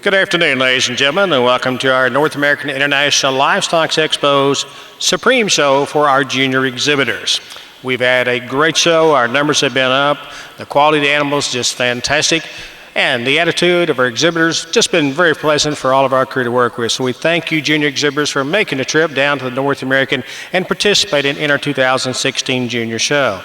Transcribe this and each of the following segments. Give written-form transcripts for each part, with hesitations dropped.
Good afternoon, ladies and gentlemen, and welcome to our North American International Livestock Expo's Supreme Show for our junior exhibitors. We've had a great show. Our numbers have been up. The quality of the animals just fantastic. And the attitude of our exhibitors just been very pleasant for all of our crew to work with. So we thank you, junior exhibitors, for making the trip down to the North American and participating in our 2016 Junior Show.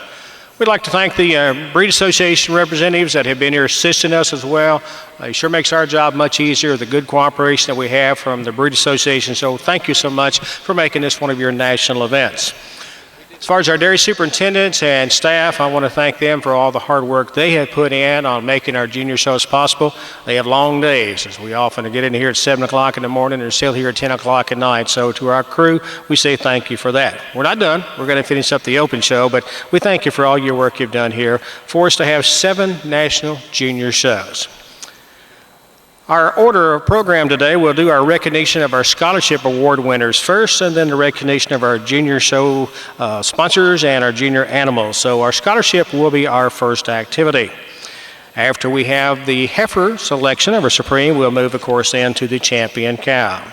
We'd like to thank the Breed Association representatives that have been here assisting us as well. It sure makes our job much easier, the good cooperation that we have from the Breed Association. So thank you so much for making this one of your national events. As far as our dairy superintendents and staff, I want to thank them for all the hard work they have put in on making our junior shows possible. They have long days, as we often get in here at 7 o'clock in the morning and are still here at 10 o'clock at night. So to our crew, we say thank you for that. We're not done. We're going to finish up the open show, but we thank you for all your work you've done here for us to have 7 national junior shows. Our order of program today, we'll do our recognition of our scholarship award winners first, and then the recognition of our junior show sponsors and our junior animals. So our scholarship will be our first activity. After we have the heifer selection of our Supreme, we'll move, of course, into the champion cow.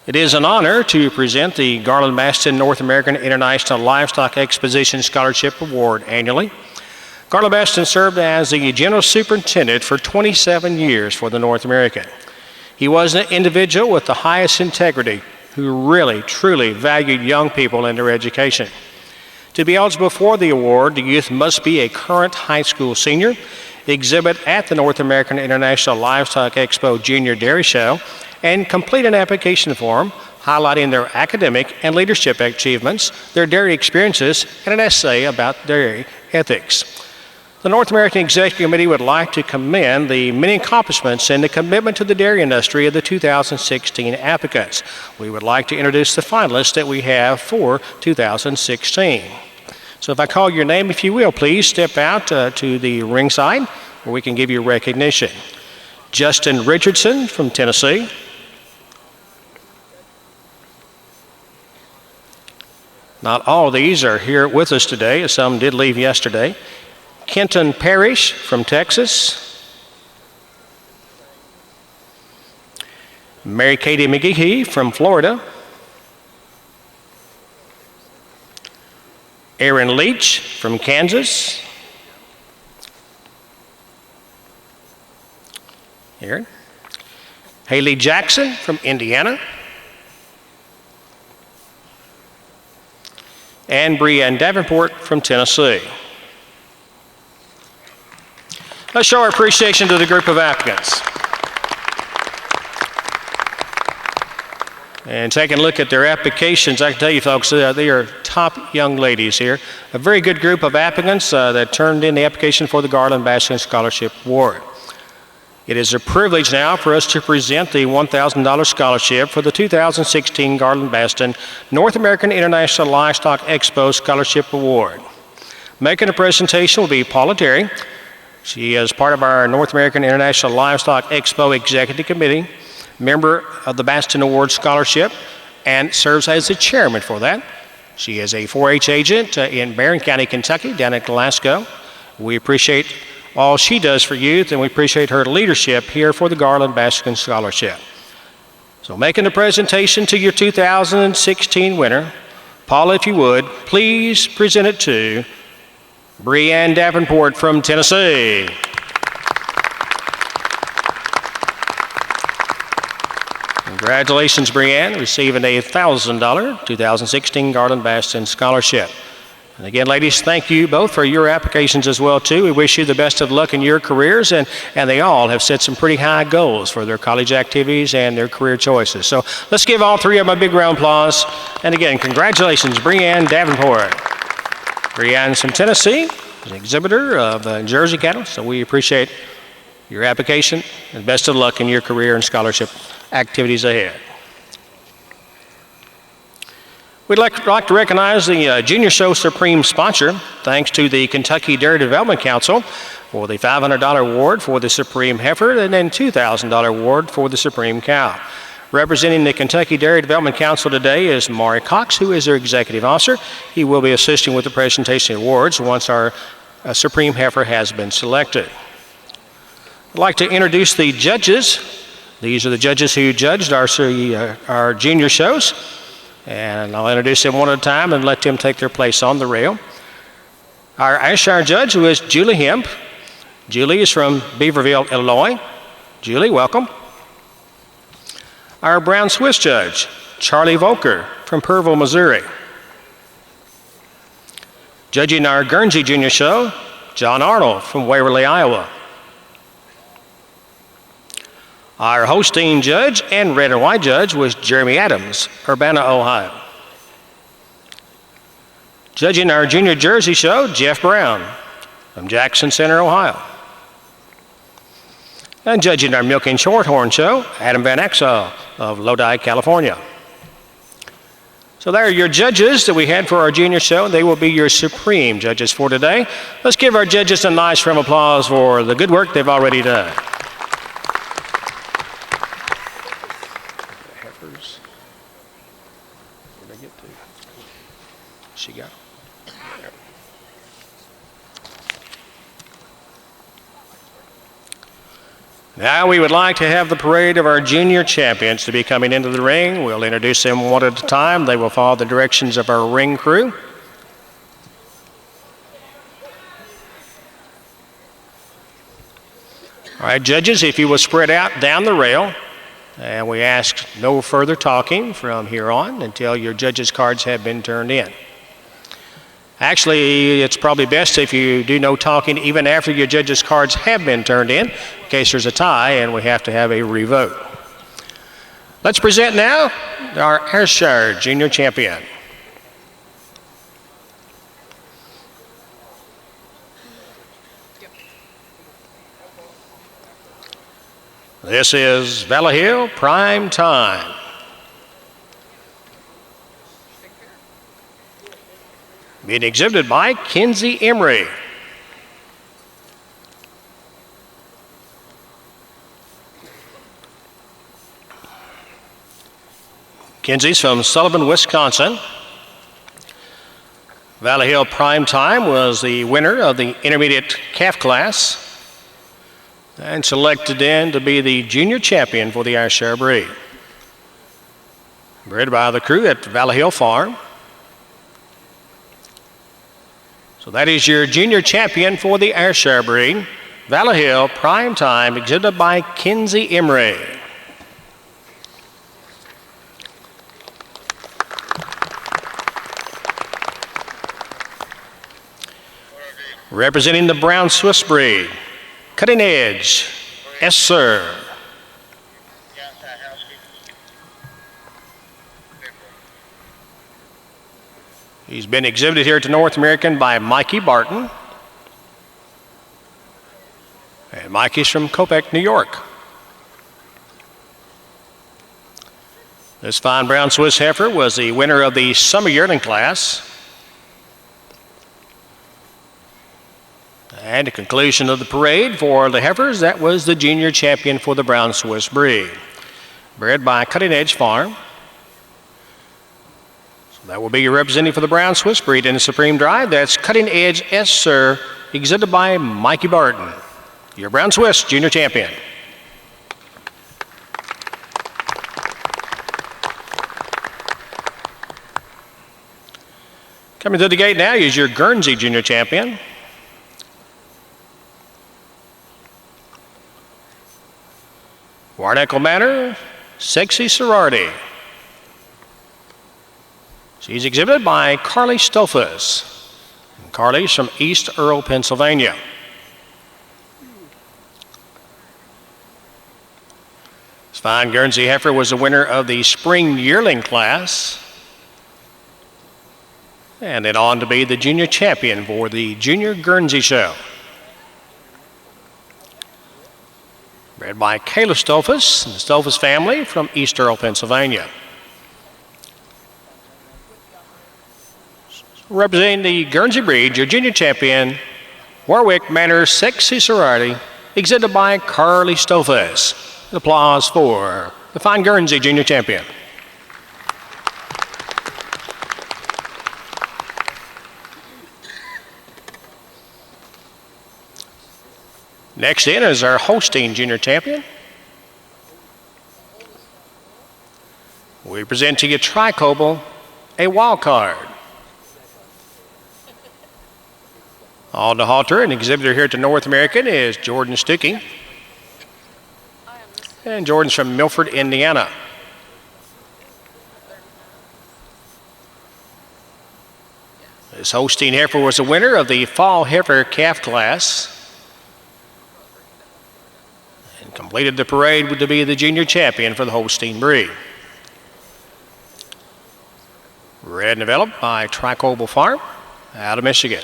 It is an honor to present the Garland-Maston North American International Livestock Exposition Scholarship Award annually. Garland-Maston served as the General Superintendent for 27 years for the North American. He was an individual with the highest integrity who really, truly valued young people and their education. To be eligible for the award, the youth must be a current high school senior, exhibit at the North American International Livestock Expo Junior Dairy Show, and complete an application form highlighting their academic and leadership achievements, their dairy experiences, and an essay about dairy ethics. The North American Executive Committee would like to commend the many accomplishments and the commitment to the dairy industry of the 2016 applicants. We would like to introduce the finalists that we have for 2016. So if I call your name, if you will, please step out to the ringside where we can give you recognition. Justin Richardson from Tennessee. Not all of these are here with us today, as some did leave yesterday. Kenton Parrish from Texas. Mary Katie McGehee from Florida. Aaron Leach from Kansas. Aaron. Haley Jackson from Indiana. And Brianne Davenport from Tennessee. Let's show our appreciation to the group of applicants. And taking a look at their applications, I can tell you folks, they are top young ladies here. A very good group of applicants that turned in the application for the Garland-Maston Scholarship Award. It is a privilege now for us to present the $1,000 scholarship for the 2016 Garland-Maston North American International Livestock Expo Scholarship Award. Making a presentation will be Paula Terry. She is part of our North American International Livestock Expo Executive Committee, member of the Maston Award Scholarship, and serves as the chairman for that. She is a 4-H agent in Barron County, Kentucky, down at Glasgow. We appreciate all she does for youth, and we appreciate her leadership here for the Garland-Maston Scholarship. So making the presentation to your 2016 winner, Paula, if you would, please present it to Brianne Davenport from Tennessee. Congratulations, Brianne, receiving a $1,000 2016 Garland-Maston Scholarship. And again, ladies, thank you both for your applications as well, too. We wish you the best of luck in your careers, and they all have set some pretty high goals for their college activities and their career choices. So let's give all three of them a big round of applause. And again, congratulations, Brianne Davenport. Brianne's from Tennessee, is an exhibitor of Jersey cattle, so we appreciate your application, and best of luck in your career and scholarship activities ahead. We'd like to recognize the Junior Show Supreme sponsor, thanks to the Kentucky Dairy Development Council, for the $500 award for the Supreme Heifer, and then $2,000 award for the Supreme Cow. Representing the Kentucky Dairy Development Council today is Maury Cox, who is their executive officer. He will be assisting with the presentation of awards once our Supreme Heifer has been selected. I'd like to introduce the judges. These are the judges who judged our junior shows. And I'll introduce them one at a time and let them take their place on the rail. Our Ayrshire judge was Julie Hemp. Julie is from Beaverville, Illinois. Julie, welcome. Our Brown Swiss judge, Charlie Volker from Purville, Missouri. Judging our Guernsey Junior Show, John Arnold from Waverly, Iowa. Our hosting judge and red and white judge was Jeremy Adams, Urbana, Ohio. Judging our Junior Jersey Show, Jeff Brown from Jackson Center, Ohio. And judging our Milking Shorthorn Show, Adam Van Axel of Lodi, California. So there are your judges that we had for our junior show. They will be your supreme judges for today. Let's give our judges a nice round of applause for the good work they've already done. Heifers. Where'd I get to? She got them. Now we would like to have the parade of our junior champions to be coming into the ring. We'll introduce them one at a time. They will follow the directions of our ring crew. All right, judges, if you will spread out down the rail, and we ask no further talking from here on until your judges' cards have been turned in. Actually, it's probably best if you do no talking even after your judges' cards have been turned in case there's a tie and we have to have a revote. Let's present now our Ayrshire Junior Champion. This is Valley Hill Prime Time. Being exhibited by Kinsey Emery. Kinsey's from Sullivan, Wisconsin. Valley Hill Prime Time was the winner of the intermediate calf class and selected in to be the junior champion for the Ayrshire breed. Bred by the crew at Valley Hill Farm. So that is your junior champion for the Ayrshire breed, Valley Hill Prime Time, exhibited by Kinsey Emery. Representing the Brown Swiss breed, Cutting Edge, yes sir. He's been exhibited here to North American by Mikey Barton. And Mikey's from Copiac, New York. This fine brown Swiss heifer was the winner of the summer yearling class. And the conclusion of the parade for the heifers, that was the junior champion for the brown Swiss breed. Bred by Cutting Edge Farm. That will be your representative for the brown Swiss breed in the Supreme Drive. That's Cutting Edge, yes sir, exhibited by Mikey Barton, your brown Swiss junior champion. Coming to the gate now is your Guernsey junior champion. Warnacle Manor, Sexy Sorority. She's exhibited by Carly Stofus. Carly's from East Earl, Pennsylvania. This fine Guernsey heifer was the winner of the spring yearling class. And then on to be the junior champion for the Junior Guernsey Show. Bred by Kayla Stofus and the Stofus family from East Earl, Pennsylvania. Representing the Guernsey breed, your junior champion, Warwick Manor Sexy Sorority, exhibited by Carly Stofus. Applause for the fine Guernsey junior champion. Next in is our Holstein Junior Champion. We present to you Tri-Cobble, a wild card. On the halter, an exhibitor here to North American is Jordan Stuckey. And Jordan's from Milford, Indiana. This Holstein heifer was the winner of the Fall Heifer Calf class and completed the parade to be the junior champion for the Holstein breed. Bred and developed by Tri-Cobble Farm out of Michigan.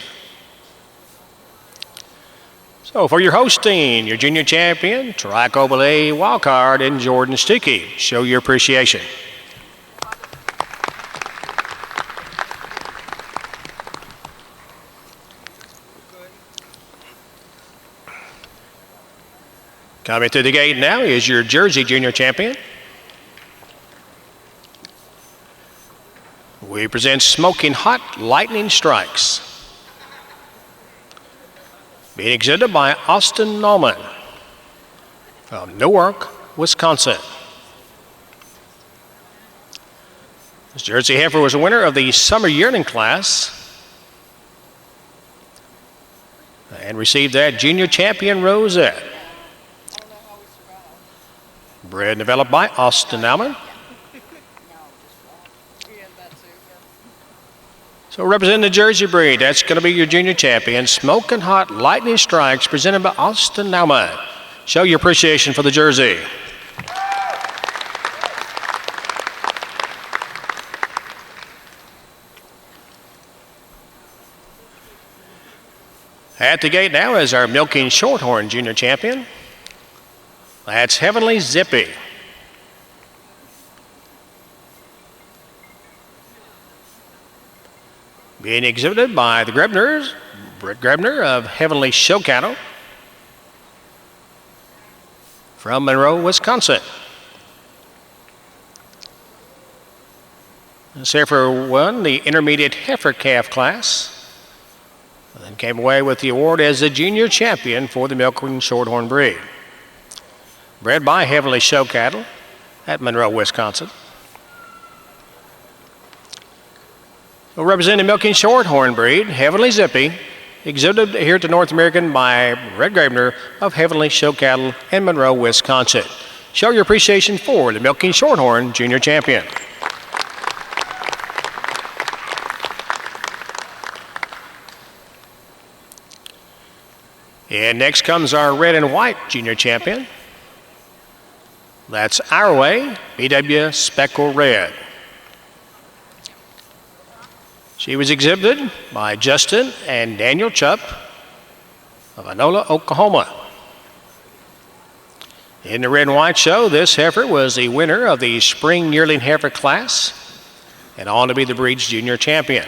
So for your Holstein, your junior champion, Tri-Cobble A wildcard, and Jordan Stuckey. Show your appreciation. Coming through the gate now is your Jersey junior champion. We present Smoking Hot Lightning Strikes. Being exhibited by Austin Nauman from Newark, Wisconsin. This Jersey heifer was a winner of the Summer Yearling class and received that junior champion rosette. Bred and developed by Austin Nauman. So representing the Jersey breed, that's going to be your junior champion, Smoking Hot Lightning Strikes, presented by Austin Nauman. Show your appreciation for the Jersey. At the gate now is our Milking Shorthorn junior champion. That's Heavenly Zippy. Being exhibited by the Grebners, Brett Grebner of Heavenly Show Cattle from Monroe, Wisconsin. This heifer won the intermediate heifer calf class and then came away with the award as the junior champion for the Milking Shorthorn breed. Bred by Heavenly Show Cattle at Monroe, Wisconsin. We'll represent the Milking Shorthorn breed, Heavenly Zippy, exhibited here to North American by Brett Grebner of Heavenly Show Cattle in Monroe, Wisconsin. Show your appreciation for the Milking Shorthorn junior champion. And next comes our red and white junior champion. That's Our Way, BW Speckle Red. She was exhibited by Justin and Daniel Chupp of Inola, Oklahoma. In the red and white show, this heifer was the winner of the Spring Yearling Heifer class and on to be the breed's junior champion.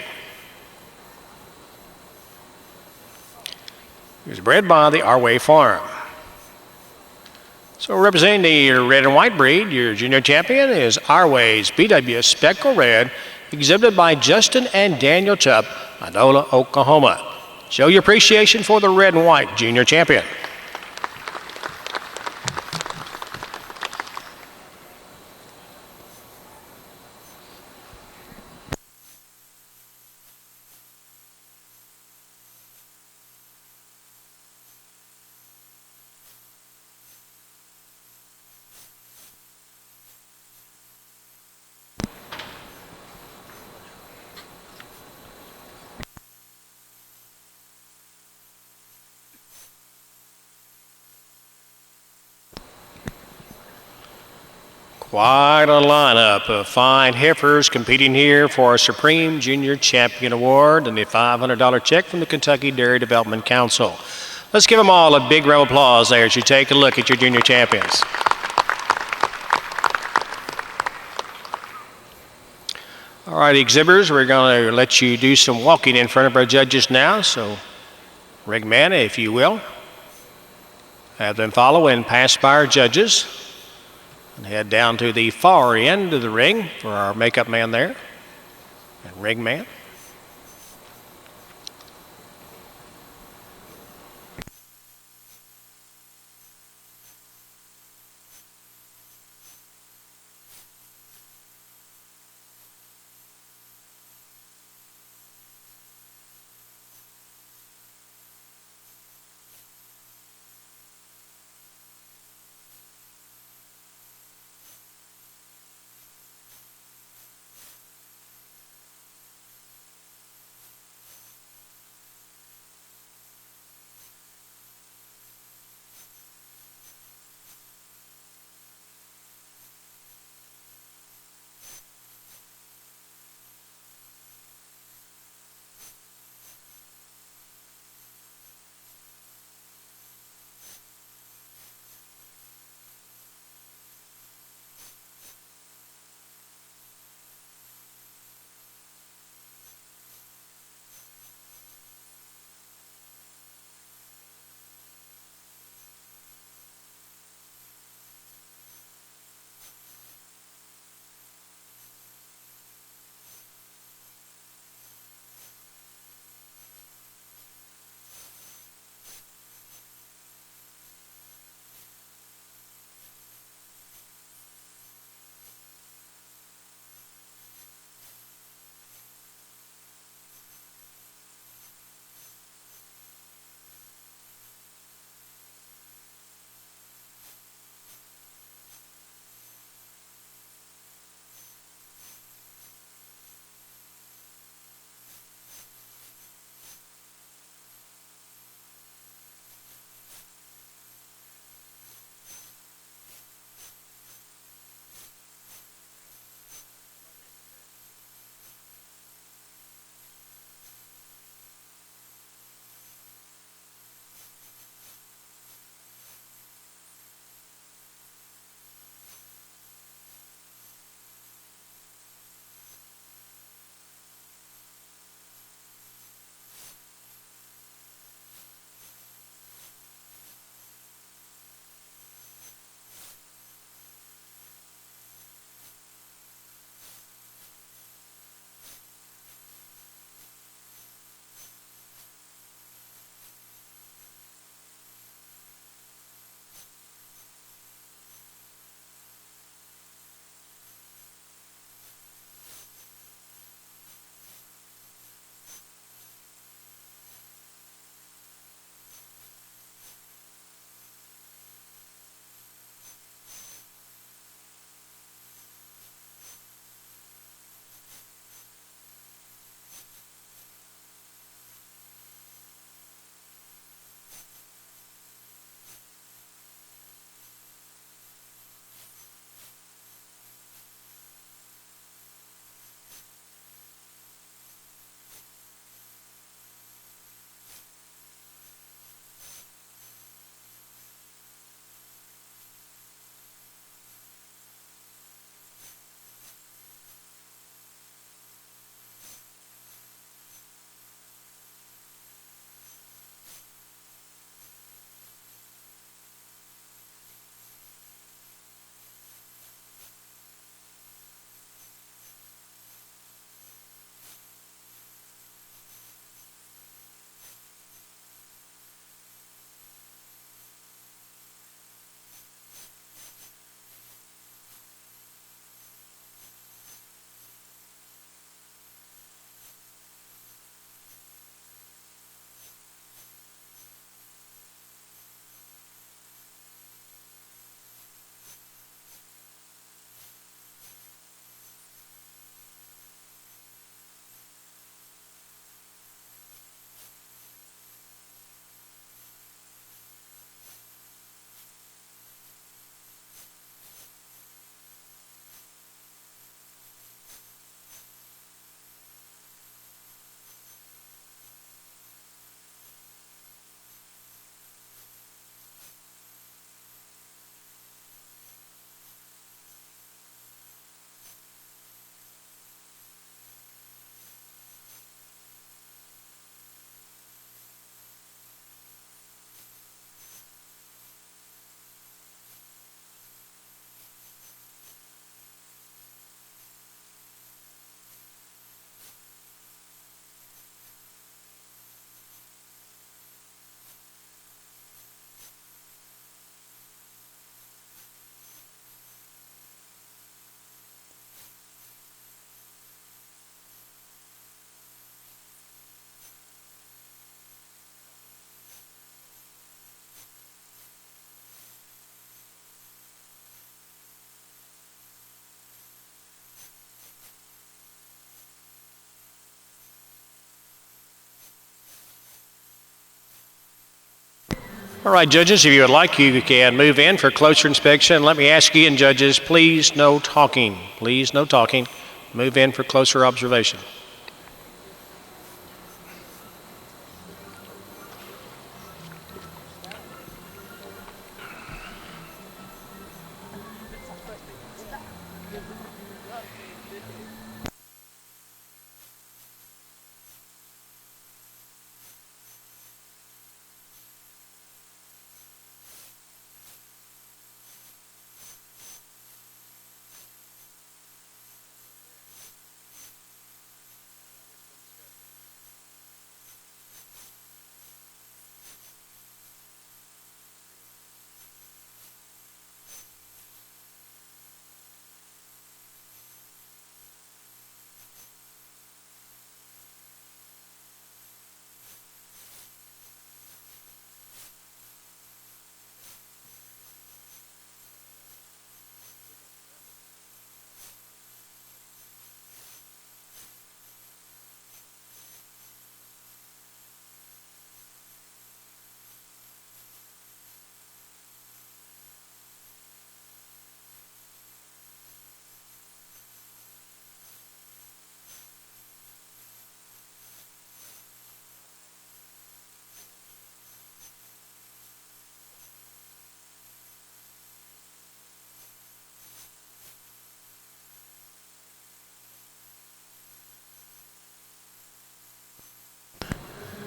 He was bred by the Our Way Farm. So representing the red and white breed, your junior champion is Our Way's BW Speckle Red, exhibited by Justin and Daniel Chupp, Inola, Oklahoma. Show your appreciation for the red and white junior champion. Quite a lineup of fine heifers competing here for a Supreme Junior Champion Award and a $500 check from the Kentucky Dairy Development Council. Let's give them all a big round of applause there as you take a look at your junior champions. All right, exhibitors, we're going to let you do some walking in front of our judges now. So, ring man, if you will, have them follow and pass by our judges. And head down to the far end of the ring for our makeup man there and ring man. All right, judges, if you would like, you can move in for closer inspection. Let me ask you again, judges, please no talking. Please no talking. Move in for closer observation.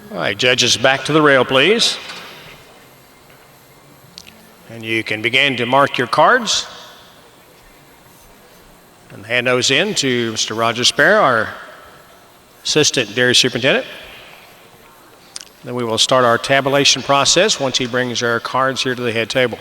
All right, judges, back to the rail, please. And you can begin to mark your cards and hand those in to Mr. Roger Sparrow, our Assistant Dairy Superintendent. Then we will start our tabulation process once he brings our cards here to the head table.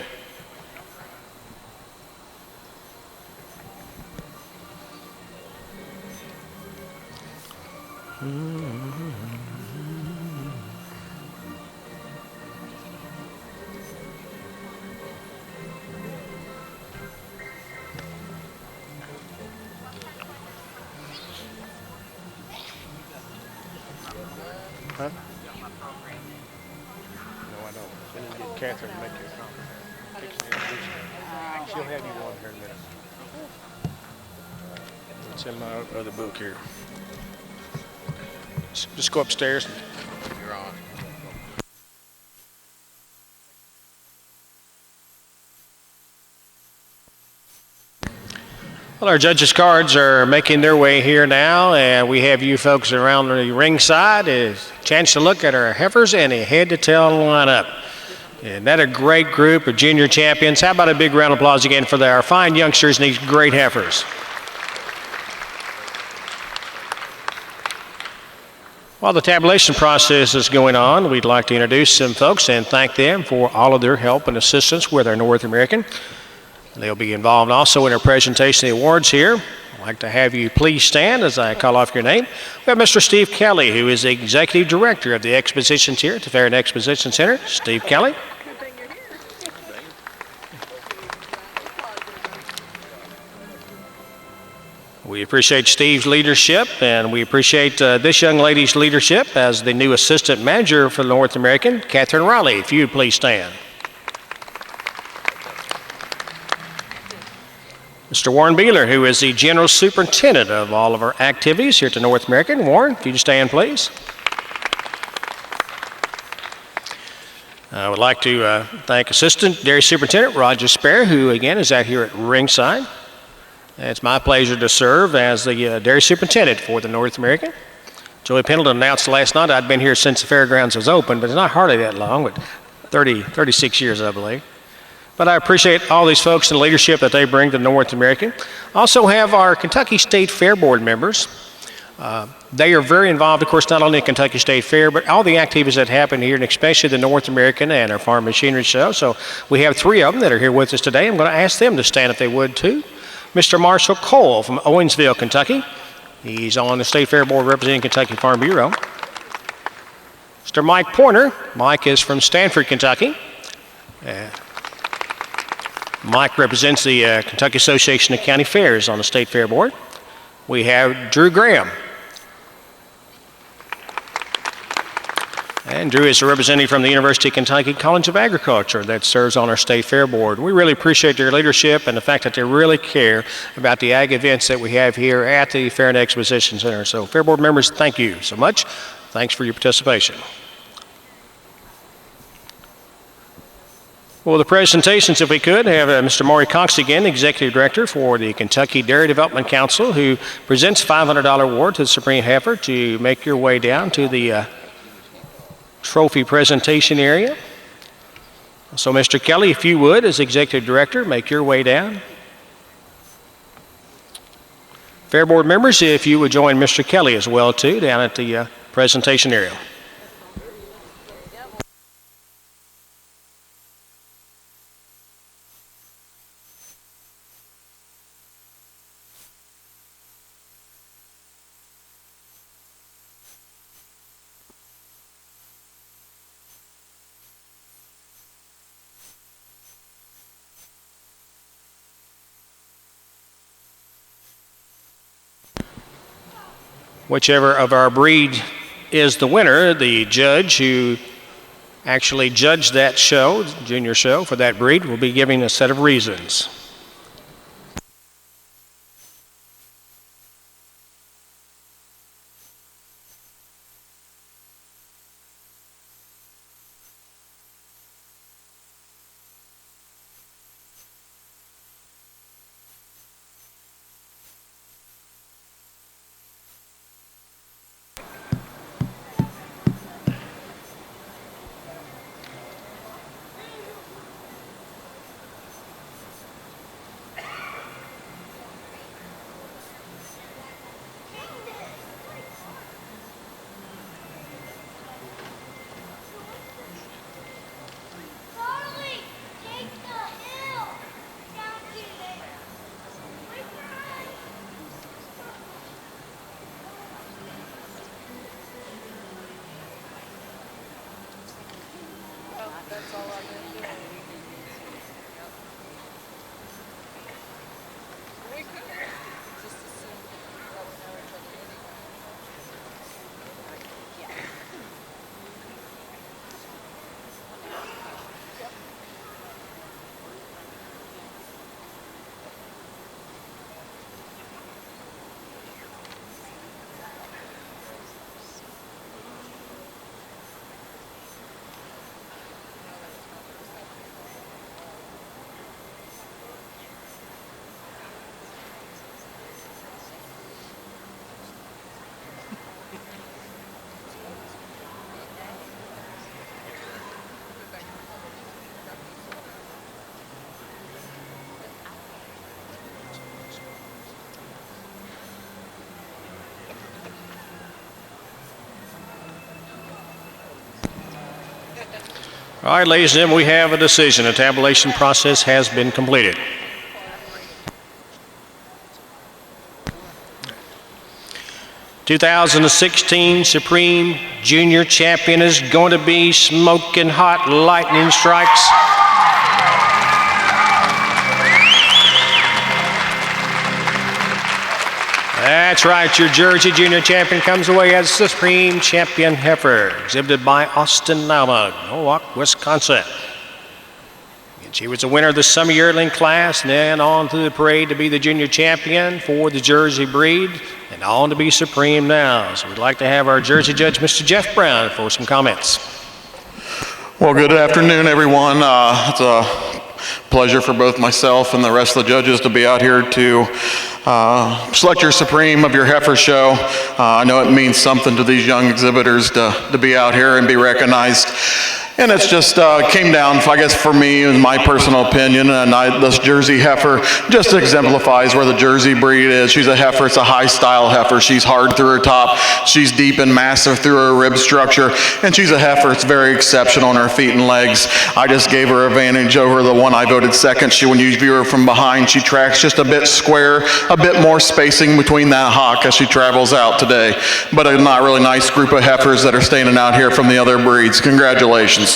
Huh? No, I don't. I need to get Catherine to make you a comment. Fix the introduction. She'll have you on here in a minute. It's in my other book here. Just go upstairs. You're on. Well, our judges' cards are making their way here now, and we have you folks around the ringside. It's a chance to look at our heifers and a head-to-tail lineup. And that a great group of junior champions. How about a big round of applause again for our fine youngsters and these great heifers. While the tabulation process is going on, we'd like to introduce some folks and thank them for all of their help and assistance with our North American. They'll be involved also in our presentation of the awards here. I'd like to have you please stand as I call off your name. We have Mr. Steve Kelly, who is the Executive Director of the Expositions here at the Fair and Exposition Center. Steve Kelly. We appreciate Steve's leadership, and we appreciate this young lady's leadership as the new Assistant Manager for the North American, Catherine Riley. If you would please stand. Mr. Warren Beeler, who is the General Superintendent of all of our activities here at the North American. Warren, if you just stand, please. I would like to thank Assistant Dairy Superintendent Roger Sparrow, who again is out here at ringside. It's my pleasure to serve as the Dairy Superintendent for the North American. Joey Pendleton announced last night I'd been here since the fairgrounds was open, but it's not hardly that long, but 36 years, I believe. But I appreciate all these folks and the leadership that they bring to North American. Also have our Kentucky State Fair Board members. They are very involved, of course, not only in Kentucky State Fair, but all the activities that happen here, and especially the North American and our Farm Machinery Show. So we have three of them that are here with us today. I'm going to ask them to stand if they would, too. Mr. Marshall Cole from Owensville, Kentucky. He's on the State Fair Board representing Kentucky Farm Bureau. Mr. Mike Pointer. Mike is from Stanford, Kentucky. Mike represents the Kentucky Association of County Fairs on the State Fair Board. We have Drew Graham. And Drew is a representative from the University of Kentucky College of Agriculture that serves on our State Fair Board. We really appreciate their leadership and the fact that they really care about the ag events that we have here at the Fair and Exposition Center. So Fair Board members, thank you so much. Thanks for your participation. Well, the presentations, if we could, have Mr. Maury Cox again, Executive Director for the Kentucky Dairy Development Council, who presents a $500 award to the Supreme Heifer. To make your way down to the trophy presentation area. So Mr. Kelly, if you would, as Executive Director, make your way down. Fair Board members, if you would join Mr. Kelly as well too down at the presentation area. Whichever of our breed is the winner, the judge who actually judged that show, junior show for that breed, will be giving a set of reasons. All right, ladies and gentlemen, we have a decision. The tabulation process has been completed. '16 Supreme Junior Champion is going to be Smoking Hot Lightning Strikes. That's right, your Jersey Junior Champion comes away as the Supreme Champion Heifer, exhibited by Austin Naumag, Norwalk, Wisconsin. And she was the winner of the Summer Yearling class, and then on to the parade to be the Junior Champion for the Jersey breed, and on to be Supreme now. So we'd like to have our Jersey judge, Mr. Jeff Brown, for some comments. Well, good afternoon, everyone. It's a pleasure for both myself and the rest of the judges to be out here to select your Supreme of your heifer show. I know it means something to these young exhibitors to be out here and be recognized. And it's just came down, I guess, for me, in my personal opinion, and this Jersey heifer just exemplifies where the Jersey breed is. She's a heifer, it's a high-style heifer. She's hard through her top, she's deep and massive through her rib structure, and she's a heifer. It's very exceptional on her feet and legs. I just gave her advantage over the one I voted second. When you view her from behind, she tracks just a bit square, a bit more spacing between that hock as she travels out today. But a not really nice group of heifers that are standing out here from the other breeds. Congratulations.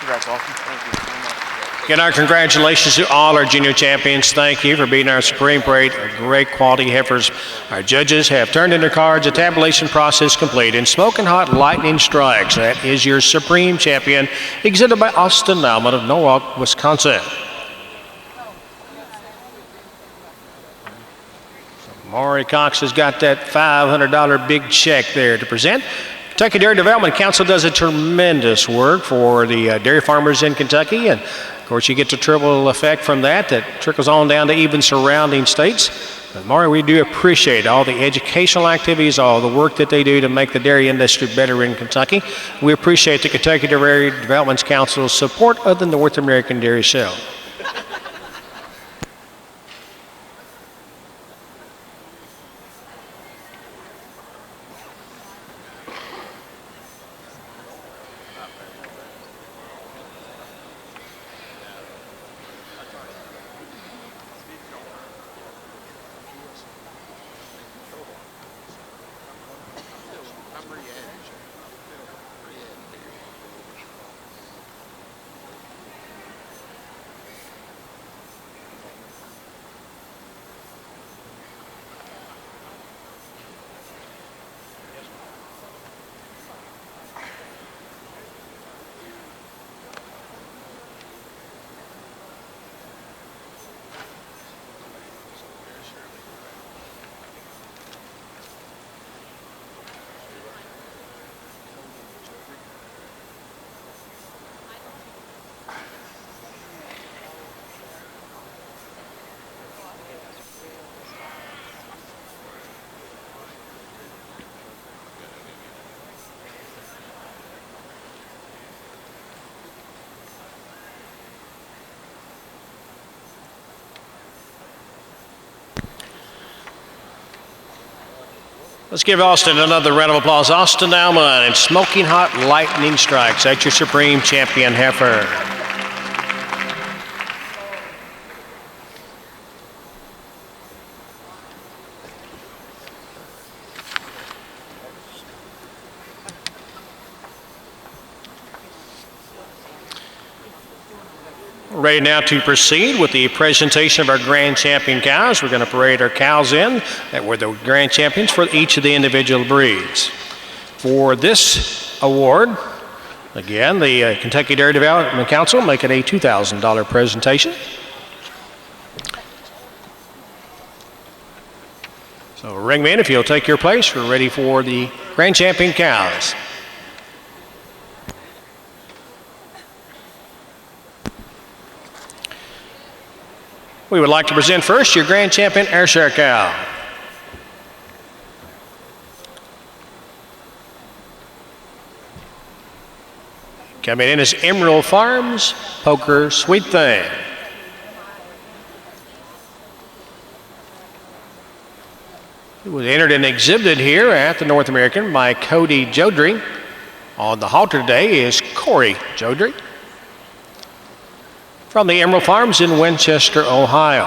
Congrats, Austin. Thank you so much. Again, our congratulations to all our junior champions. Thank you for being our Supreme Parade of great quality heifers. Our judges have turned in their cards, the tabulation process complete, and Smoking Hot Lightning Strikes. That is your Supreme Champion, exhibited by Austin Nauman of Norwalk, Wisconsin. Maury Cox has got that $500 big check there to present. Kentucky Dairy Development Council does a tremendous work for the dairy farmers in Kentucky, and of course you get the triple effect from that trickles on down to even surrounding states. But Maury, we do appreciate all the educational activities, all the work that they do to make the dairy industry better in Kentucky. We appreciate the Kentucky Dairy Development Council's support of the North American Dairy Show. Let's give Austin another round of applause. Austin Nauman and Smoking Hot Lightning Strikes. That's your Supreme Champion heifer. We're ready now to proceed with the presentation of our Grand Champion cows. We're going to parade our cows in that were the Grand Champions for each of the individual breeds. For this award, again, the Kentucky Dairy Development Council making a $2,000 presentation. So ringmen, if you'll take your place, we're ready for the Grand Champion cows. We would like to present first your Grand Champion Ayrshire cow. Coming in is Emerald Farms, Poker Sweet Thing. It was entered and exhibited here at the North American by Cody Jodry. On the halter today is Corey Jodry from the Emerald Farms in Winchester, Ohio.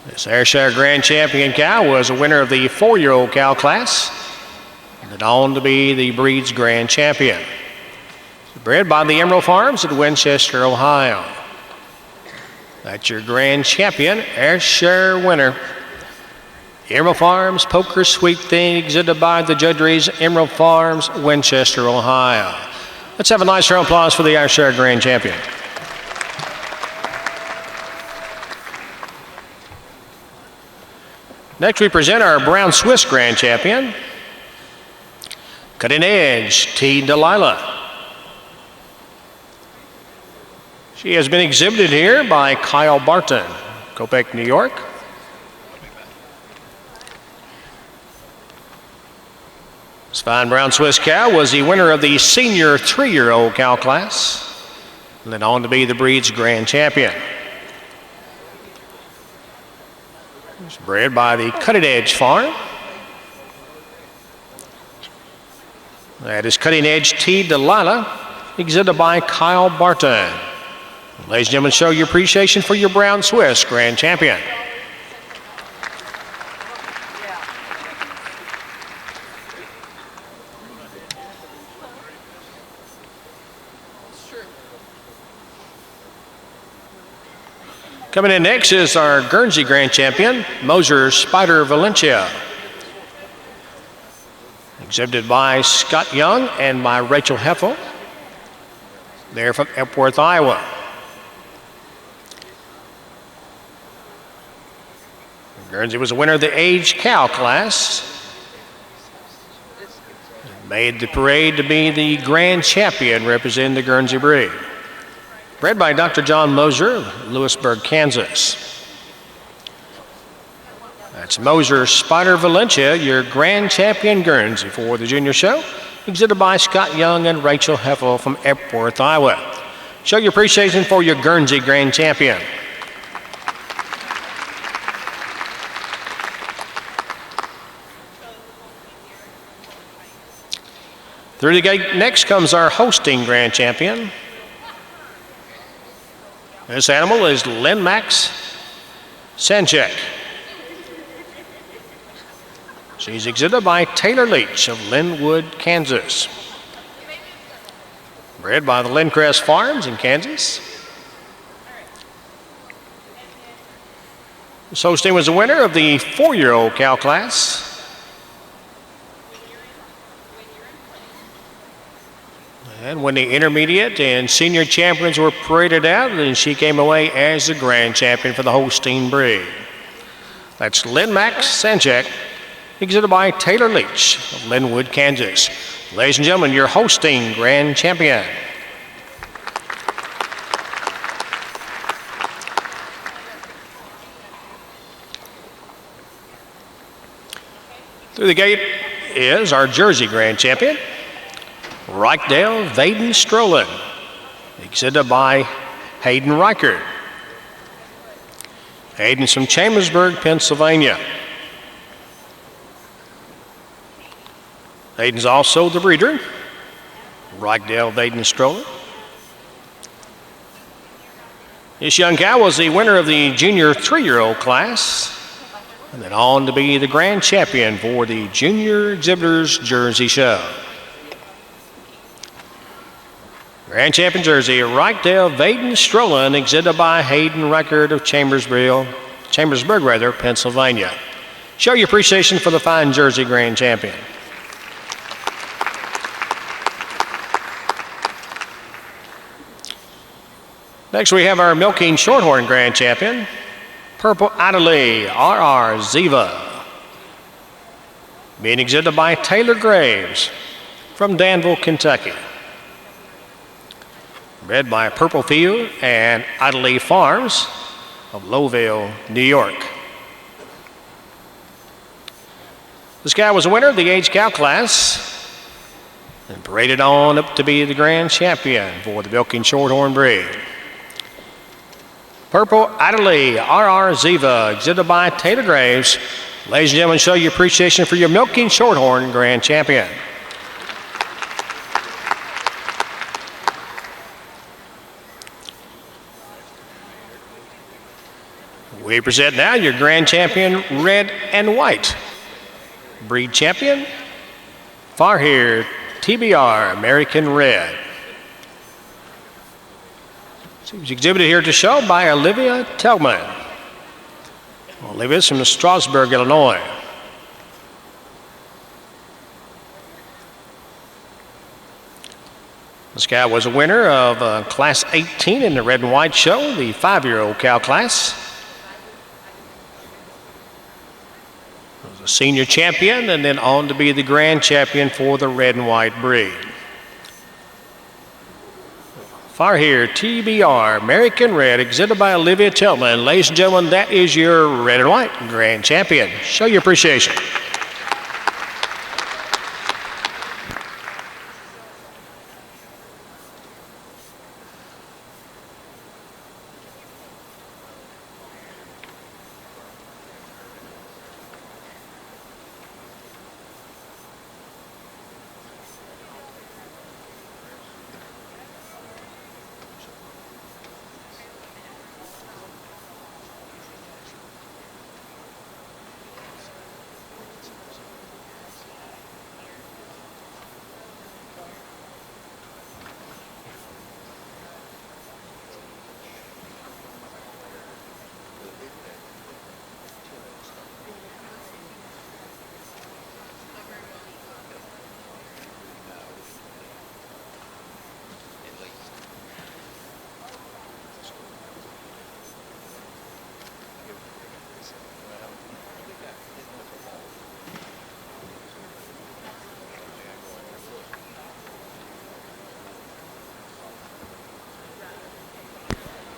This Ayrshire Grand Champion cow was a winner of the 4-year-old cow class and went on to be the breed's Grand Champion. Bred by the Emerald Farms in Winchester, Ohio. That's your Grand Champion Ayrshire winner. Emerald Farms Poker Sweet Thing, exhibited by the Judrys, Emerald Farms, Winchester, Ohio. Let's have a nice round of applause for the Ayrshire Grand Champion. Next, we present our Brown Swiss Grand Champion, Cutting Edge T. Delilah. She has been exhibited here by Kyle Barton, Copiac, New York. This fine brown Swiss cow was the winner of the senior 3-year-old cow class, and then on to be the breed's Grand Champion. It's bred by the Cutting Edge Farm. That is Cutting Edge T. Delilah, exhibited by Kyle Barton. Ladies and gentlemen, show your appreciation for your Brown Swiss Grand Champion. Coming in next is our Guernsey Grand Champion, Moser Spider Valencia. Exhibited by Scott Young and by Rachel Heffel. They're from Epworth, Iowa. Guernsey was a winner of the age cow class. Made the parade to be the grand champion representing the Guernsey breed. Bred by Dr. John Moser, Lewisburg, Kansas. That's Moser Spider Valencia, your grand champion Guernsey for the junior show. Exhibited by Scott Young and Rachel Heffel from Epworth, Iowa. Show your appreciation for your Guernsey grand champion. Through the gate next comes our hosting grand champion. This animal is Lynn Max Sanchek. She's exhibited by Taylor Leach of Linwood, Kansas. Bred by the Lindcrest Farms in Kansas. This hosting was the winner of the 4-year-old cow class. And when the intermediate and senior champions were paraded out, then she came away as the grand champion for the Holstein breed. That's Lynn Max Sanchek, exhibited by Taylor Leach of Linwood, Kansas. Ladies and gentlemen, your Holstein grand champion. Through the gate is our Jersey grand champion, Reichdale Vaden Strolin, exhibited by Hayden Reichert. Hayden's from Chambersburg, Pennsylvania. Hayden's also the breeder, Reichdale Vaden Strolin. This young cow was the winner of the junior 3-year-old class, and then on to be the grand champion for the Junior Exhibitors Jersey Show. Grand champion Jersey, Reichdale Vaden Strolin, exhibited by Hayden Reichert of Chambersburg, Pennsylvania. Show your appreciation for the fine Jersey grand champion. Next we have our milking Shorthorn grand champion, Purple Italy R.R. Ziva, being exhibited by Taylor Graves from Danville, Kentucky. Bred by Purple Field and Italy Farms of Lowville, New York. This guy was a winner of the age cow class and paraded on up to be the grand champion for the milking Shorthorn breed. Purple Italy R.R. Ziva, exhibited by Taylor Graves. Ladies and gentlemen, show your appreciation for your milking Shorthorn grand champion. We present now your grand champion, Red and White. Breed champion, Farheer TBR American Red. She was exhibited here at the show by Olivia Telman. Olivia's from Strasburg, Illinois. This cow was a winner of Class 18 in the Red and White show, the 5-year-old cow class. Was a senior champion and then on to be the grand champion for the Red and White breed. Farheer TBR American Red, exhibited by Olivia Telman. Ladies and gentlemen, that is your Red and White grand champion. Show your appreciation.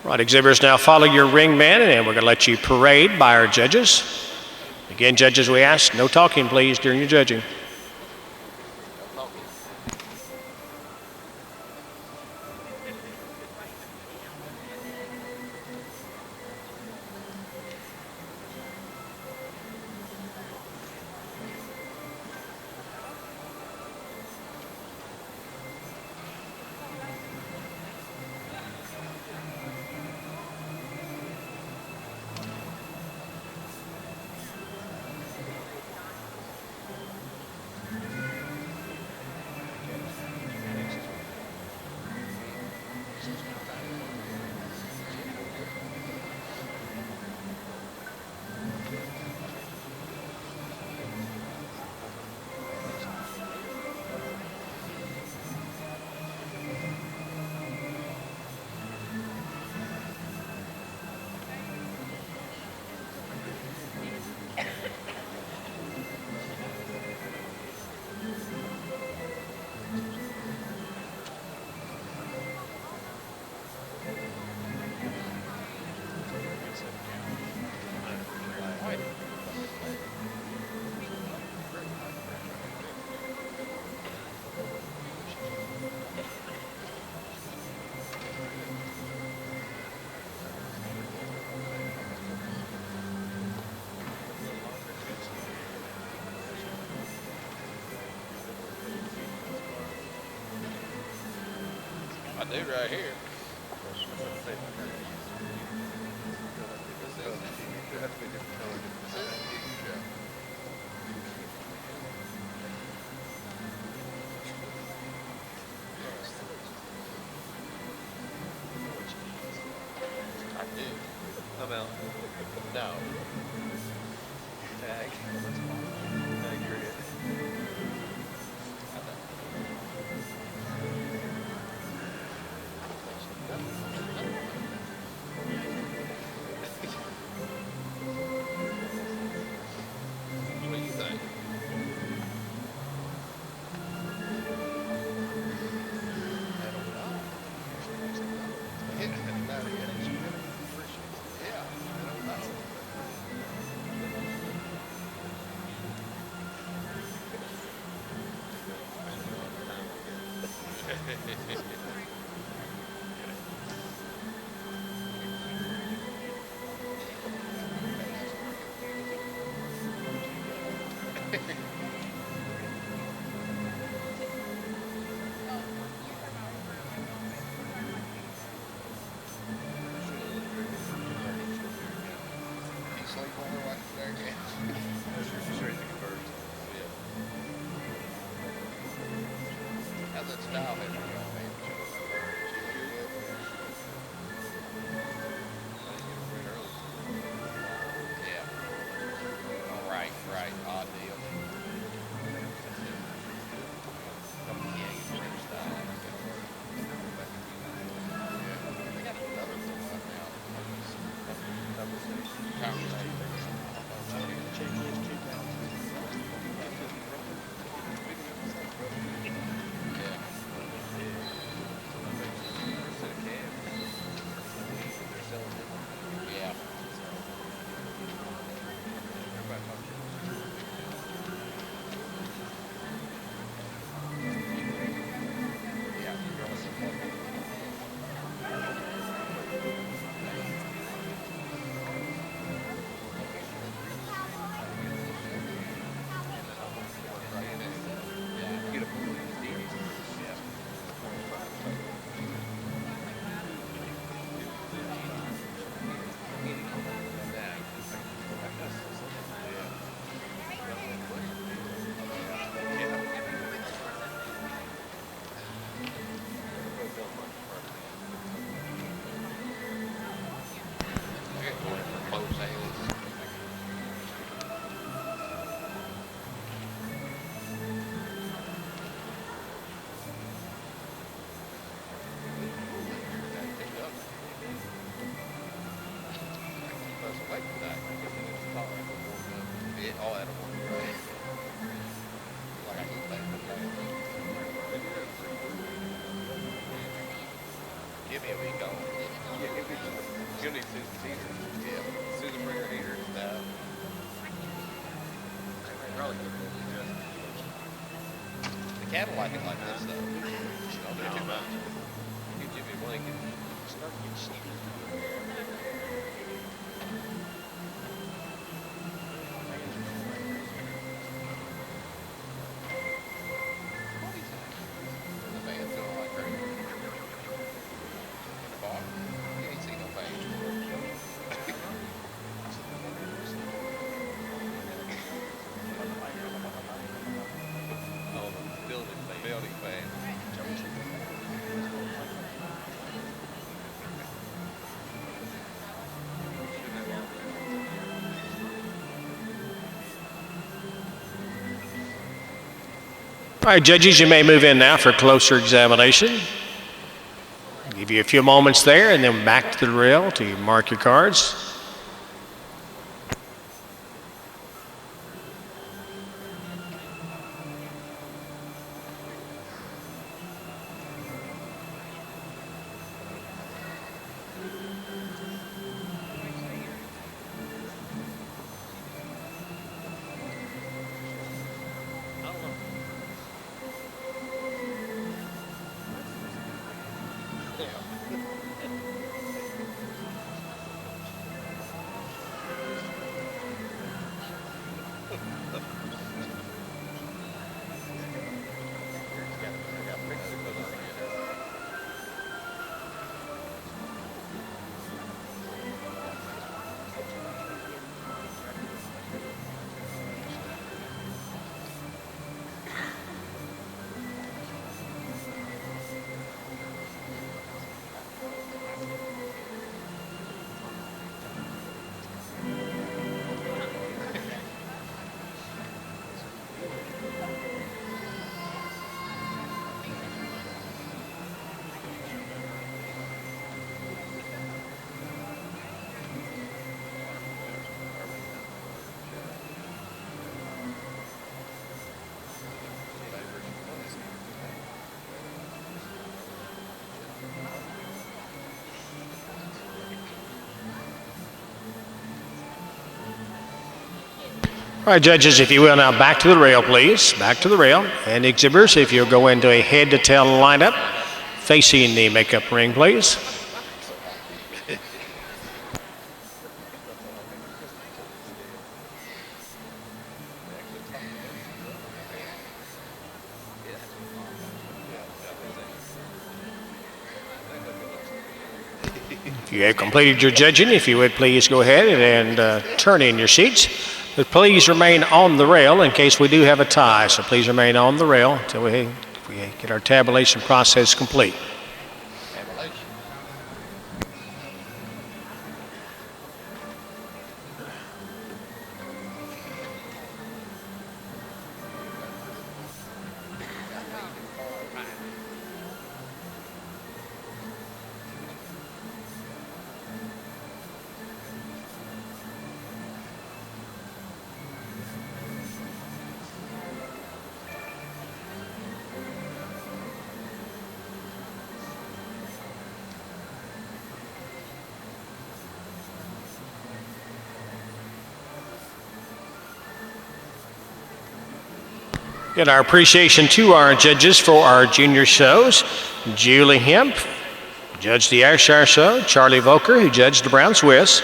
Right, exhibitors, now follow your ring man, and we're going to let you parade by our judges. Again, judges, we ask no talking, please, during your judging. I do right here. I do. About No. tag. Tag your hit. I don't. What do you think? Yeah, I don't know. You sleep on her while you're there again? Straight to conversion. Yeah. How's that style head on y'all, man? Yeah. Oh, right, right. Odd deal. Yeah, you change style. Yeah. They got another one up now. Conversation. Yeah. Yeah. All out of one, right? Like I eat that. Give me a week on. You'll need Susan's heater. Yeah. Susan, bring her heater. No. Probably good. The cattle like it like this, though. Don't do too much. Give Jimmy a blanket. Start to get sneaky. The fan's going like crazy. In the bar. You ain't seen no fan. Oh, the building fan. Building fan. All right, judges, you may move in now for closer examination. Give you a few moments there and then back to the rail to mark your cards. All right, judges, if you will, now back to the rail, please. Back to the rail. And exhibitors, if you'll go into a head-to-tail lineup facing the makeup ring, please. If you have completed your judging, if you would please go ahead and turn in your seats. But please remain on the rail in case we do have a tie. So please remain on the rail until we get our tabulation process complete. And our appreciation to our judges for our junior shows. Julie Hemp judged the Ayrshire show. Charlie Volker, who judged the Brown Swiss.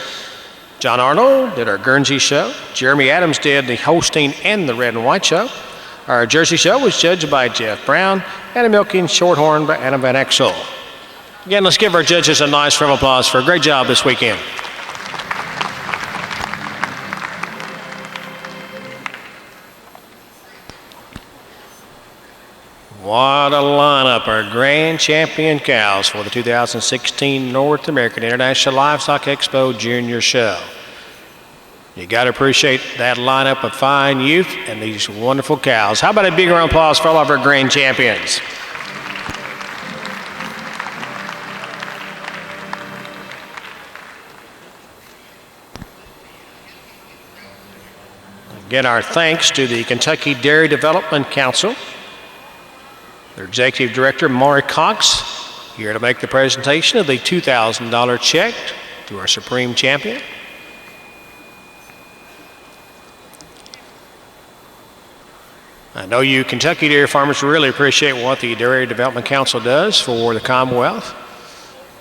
John Arnold did our Guernsey show. Jeremy Adams did the Holstein and the Red and White show. Our Jersey show was judged by Jeff Brown and a milking Shorthorn by Adam Van Exel. Again, let's give our judges a nice firm applause for a great job this weekend. What a lineup, our grand champion cows for the 2016 North American International Livestock Expo Junior Show. You got to appreciate that lineup of fine youth and these wonderful cows. How about a big round of applause for all of our grand champions? Again, our thanks to the Kentucky Dairy Development Council. Their Executive Director, Maury Cox, here to make the presentation of the $2,000 check to our Supreme Champion. I know you Kentucky dairy farmers really appreciate what the Dairy Development Council does for the Commonwealth,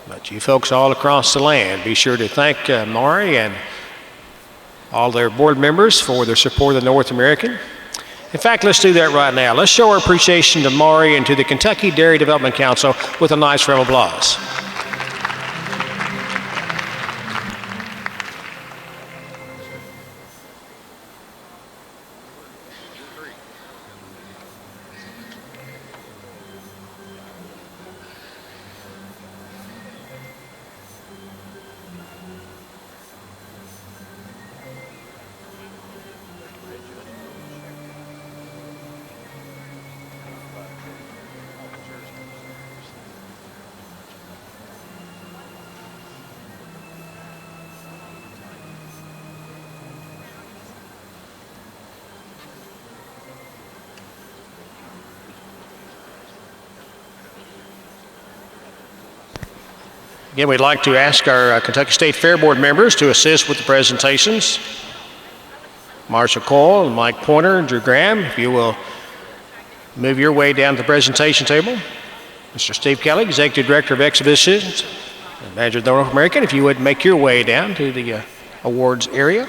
but you folks all across the land, be sure to thank Maury and all their board members for their support of the North American. In fact, let's do that right now. Let's show our appreciation to Maury and to the Kentucky Dairy Development Council with a nice round of applause. Again, we'd like to ask our Kentucky State Fair Board members to assist with the presentations. Marshall Cole and Mike Pointer and Drew Graham, if you will move your way down to the presentation table. Mr. Steve Kelly, Executive Director of Exhibitions and Manager of the North American, if you would make your way down to the awards area.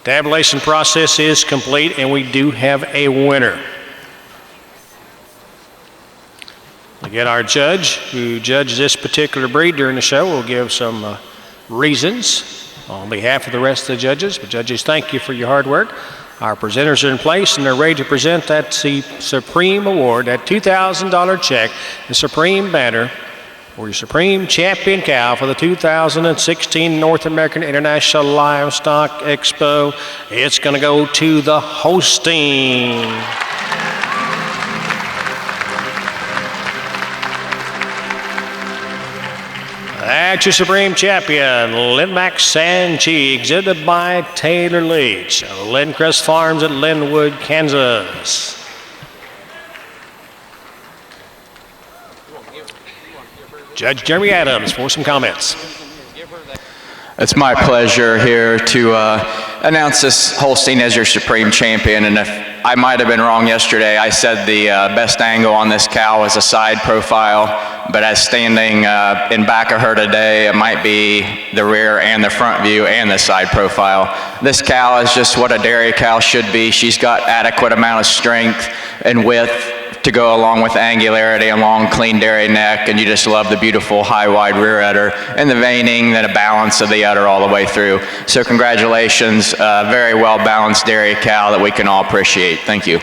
Tabulation process is complete, and we do have a winner. Again, our judge who judged this particular breed during the show will give some reasons on behalf of the rest of the judges. But judges, thank you for your hard work. Our presenters are in place, and they're ready to present that Supreme Award, that $2,000 check, the Supreme banner for your Supreme Champion cow for the 2016 North American International Livestock Expo. It's going to go to the Holstein. That's your Supreme Champion, Linmax Sanchi, exhibited by Taylor Leach of Lindcrest Farms at Linwood, Kansas. Judge Jeremy Adams for some comments. It's my pleasure here to announce this Holstein as your Supreme Champion. And if I might have been wrong yesterday, I said the best angle on this cow is a side profile, but as standing in back of her today, it might be the rear and the front view and the side profile. This cow is just what a dairy cow should be. She's got adequate amount of strength and width to go along with angularity and long, clean dairy neck, and you just love the beautiful high, wide rear udder and the veining, then a balance of the udder all the way through. So congratulations, very well-balanced dairy cow that we can all appreciate. Thank you.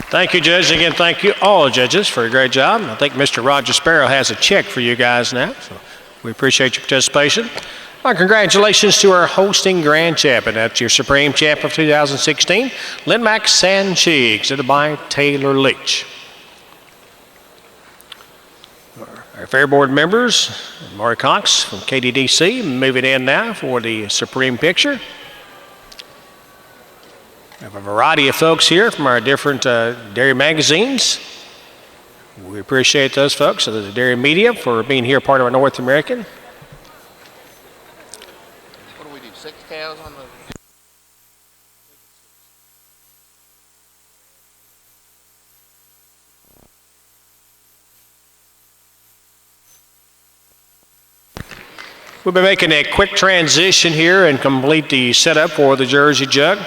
Thank you, Judge. Again, thank you all judges for a great job. I think Mr. Roger Sparrow has a check for you guys now, so we appreciate your participation. Our congratulations to our hosting grand champion. That's your Supreme Champion of 2016, Lynn Mac Sanchi, exhibited by Taylor Leach. Our Fair Board members, Maury Cox from KDDC, moving in now for the Supreme picture. We have a variety of folks here from our different dairy magazines. We appreciate those folks, the dairy media, for being here part of our North American. What do we do, 6 cows on the... We'll be making a quick transition here and complete the setup for the Jersey Jug.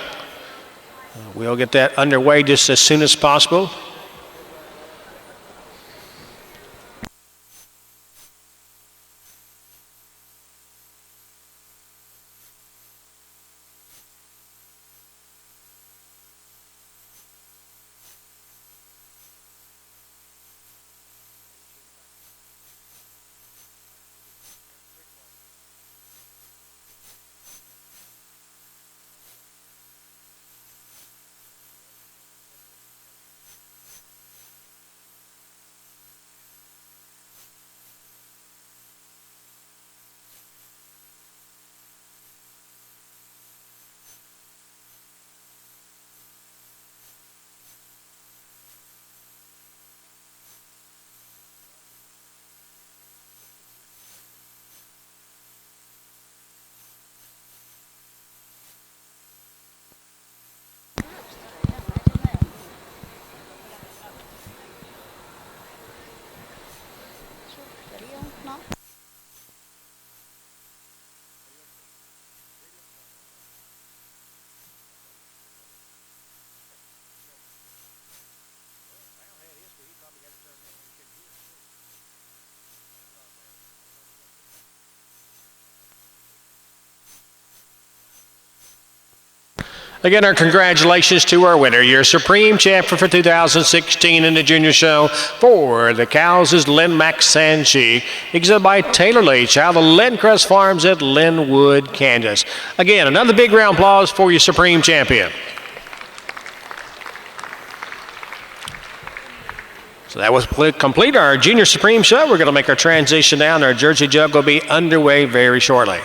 We'll get that underway just as soon as possible. Again, our congratulations to our winner, your Supreme Champion for 2016 in the Junior Show for the cows is Lynn Mac Sanchi, exhibited by Taylor Leach out of the Lindcrest Farms at Linwood, Kansas. Again, another big round of applause for your Supreme Champion. So that was complete our Junior Supreme Show. We're going to make our transition down. Our Jersey Jug will be underway very shortly.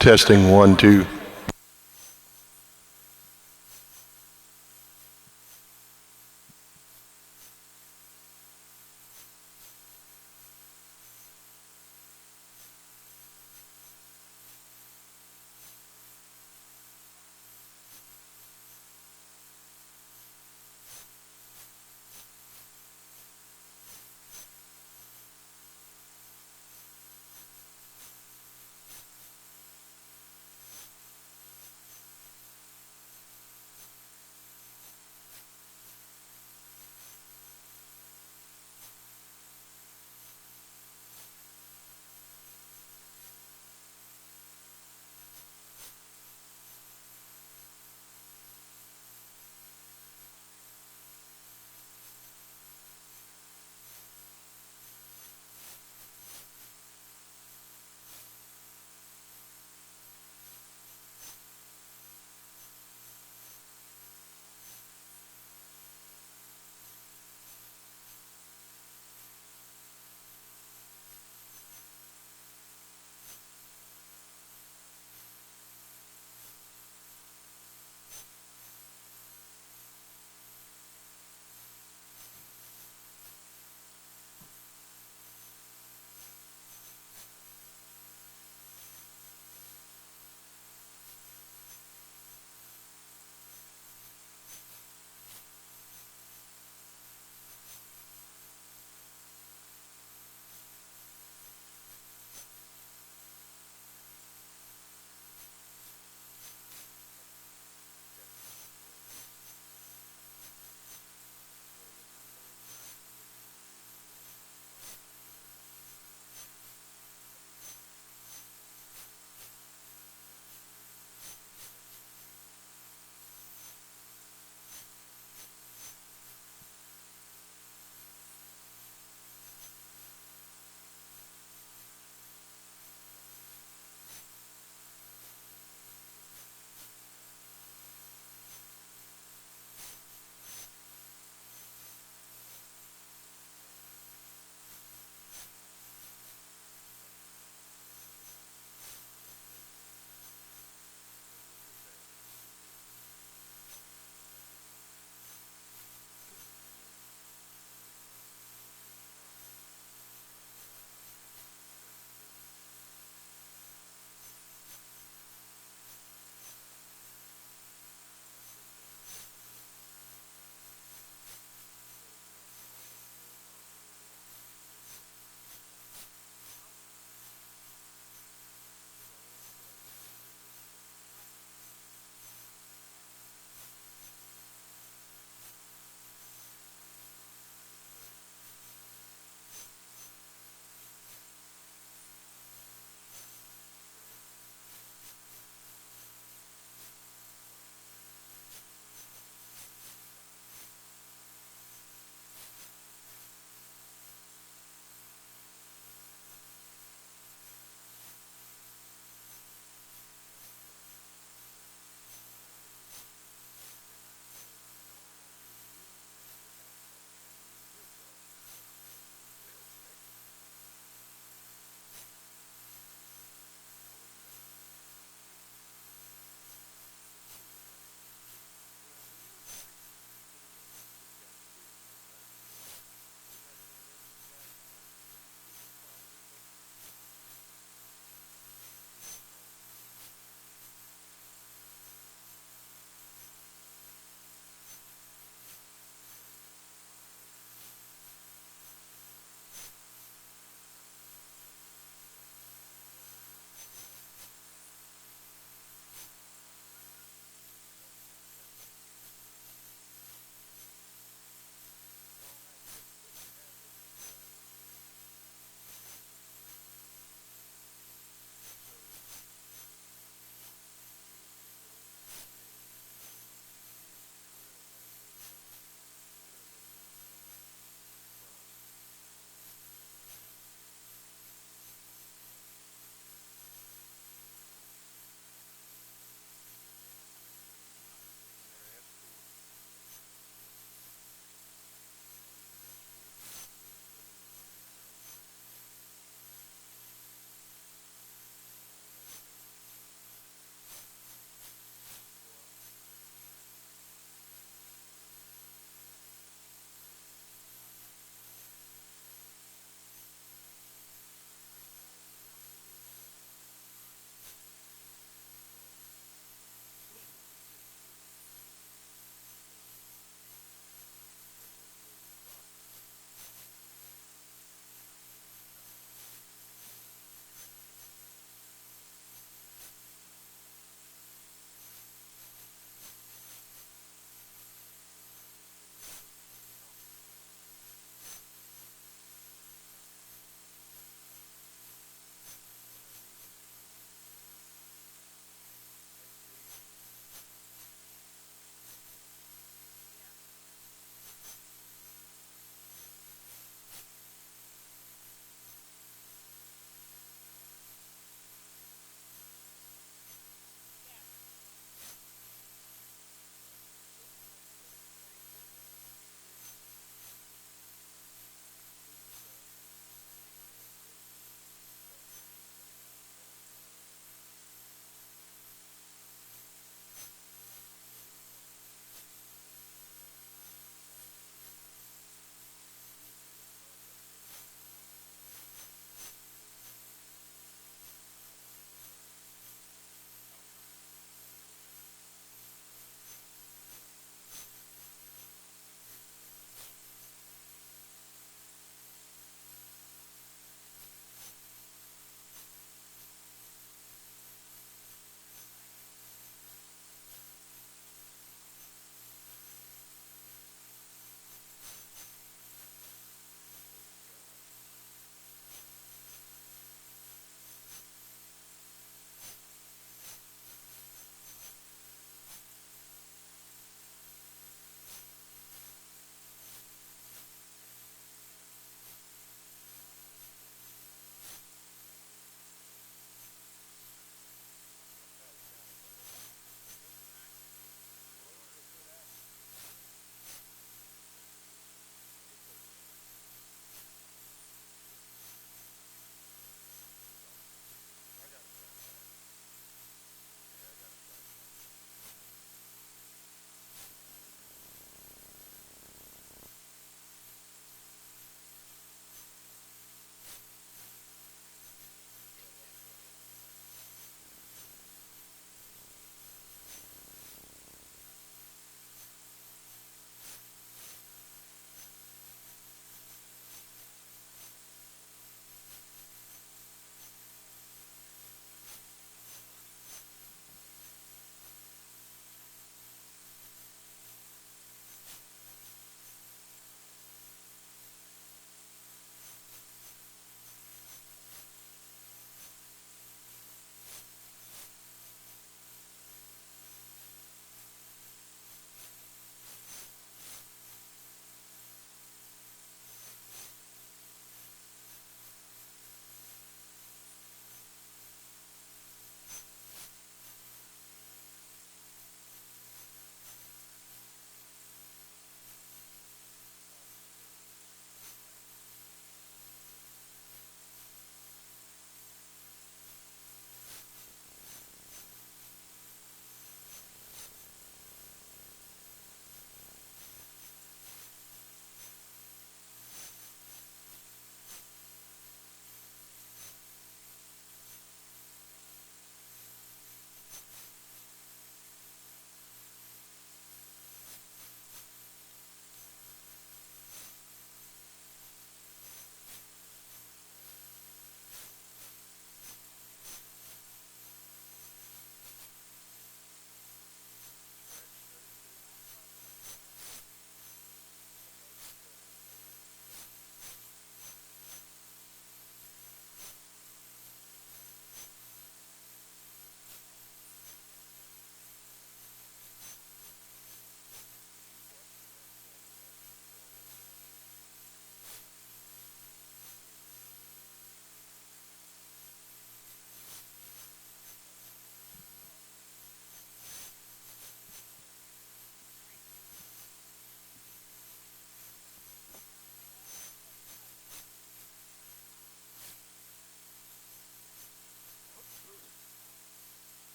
Testing 1, 2.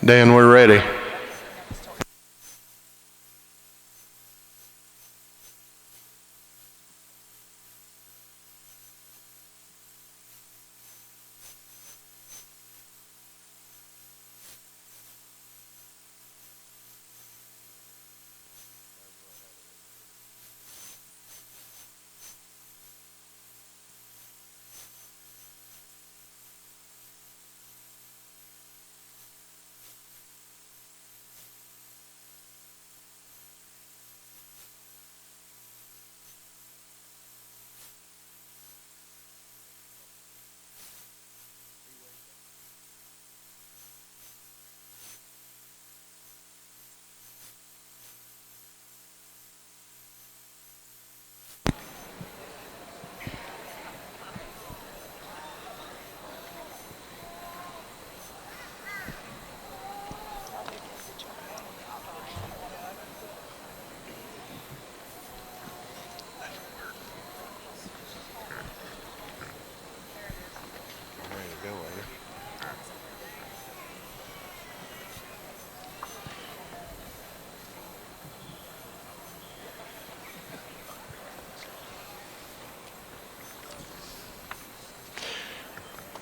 Dan, we're ready.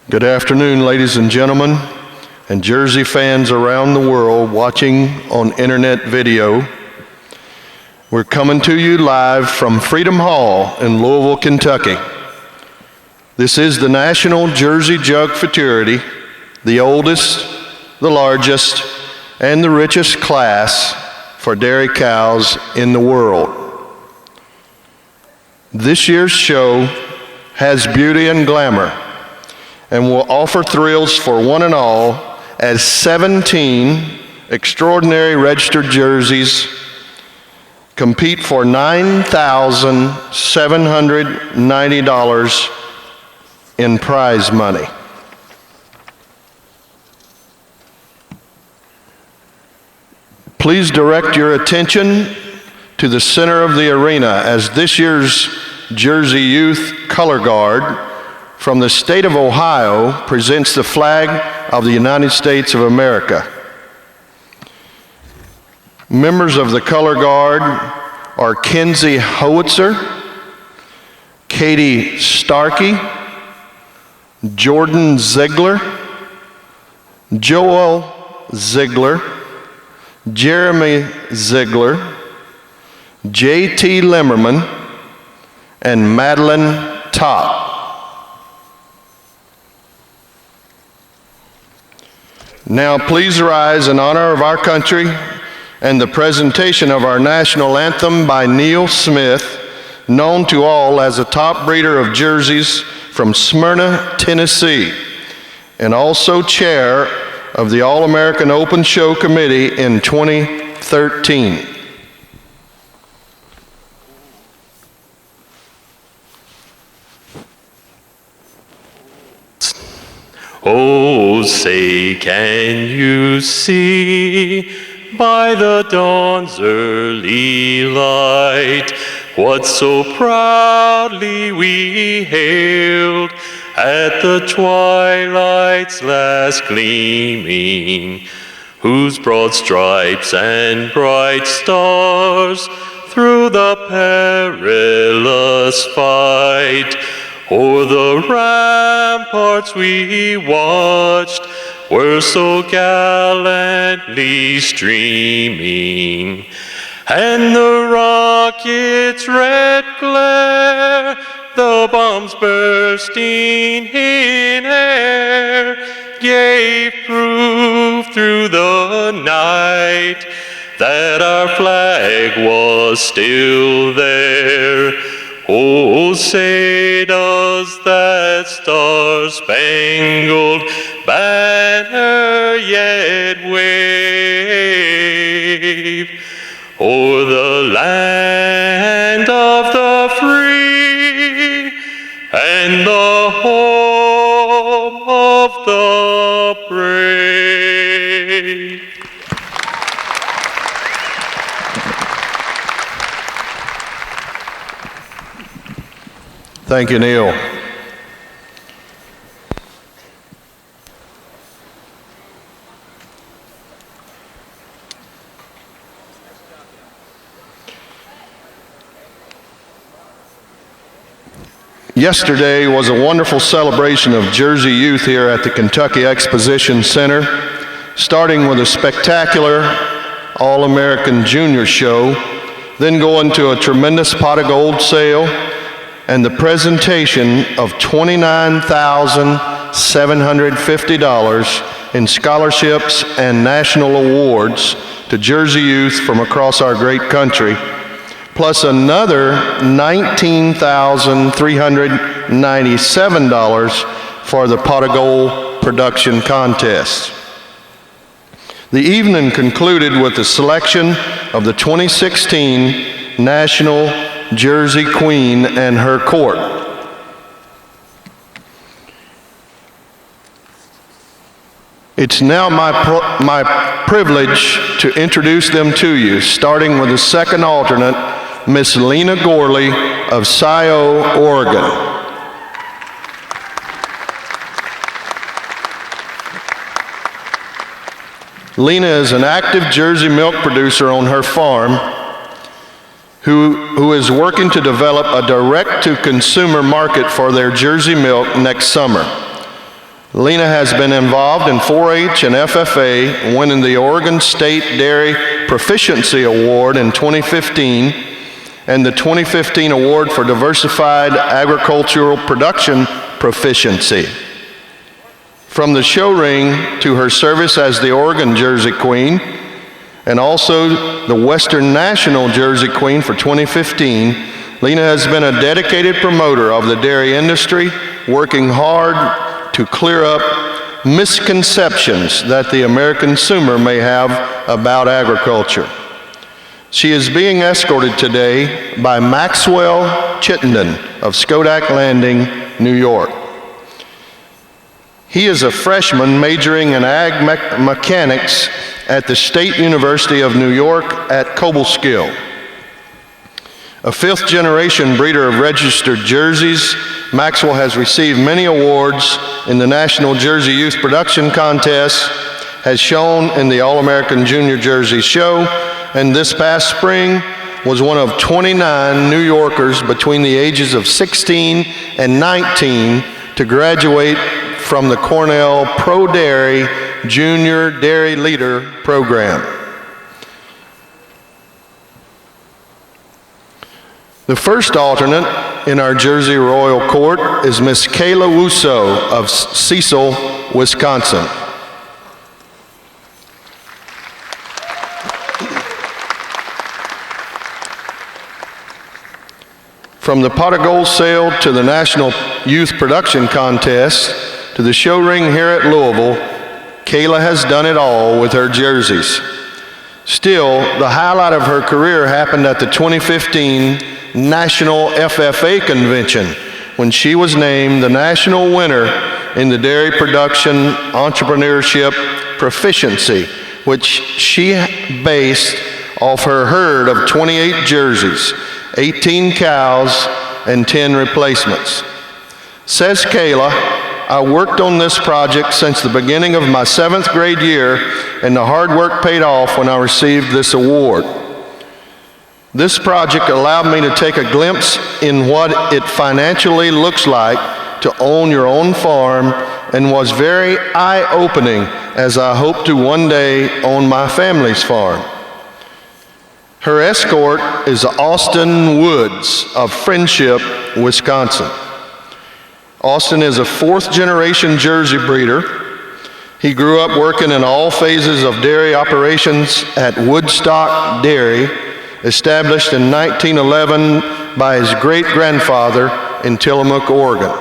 Good afternoon, ladies and gentlemen, and Jersey fans around the world watching on internet video. We're coming to you live from Freedom Hall in Louisville, Kentucky. This is the National Jersey Jug Futurity, the oldest, the largest, and the richest class for dairy cows in the world. This year's show has beauty and glamour, and will offer thrills for one and all as 17 extraordinary registered jerseys compete for $9,790 in prize money. Please direct your attention to the center of the arena as this year's Jersey Youth Color Guard from the state of Ohio presents the flag of the United States of America. Members of the Color Guard are Kenzie Howitzer, Katie Starkey, Jordan Ziegler, Joel Ziegler, Jeremy Ziegler, J.T. Limmerman, and Madeline Topp. Now please rise in honor of our country and the presentation of our national anthem by Neil Smith, known to all as a top breeder of jerseys from Smyrna, Tennessee, and also chair of the All-American Open Show Committee in 2013. Oh, say, can you see by the dawn's early light what so proudly we hailed at the twilight's last gleaming, whose broad stripes and bright stars through the perilous fight o'er the ramparts we watched were so gallantly streaming, and the rocket's red glare, the bombs bursting in air, gave proof through the night that our flag was still there. Oh, say does that star-spangled banner yet wave o'er the land of the free and the home of the brave? Thank you, Neil. Yesterday was a wonderful celebration of Jersey youth here at the Kentucky Exposition Center, starting with a spectacular All-American Junior show, then going to a tremendous pot of gold sale, and the presentation of $29,750 in scholarships and national awards to Jersey youth from across our great country, plus another $19,397 for the pot of gold production contest. The evening concluded with the selection of the 2016 National Jersey Queen and her court. It's now my privilege to introduce them to you, starting with the second alternate, Miss Lena Gorley of Scio, Oregon. Lena is an active Jersey milk producer on her farm who is working to develop a direct-to-consumer market for their Jersey milk next summer. Lena has been involved in 4-H and FFA, winning the Oregon State Dairy Proficiency Award in 2015 and the 2015 Award for Diversified Agricultural Production Proficiency. From the show ring to her service as the Oregon Jersey Queen, and also the Western National Jersey Queen for 2015, Lena has been a dedicated promoter of the dairy industry, working hard to clear up misconceptions that the American consumer may have about agriculture. She is being escorted today by Maxwell Chittenden of Schodack Landing, New York. He is a freshman majoring in ag mechanics at the State University of New York at Cobleskill. A fifth-generation breeder of registered jerseys, Maxwell has received many awards in the National Jersey Youth Production Contest, has shown in the All-American Junior Jersey Show, and this past spring was one of 29 New Yorkers between the ages of 16 and 19 to graduate from the Cornell Pro Dairy Junior Dairy Leader Program. The first alternate in our Jersey Royal Court is Miss Kayla Wusso of Cecil, Wisconsin. From the pot of gold sale to the National Youth Production Contest to the show ring here at Louisville, Kayla has done it all with her jerseys. Still, the highlight of her career happened at the 2015 National FFA Convention when she was named the national winner in the Dairy Production Entrepreneurship Proficiency, which she based off her herd of 28 jerseys, 18 cows, and 10 replacements. Says Kayla, I worked on this project since the beginning of my 7th grade year, and the hard work paid off when I received this award. This project allowed me to take a glimpse in what it financially looks like to own your own farm, and was very eye-opening as I hope to one day own my family's farm. Her escort is Austin Woods of Friendship, Wisconsin. Austin is a 4th-generation Jersey breeder. He grew up working in all phases of dairy operations at Woodstock Dairy, established in 1911 by his great-grandfather in Tillamook, Oregon.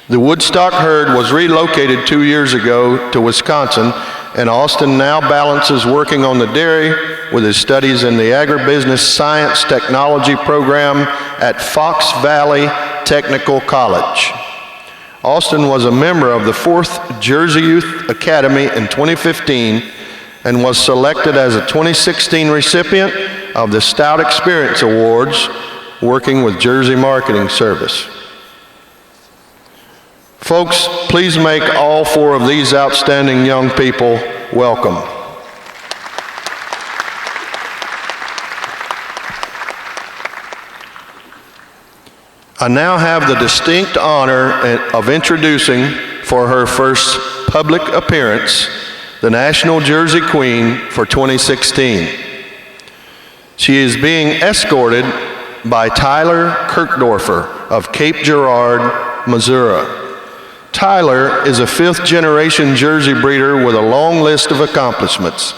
The Woodstock herd was relocated 2 years ago to Wisconsin, and Austin now balances working on the dairy with his studies in the Agribusiness Science Technology program at Fox Valley Technical College. Austin was a member of the 4th Jersey Youth Academy in 2015 and was selected as a 2016 recipient of the Stout Experience Awards, working with Jersey Marketing Service. Folks, please make all 4 of these outstanding young people welcome. I now have the distinct honor of introducing, for her first public appearance, the National Jersey Queen for 2016. She is being escorted by Tyler Kirkdorfer of Cape Girardeau, Missouri. Tyler is a fifth-generation Jersey breeder with a long list of accomplishments.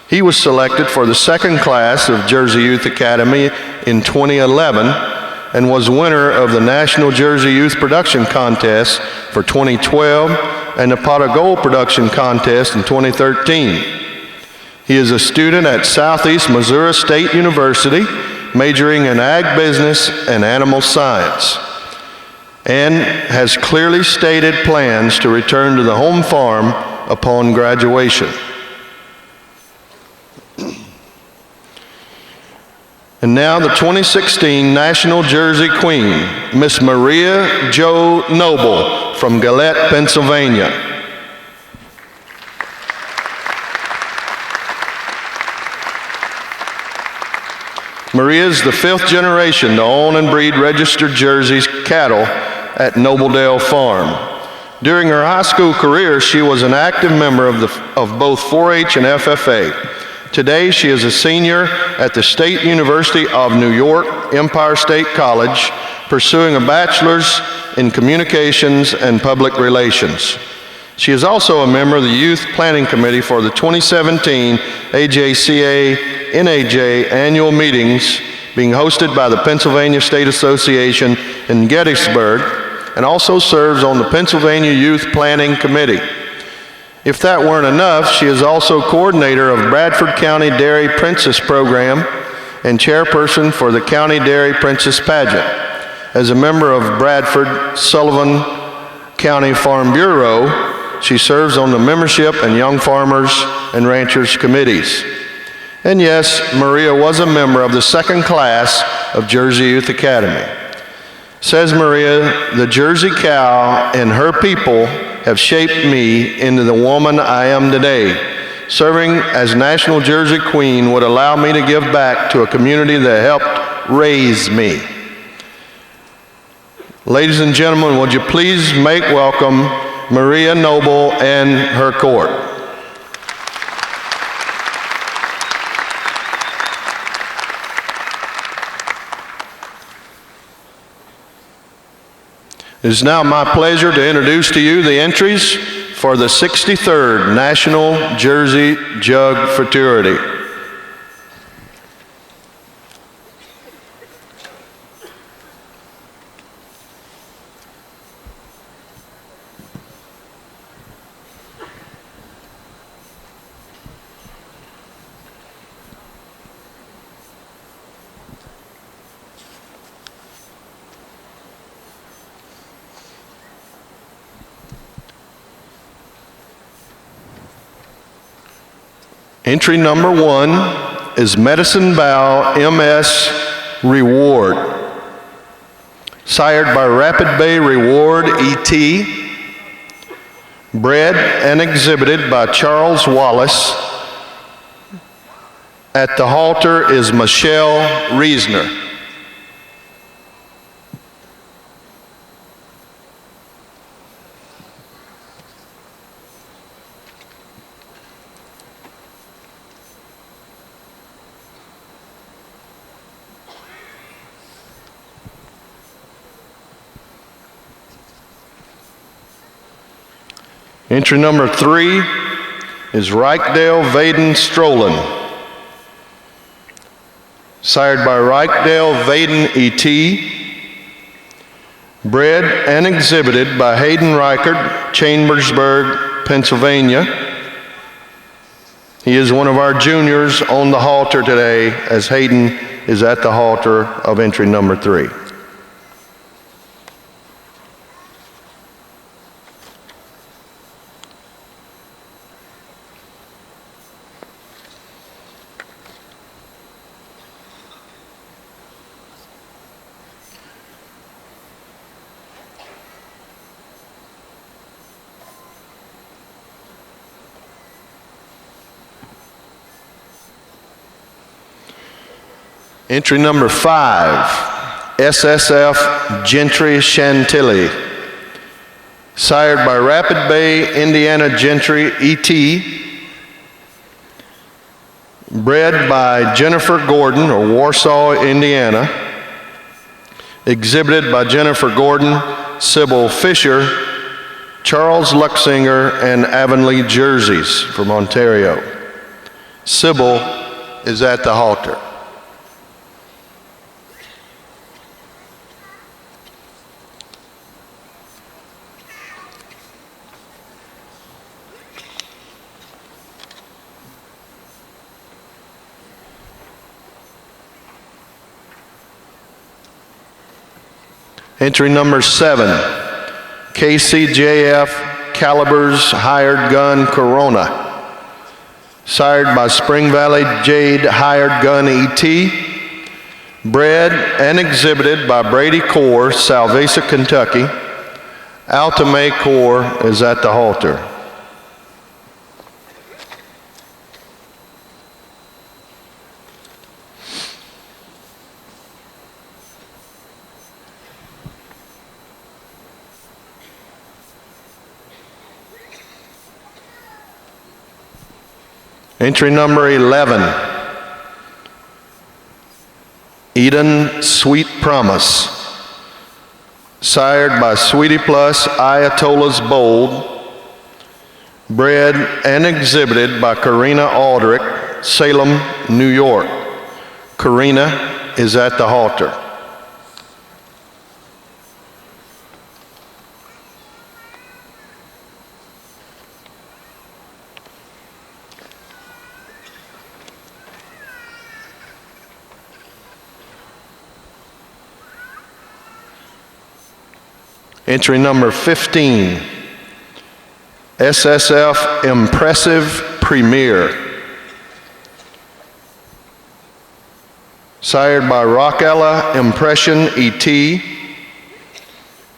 He was selected for the second class of Jersey Youth Academy in 2011 and was winner of the National Jersey Youth Production Contest for 2012 and the Pot of Gold Production Contest in 2013. He is a student at Southeast Missouri State University, majoring in ag business and animal science, and has clearly stated plans to return to the home farm upon graduation. And now the 2016 National Jersey Queen, Miss Maria Jo Noble from Gillette, Pennsylvania. Maria is the fifth generation to own and breed registered Jersey cattle at Nobledale Farm. During her high school career, she was an active member of both 4-H and FFA. Today, she is a senior at the State University of New York, Empire State College, pursuing a bachelor's in communications and public relations. She is also a member of the Youth Planning Committee for the 2017 AJCA-NAJ annual meetings being hosted by the Pennsylvania State Association in Gettysburg, and also serves on the Pennsylvania Youth Planning Committee. If that weren't enough, she is also coordinator of Bradford County Dairy Princess Program and chairperson for the County Dairy Princess Pageant. As a member of Bradford Sullivan County Farm Bureau, she serves on the Membership and Young Farmers and Ranchers Committees. And yes, Maria was a member of the second class of Jersey Youth Academy. Says Maria, the Jersey cow and her people have shaped me into the woman I am today. Serving as National Jersey Queen would allow me to give back to a community that helped raise me. Ladies and gentlemen, would you please make welcome Maria Noble and her court. It is now my pleasure to introduce to you the entries for the 63rd National Jersey Jug Fraternity. Entry number 1 is Medicine Bow MS Reward, sired by Rapid Bay Reward ET, bred and exhibited by Charles Wallace. At the halter is Michelle Reisner. Entry number 3 is Reichdale Vaden Strolin, sired by Reichdale Vaden ET, bred and exhibited by Hayden Reichard, Chambersburg, Pennsylvania. He is one of our juniors on the halter today, as Hayden is at the halter of entry number 3. Entry number 5 SSF Gentry Chantilly. Sired by Rapid Bay, Indiana Gentry ET. Bred by Jennifer Gordon of Warsaw, Indiana. Exhibited by Jennifer Gordon, Sybil Fisher, Charles Luxinger, and Avonlea Jerseys from Ontario. Sybil is at the halter. Entry number 7, KCJF Calibers Hired Gun Corona. Sired by Spring Valley Jade Hired Gun ET. Bred and exhibited by Brady Corr, Salvesa, Kentucky. Altamay Corr is at the halter. Entry number 11, Eden Sweet Promise. Sired by Sweetie Plus Ayatollah's Bold. Bred and exhibited by Karina Aldrich, Salem, New York. Karina is at the halter. Entry number 15, SSF Impressive Premier. Sired by Rockella Impression ET.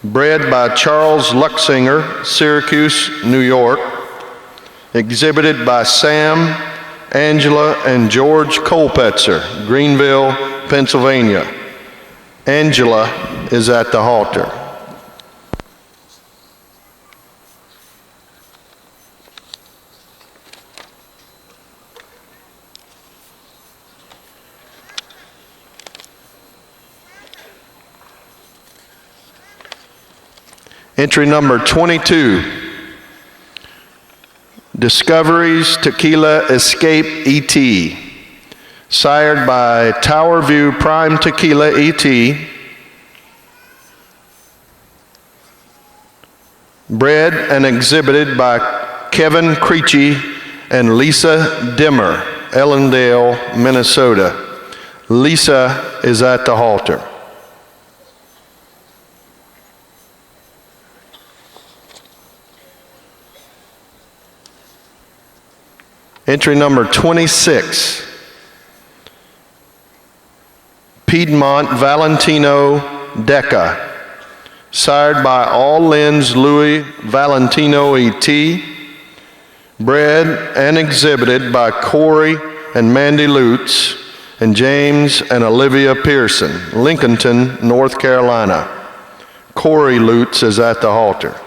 Bred by Charles Luxinger, Syracuse, New York. Exhibited by Sam, Angela, and George Colpetzer, Greenville, Pennsylvania. Angela is at the halter. Entry number 22, Discoveries Tequila Escape ET. Sired by Tower View Prime Tequila ET. Bred and exhibited by Kevin Creechy and Lisa Dimmer, Ellendale, Minnesota. Lisa is at the halter. Entry number 26, Piedmont Valentino Deca. Sired by All Lens Louis Valentino ET. Bred and exhibited by Corey and Mandy Lutz and James and Olivia Pearson, Lincolnton, North Carolina. Corey Lutz is at the halter.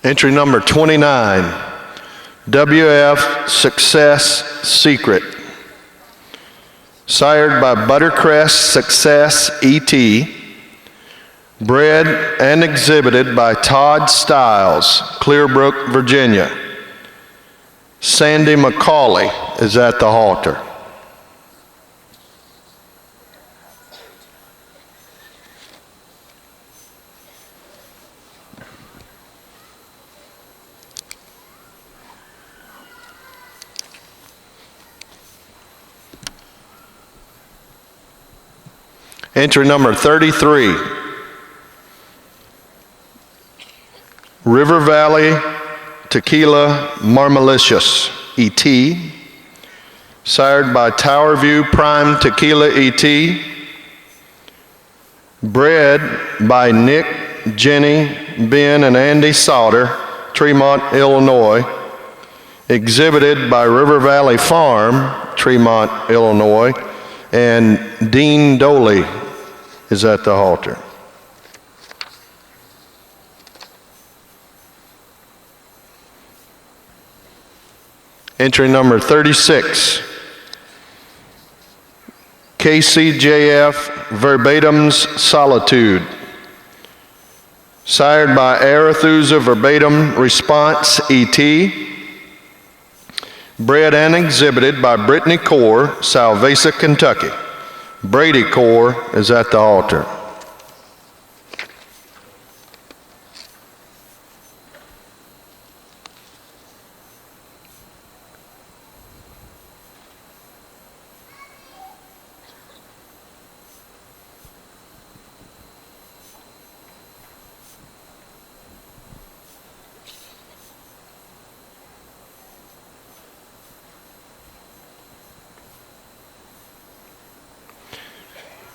Entry number 29, WF Success Secret. Sired by Buttercrest Success ET. Bred and exhibited by Todd Stiles, Clearbrook, Virginia. Sandy McCauley is at the halter. Entry number 33, River Valley Tequila Marmalicious ET. Sired by Tower View Prime Tequila ET. Bred by Nick Jenny, Ben, and Andy Sauter, Tremont, Illinois. Exhibited by River Valley Farm, Tremont, Illinois. And Dean Doley is at the halter. Entry number 36, KCJF Verbatim's Solitude. Sired by Arethusa Verbatim Response ET. Bred and exhibited by Brittany Core, Salvesa, Kentucky. Brady Core is at the halter.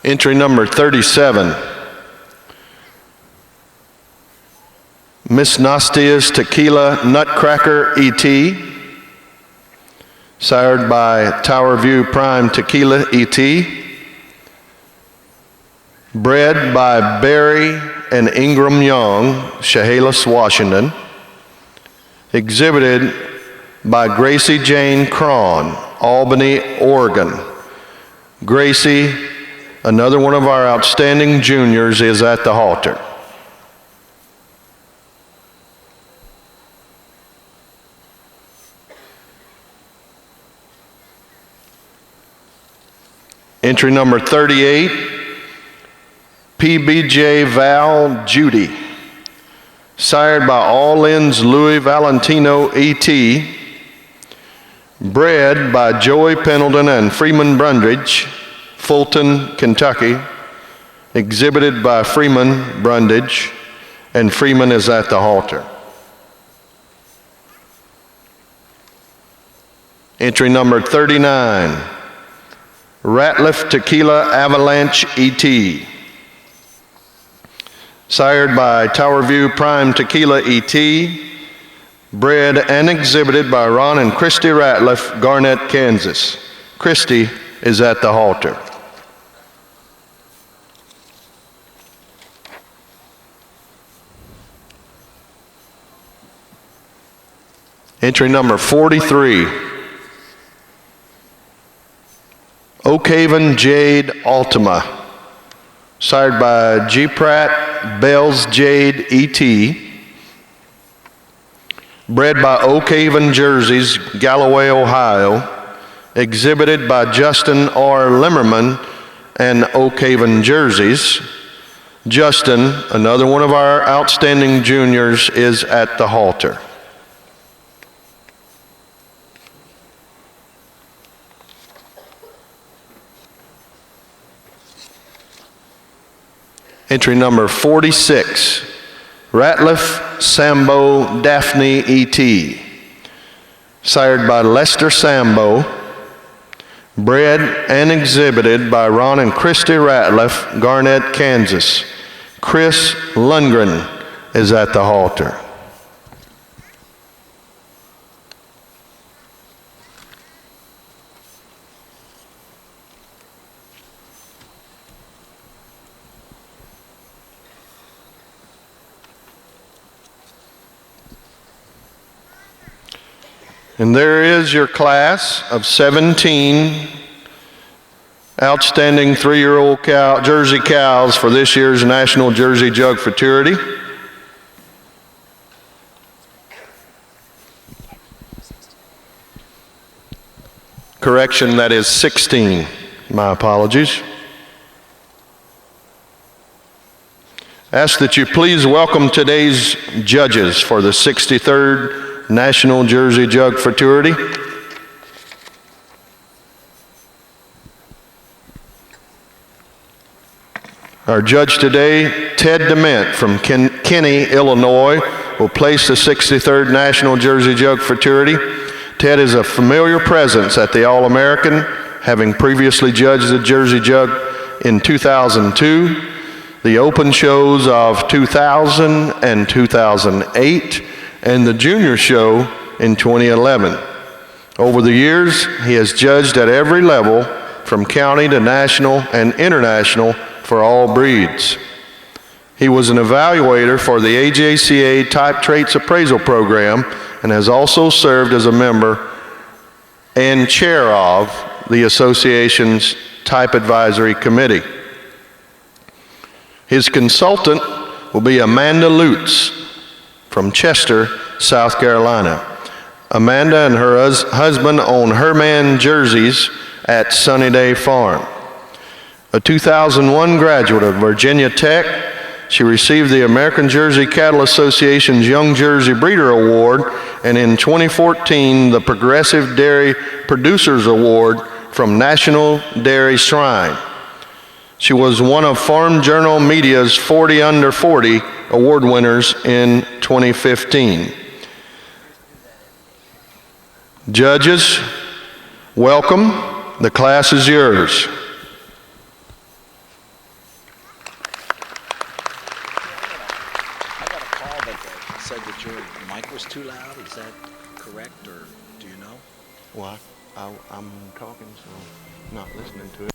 Entry number 37, Miss Nastia's Tequila Nutcracker ET, sired by Tower View Prime Tequila ET, bred by Barry and Ingram Young, Chehalis, Washington, exhibited by Gracie Jane Cron, Albany, Oregon. Gracie, another one of our outstanding juniors, is at the halter. Entry number 38, PBJ Val Judy, sired by All In's Louis Valentino ET, bred by Joey Pendleton and Freeman Brundage, Fulton, Kentucky, exhibited by Freeman Brundage, and Freeman is at the halter. Entry number 39, Ratliff Tequila Avalanche ET, sired by Tower View Prime Tequila ET, bred and exhibited by Ron and Christy Ratliff, Garnett, Kansas. Christy is at the halter. Entry number 43, Oakhaven Jade Ultima, sired by G. Pratt Bells Jade ET, bred by Oakhaven Jerseys, Galloway, Ohio, exhibited by Justin R. Limmerman and Oakhaven Jerseys. Justin, another one of our outstanding juniors, is at the halter. Entry number 46, Ratliff Sambo Daphne ET, sired by Lester Sambo, bred and exhibited by Ron and Christy Ratliff, Garnett, Kansas. Chris Lundgren is at the halter. And there is your class of 17 outstanding 3-year-old Jersey cows for this year's National Jersey Jug Futurity. Correction, that is 16. My apologies. Ask that you please welcome today's judges for the 63rd National Jersey Jug Futurity. Our judge today, Ted DeMint from Kinney, Illinois, will place the 63rd National Jersey Jug Futurity. Ted is a familiar presence at the All-American, having previously judged the Jersey Jug in 2002. the open shows of 2000 and 2008, and the junior show in 2011. Over the years, he has judged at every level, from county to national and international, for all breeds. He was an evaluator for the AJCA Type Traits Appraisal Program and has also served as a member and chair of the association's Type Advisory Committee. His consultant will be Amanda Lutz from Chester, South Carolina. Amanda and her husband own Herman jerseys at Sunnyday Farm. A 2001 graduate of Virginia Tech, she received the American Jersey Cattle Association's Young Jersey Breeder Award, and in 2014, the Progressive Dairy Producers Award from National Dairy Shrine. She was one of Farm Journal Media's 40 Under 40 award winners in 2015. Judges, welcome. The class is yours. I got a call that said that your mic was too loud. Is that correct, or do you know? Well, I'm talking, so not listening to it.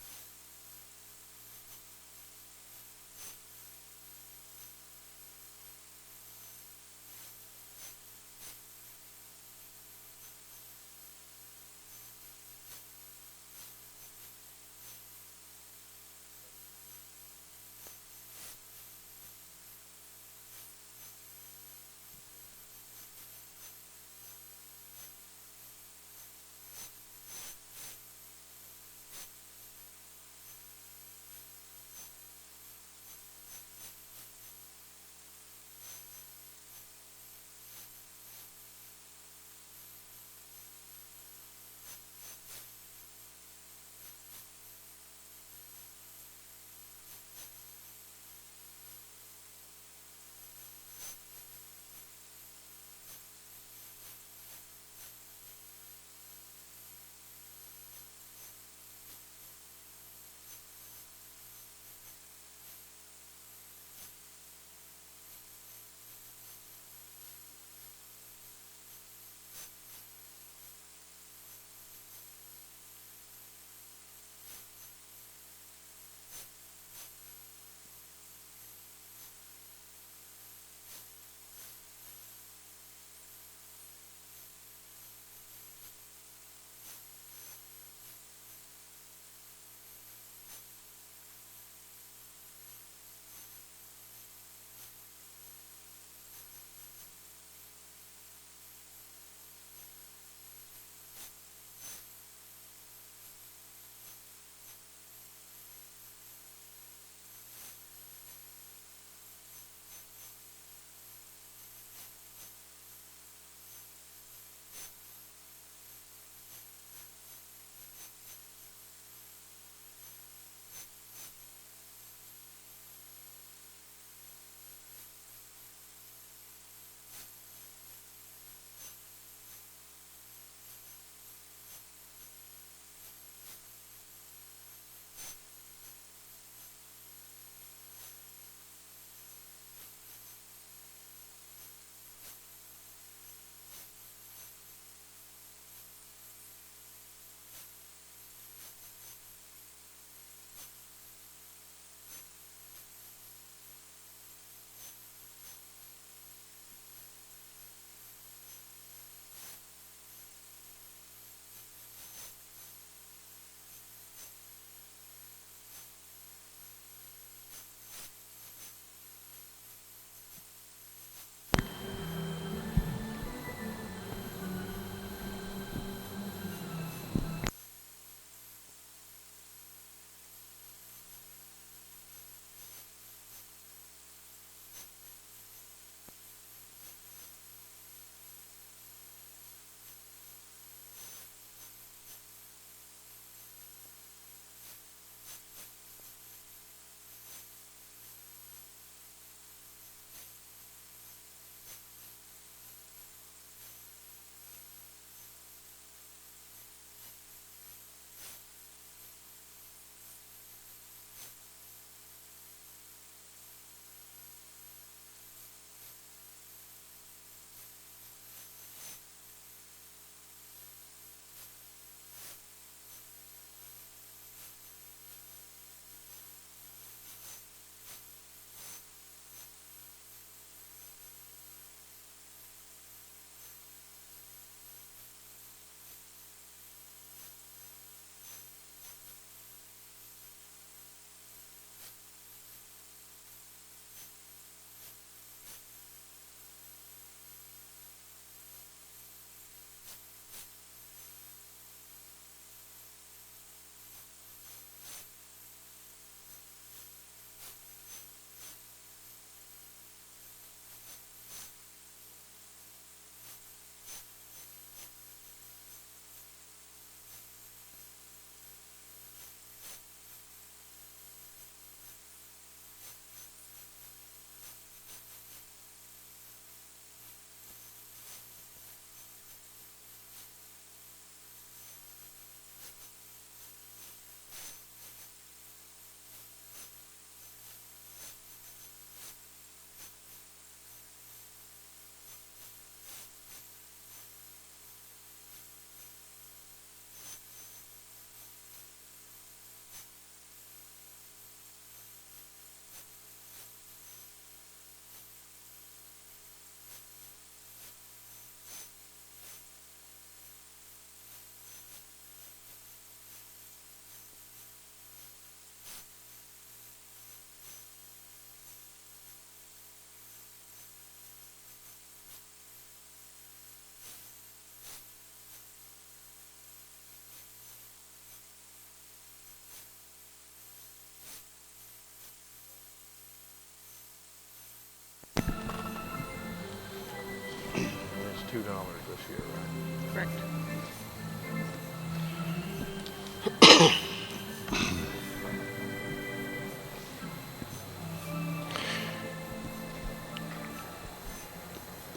$2 this year, right? Correct.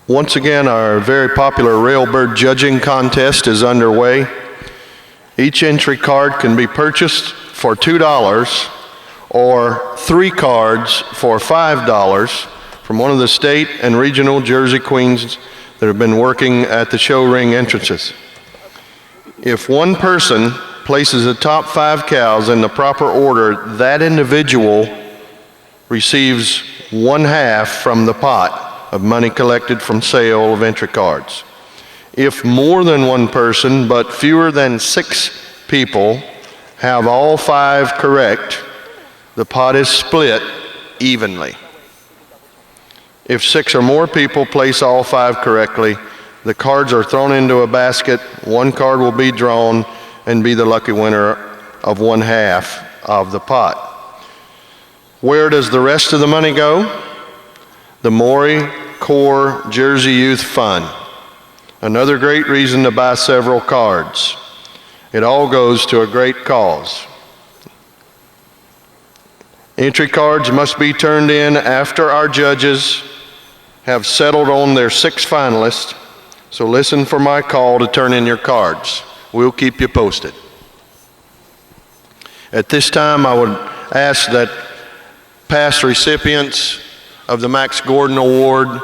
Once again, our very popular railbird judging contest is underway. Each entry card can be purchased for $2 or 3 cards for $5 from one of the state and regional Jersey queens that have been working at the show ring entrances. If one person places the top 5 cows in the proper order, that individual receives 1/2 from the pot of money collected from sale of entry cards. If more than one person, but fewer than 6 people, have all 5 correct, the pot is split evenly. If 6 or more people place all 5 correctly, the cards are thrown into a basket, 1 card will be drawn and be the lucky winner of 1/2 of the pot. Where does the rest of the money go? The Maury Corps Jersey Youth Fund. Another great reason to buy several cards. It all goes to a great cause. Entry cards must be turned in after our judges have settled on their 6 finalists, so listen for my call to turn in your cards. We'll keep you posted. At this time, I would ask that past recipients of the Max Gordon Award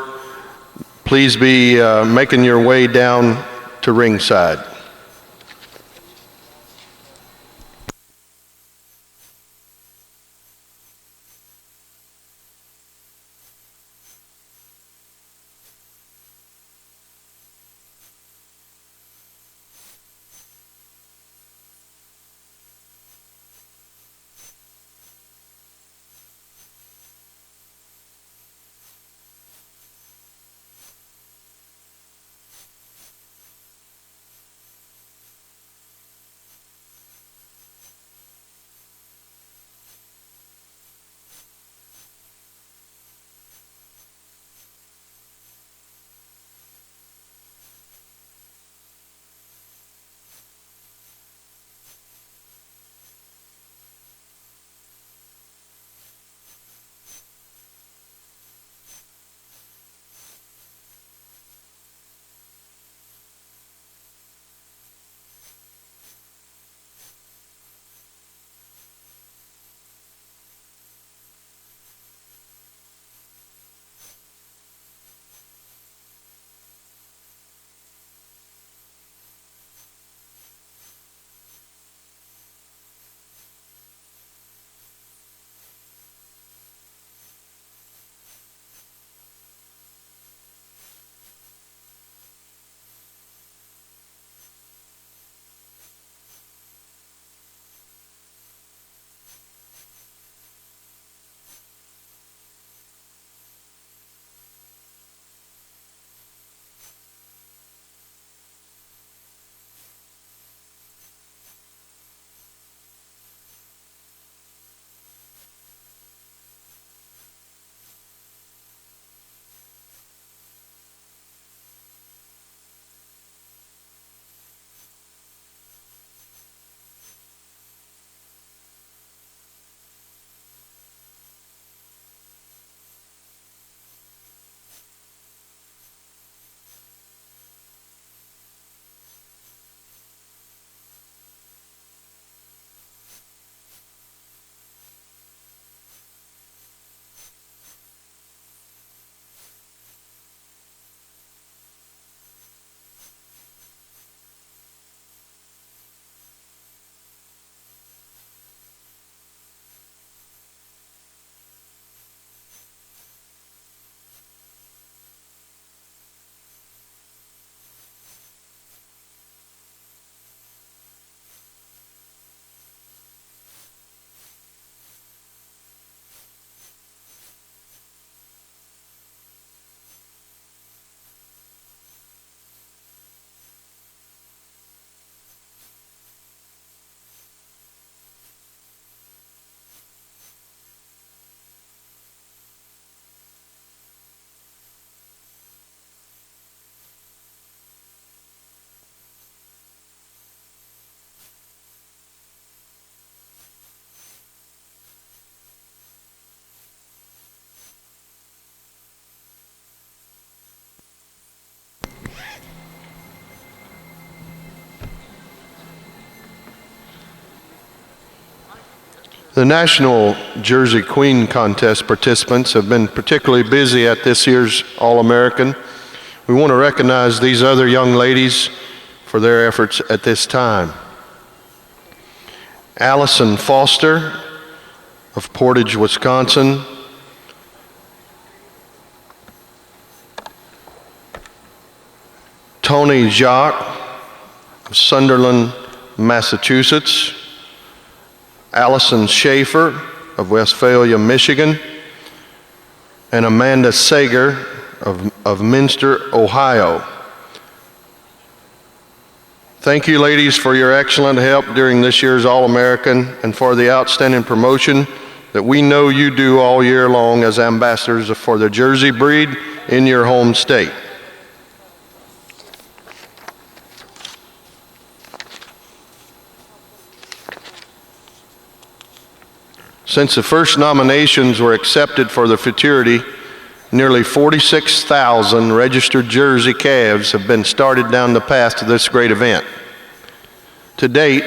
please be making your way down to ringside. The National Jersey Queen Contest participants have been particularly busy at this year's All-American. We want to recognize these other young ladies for their efforts at this time. Allison Foster of Portage, Wisconsin. Tony Jacques of Sunderland, Massachusetts. Allison Schaefer of Westphalia, Michigan. And Amanda Sager of Minster, Ohio. Thank you, ladies, for your excellent help during this year's All-American and for the outstanding promotion that we know you do all year long as ambassadors for the Jersey breed in your home state. Since the first nominations were accepted for the futurity, nearly 46,000 registered Jersey calves have been started down the path to this great event. To date,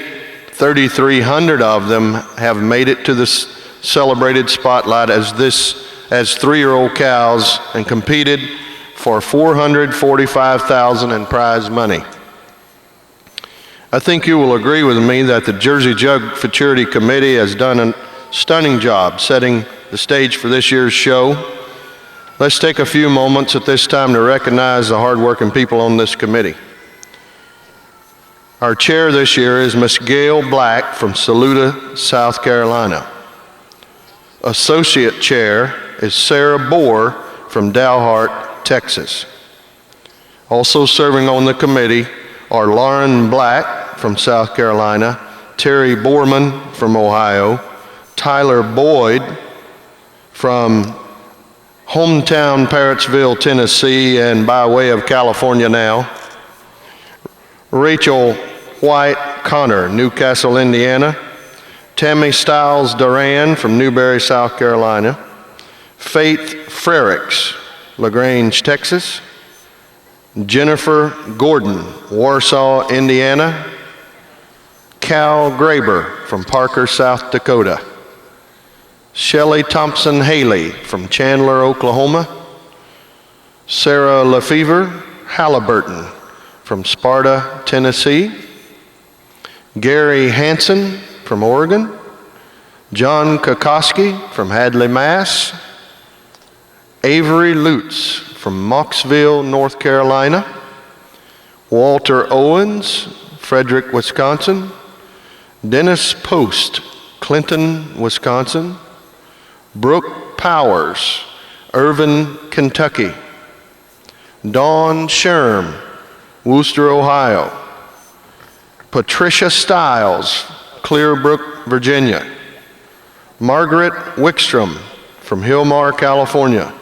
3,300 of them have made it to the celebrated spotlight as 3-year-old cows and competed for $445,000 in prize money. I think you will agree with me that the Jersey Jug Futurity Committee has done a stunning job setting the stage for this year's show. Let's take a few moments at this time to recognize the hardworking people on this committee. Our chair this year is Miss Gail Black from Saluda, South Carolina. Associate chair is Sarah Bohr from Dalhart, Texas. Also serving on the committee are Lauren Black from South Carolina, Terry Borman from Ohio, Tyler Boyd from hometown Parrotsville, Tennessee, and by way of California now, Rachel White Connor, Newcastle, Indiana, Tammy Stiles Duran from Newberry, South Carolina, Faith Frericks, LaGrange, Texas, Jennifer Gordon, Warsaw, Indiana, Cal Graber from Parker, South Dakota, Shelley Thompson Haley from Chandler, Oklahoma, Sarah Lefevre Halliburton from Sparta, Tennessee, Gary Hansen from Oregon, John Kokoski from Hadley, Mass, Avery Lutz from Mocksville, North Carolina, Walter Owens, Frederick, Wisconsin, Dennis Post, Clinton, Wisconsin, Brooke Powers, Irvin, Kentucky, Dawn Sherm, Wooster, Ohio, Patricia Stiles, Clearbrook, Virginia, Margaret Wickstrom from Hillmar, California,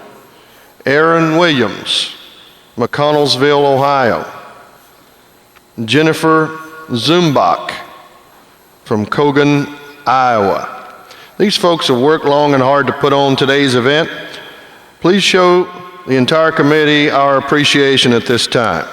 Aaron Williams, McConnellsville, Ohio, Jennifer Zumbach from Kogan, Iowa. These folks have worked long and hard to put on today's event. Please show the entire committee our appreciation at this time.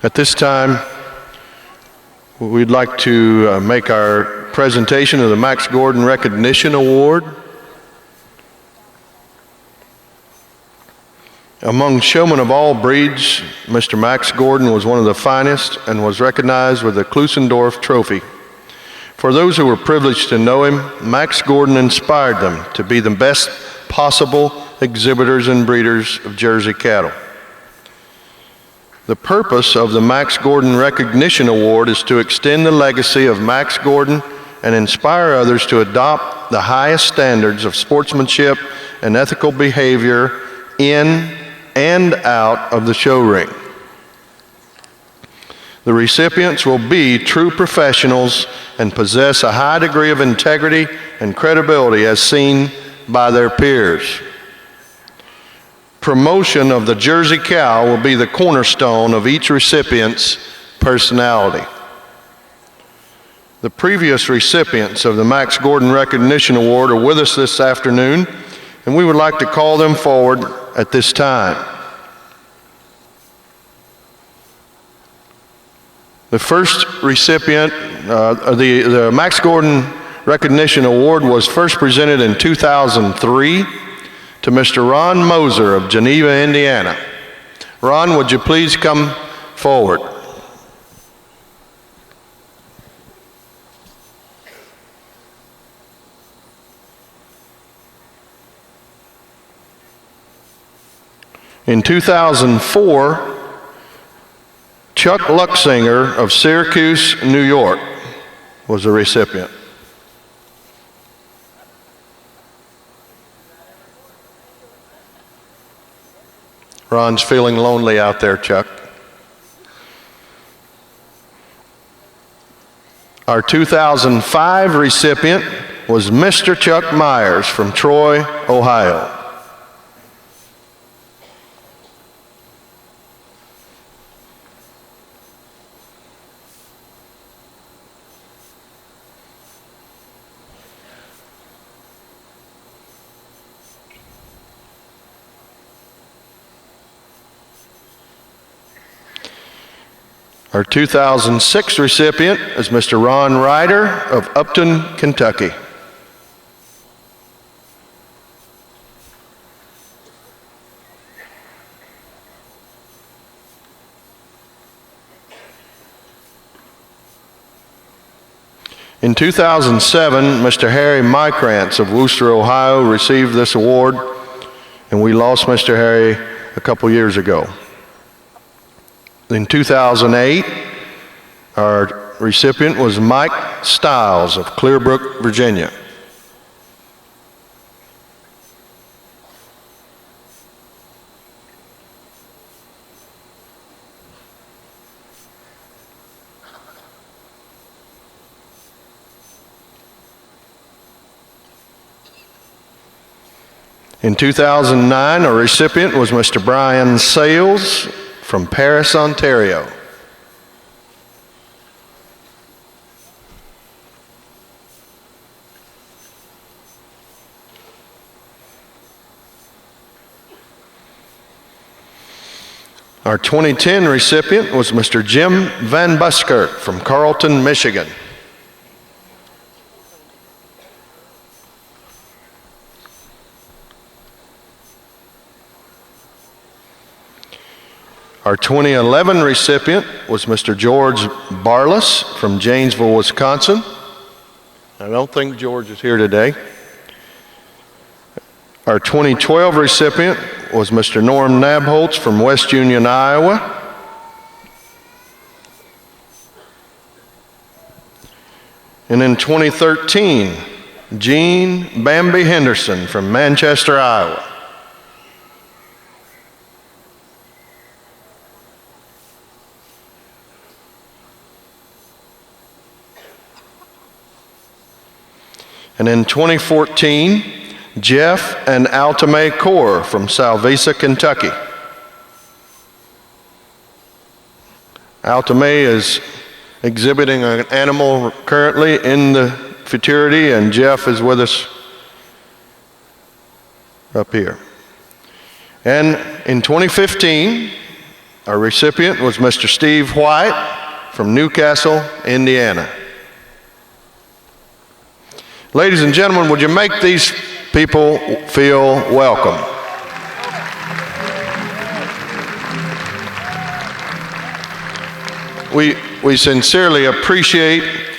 At this time, we'd like to make our presentation of the Max Gordon Recognition Award. Among showmen of all breeds, Mr. Max Gordon was one of the finest and was recognized with the Klusendorf Trophy. For those who were privileged to know him, Max Gordon inspired them to be the best possible exhibitors and breeders of Jersey cattle. The purpose of the Max Gordon Recognition Award is to extend the legacy of Max Gordon and inspire others to adopt the highest standards of sportsmanship and ethical behavior in and out of the show ring. The recipients will be true professionals and possess a high degree of integrity and credibility as seen by their peers. Promotion of the Jersey cow will be the cornerstone of each recipient's personality. The previous recipients of the Max Gordon Recognition Award are with us this afternoon, and we would like to call them forward at this time. The first recipient, the Max Gordon Recognition Award was first presented in 2003 to Mr. Ron Moser of Geneva, Indiana. Ron, would you please come forward? In 2004, Chuck Luxinger of Syracuse, New York, was the recipient. Ron's feeling lonely out there, Chuck. Our 2005 recipient was Mr. Chuck Myers from Troy, Ohio. Our 2006 recipient is Mr. Ron Ryder of Upton, Kentucky. In 2007, Mr. Harry Mykrantz of Wooster, Ohio received this award, and we lost Mr. Harry a couple years ago. In 2008, our recipient was Mike Stiles of Clearbrook, Virginia. In 2009, our recipient was Mr. Brian Sales from Paris, Ontario. Our 2010 recipient was Mr. Jim Van Buskirk from Carlton, Michigan. Our 2011 recipient was Mr. George Barlas from Janesville, Wisconsin. I don't think George is here today. Our 2012 recipient was Mr. Norm Nabholz from West Union, Iowa. And in 2013, Gene Bambi Henderson from Manchester, Iowa. And in 2014, Jeff and Altamae Kaur from Salvesa, Kentucky. Altamae is exhibiting an animal currently in the futurity, and Jeff is with us up here. And in 2015, Our recipient was Mr. Steve White from Newcastle, Indiana. Ladies and gentlemen, would you make these people feel welcome? We sincerely appreciate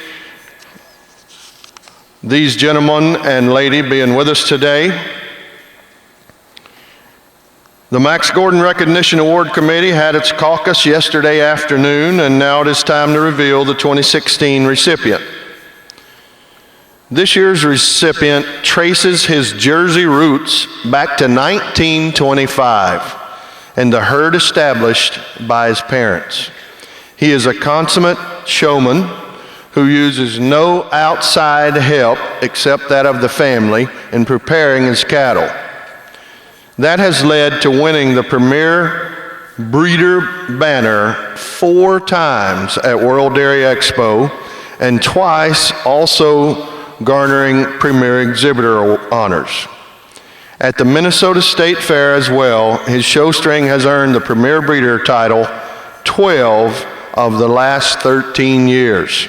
these gentlemen and lady being with us today. The Max Gordon Recognition Award Committee had its caucus yesterday afternoon, and now it is time to reveal the 2016 recipient. This year's recipient traces his Jersey roots back to 1925 and the herd established by his parents. He is a consummate showman who uses no outside help except that of the family in preparing his cattle. That has led to winning the Premier Breeder banner 4 times at World Dairy Expo and twice also garnering Premier Exhibitor honors. At the Minnesota State Fair as well, his show string has earned the Premier Breeder title 12 of the last 13 years.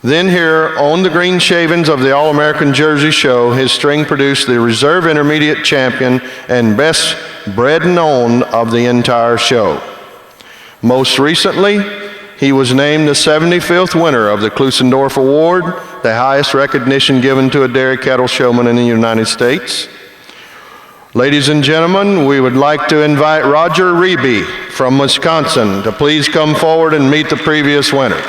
Then here on the green shavings of the All-American Jersey Show, his string produced the Reserve Intermediate Champion and best bred and owned of the entire show. Most recently, he was named the 75th winner of the Klusendorf Award, the highest recognition given to a dairy cattle showman in the United States. Ladies and gentlemen, we would like to invite Roger Reeby from Wisconsin to please come forward and meet the previous winners.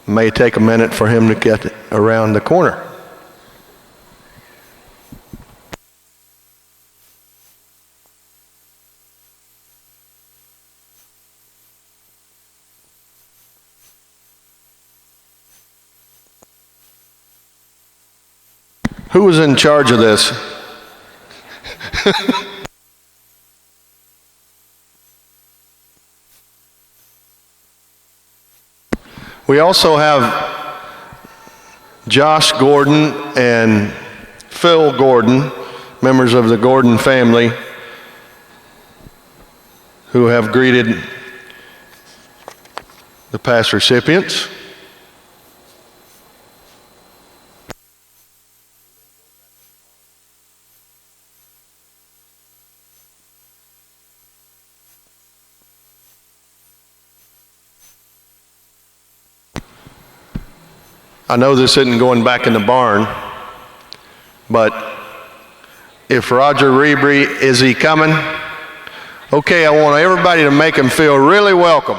May take a minute for him to get around the corner. Who was in charge of this? We also have Josh Gordon and Phil Gordon, members of the Gordon family, who have greeted the past recipients. I know this isn't going back in the barn, but if Roger Reeby, is he coming? Okay, I want everybody to make him feel really welcome.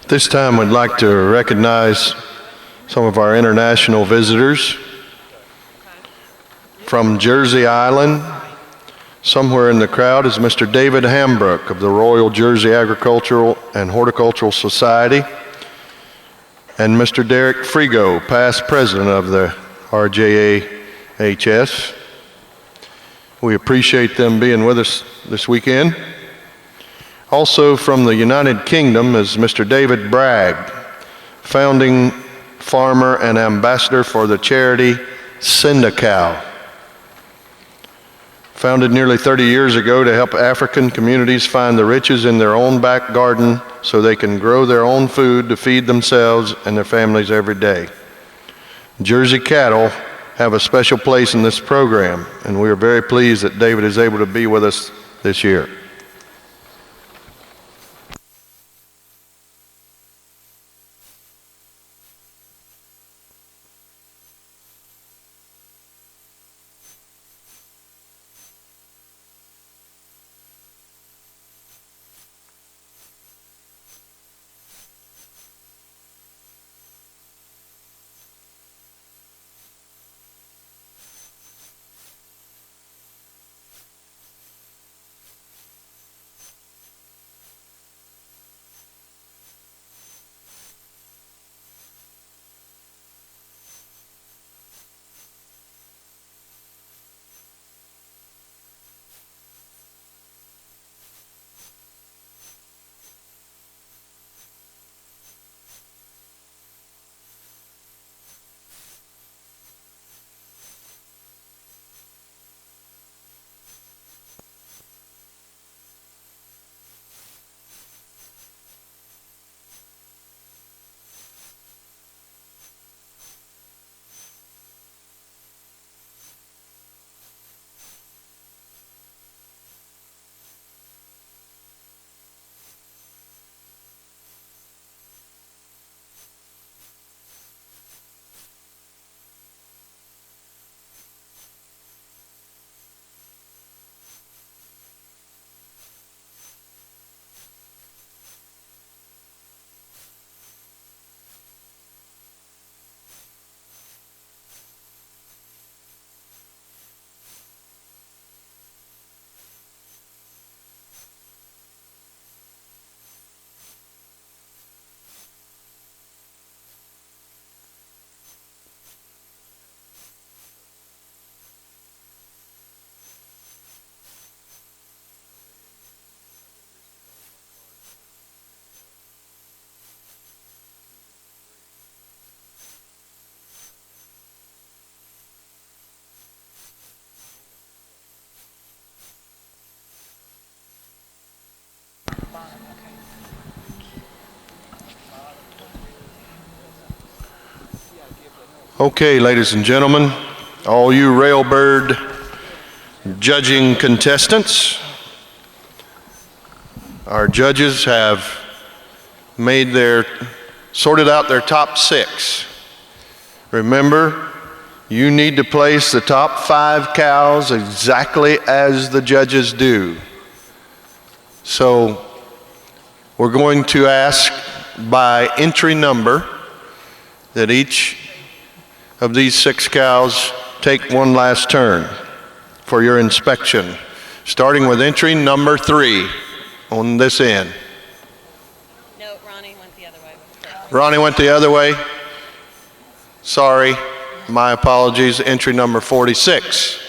At this time, we'd like to recognize some of our international visitors. From Jersey Island, somewhere in the crowd is Mr. David Hambrook of the Royal Jersey Agricultural and Horticultural Society, and Mr. Derek Frigo, past president of the RJAHS. We appreciate them being with us this weekend. Also from the United Kingdom is Mr. David Bragg, founding farmer and ambassador for the charity Send a Cow. Founded nearly 30 years ago to help African communities find the riches in their own back garden so they can grow their own food to feed themselves and their families every day. Jersey cattle have a special place in this program, and we are very pleased that David is able to be with us this year. Okay, ladies and gentlemen, all you railbird judging contestants, our judges have sorted out their top 6. Remember, you need to place the top 5 cows exactly as the judges do. So we're going to ask by entry number that each of these 6 cows take one last turn for your inspection, starting with entry number 3 on this end. No, Ronnie went the other way. Ronnie went the other way. Sorry, my apologies. Entry number 46.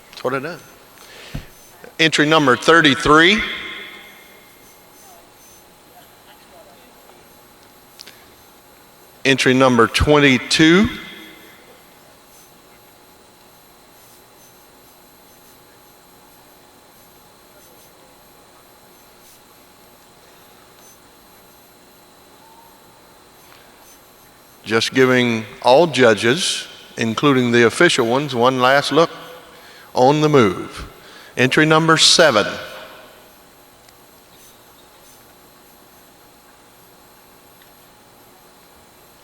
That's what I done. Entry number 33. Entry number 22. Just giving all judges, including the official ones, one last look on the move. Entry number 7.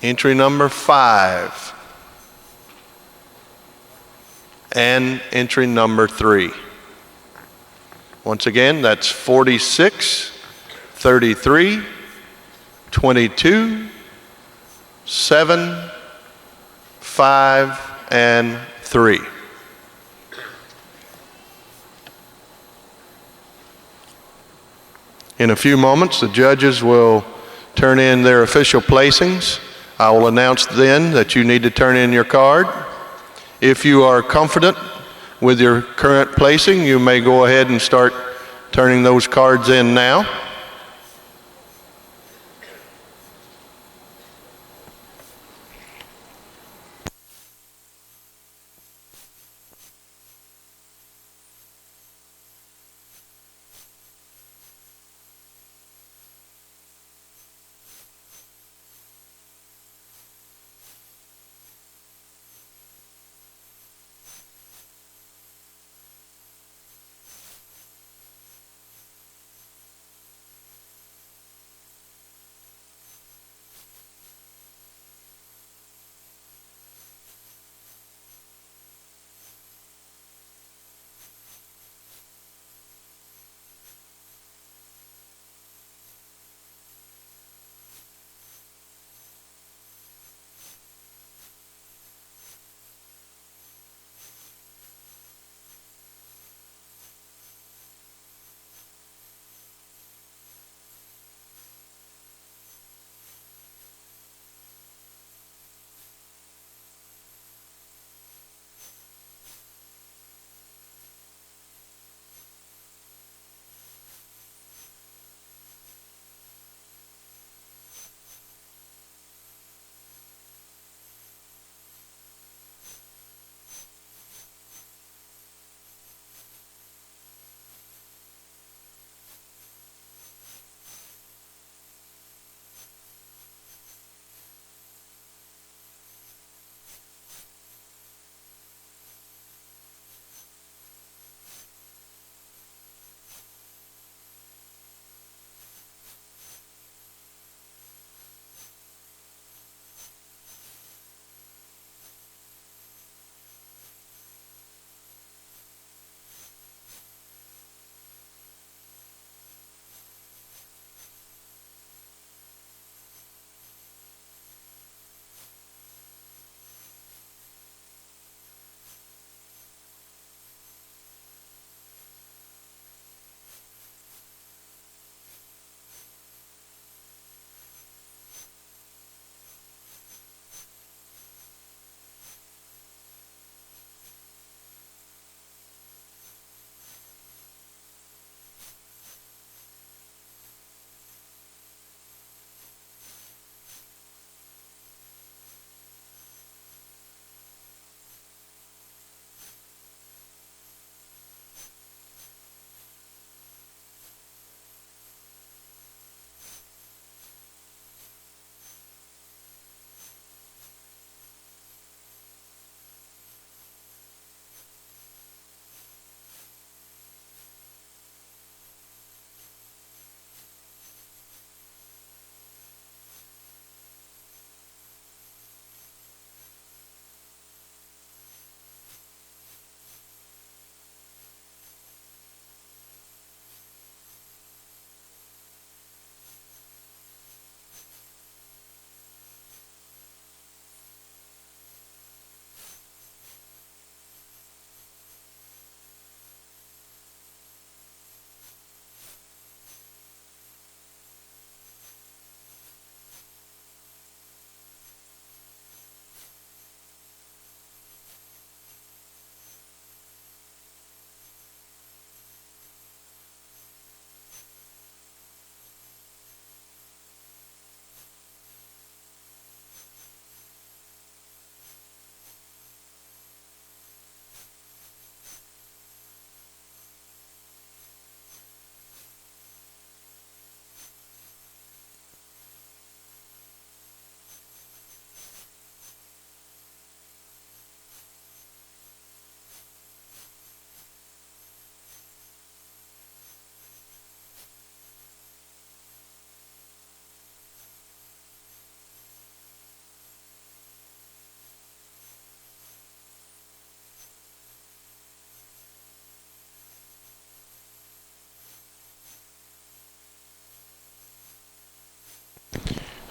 entry number 5, and entry number 3. Once again, that's 46, 33, 22, 7, 5, and 3. In a few moments, the judges will turn in their official placings. I will announce then that you need to turn in your card. If you are confident with your current placing, you may go ahead and start turning those cards in now.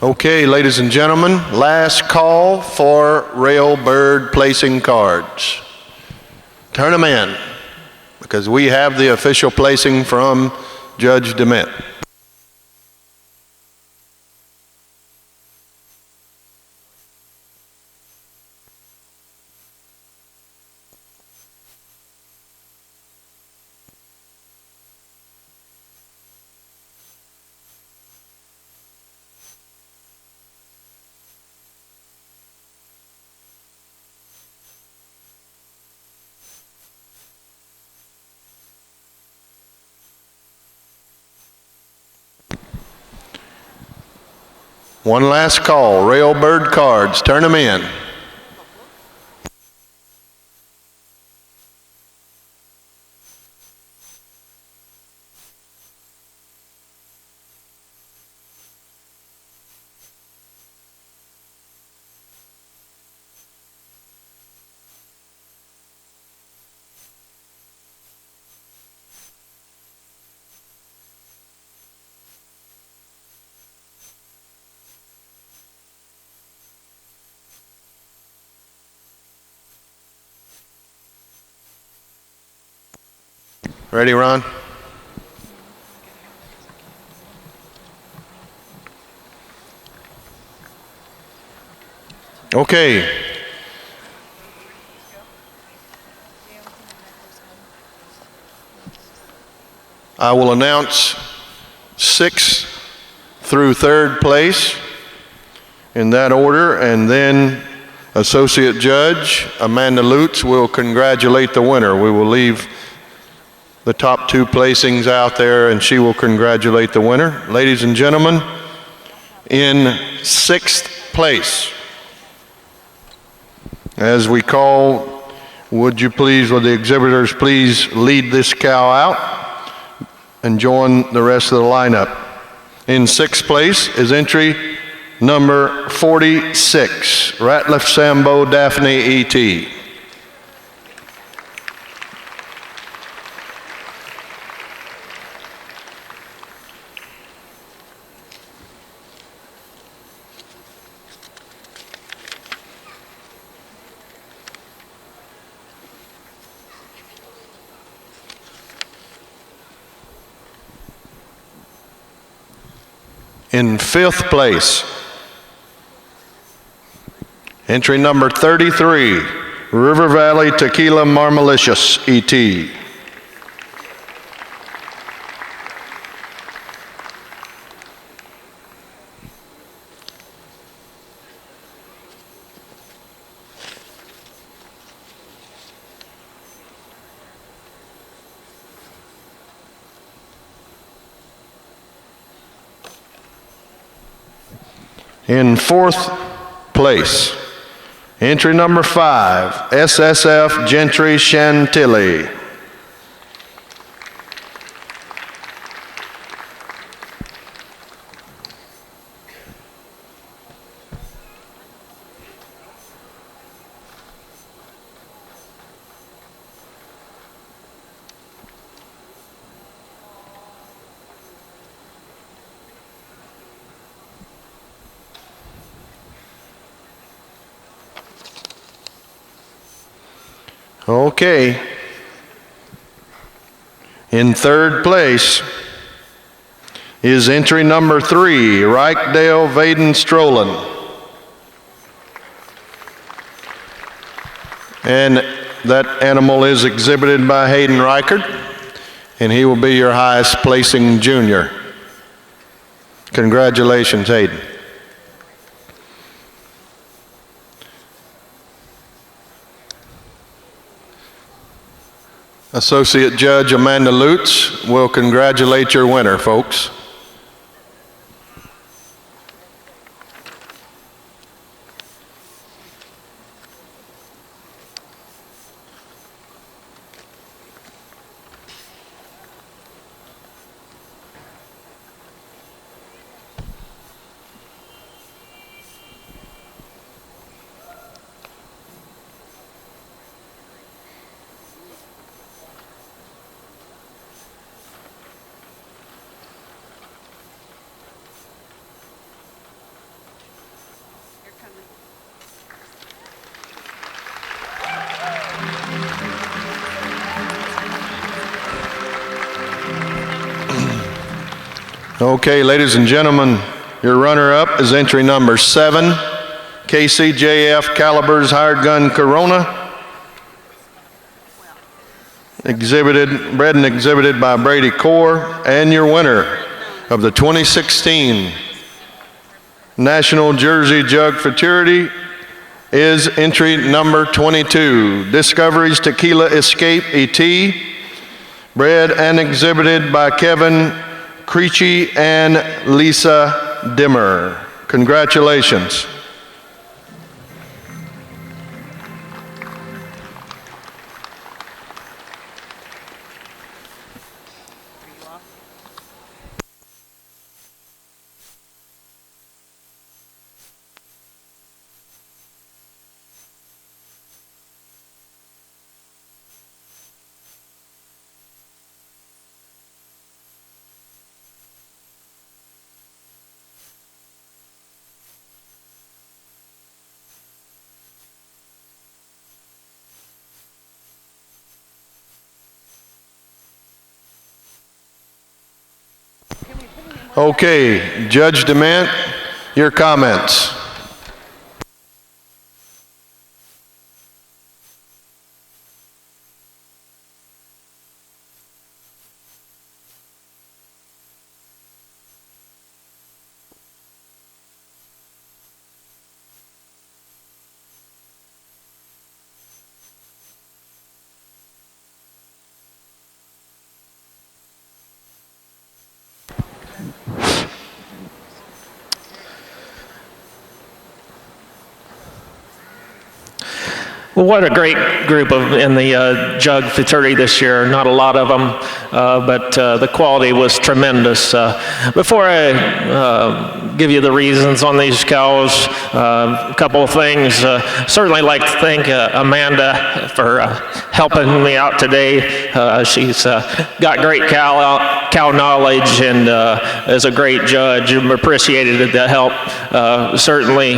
Okay, ladies and gentlemen, last call for rail bird placing cards. Turn them in, because we have the official placing from Judge DeMint. One last call, rail bird cards, turn them in. Ready, Ron? Okay. I will announce 6th through 3rd place in that order, and then Associate Judge Amanda Lutz will congratulate the winner. We will leave the top 2 placings out there, and she will congratulate the winner. Ladies and gentlemen, in 6th place, as we call, would the exhibitors please lead this cow out and join the rest of the lineup. In 6th place is entry number 46, Ratliff Sambo Daphne E.T. In 5th place, entry number 33, River Valley Tequila Marmalicious, E.T. In 4th place, entry number 5, SSF Gentry Chantilly. Okay. In 3rd place is entry number 3, Reichdale Vaden Strolin. And that animal is exhibited by Hayden Reichert, and he will be your highest placing junior. Congratulations, Hayden. Associate Judge Amanda Lutz will congratulate your winner, folks. Okay, ladies and gentlemen, your runner-up is entry number 7, KCJF Calibers Hired Gun Corona. Bred and exhibited by Brady Core, and your winner of the 2016 National Jersey Jug Futurity is entry number 22, Discoveries Tequila Escape ET, bred and exhibited by Kevin Creechy and Lisa Dimmer. Congratulations. Okay, Judge DeMint, your comments. Well, what a great group in the jug futurity this year. Not a lot of them, but the quality was tremendous. Before I give you the reasons on these cows, a couple of things. Certainly like to thank Amanda for helping me out today. She's got great cow knowledge and is a great judge, and appreciated the help. Certainly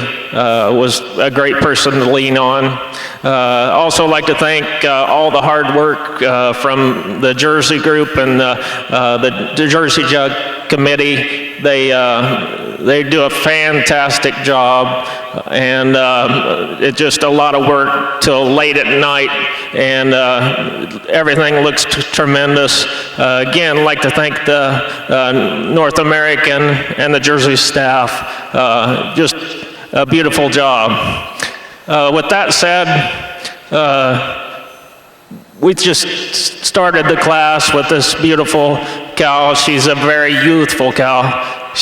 was a great person to lean on. Also like to thank all the hard work from the Jersey group and the Jersey Jug Committee. They do a fantastic job, and it's just a lot of work till late at night, and everything looks tremendous. Again, I'd like to thank the North American and the Jersey staff. Just a beautiful job. With that said, we just started the class with this beautiful cow. She's a very youthful cow. But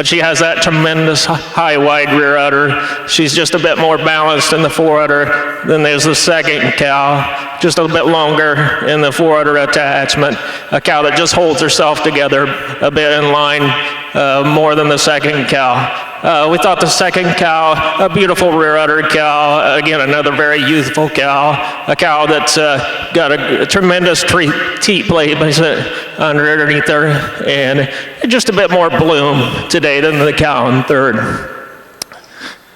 she has that tremendous high, wide rear udder. She's just a bit more balanced in the fore udder than there's the second cow. Just a little bit longer in the fore udder attachment. A cow that just holds herself together a bit in line more than the second cow. We thought the second cow, a beautiful rear udder cow, again, another very youthful cow, a cow that's got a tremendous teat plate underneath her, and just a bit more bloom today than the cow in third.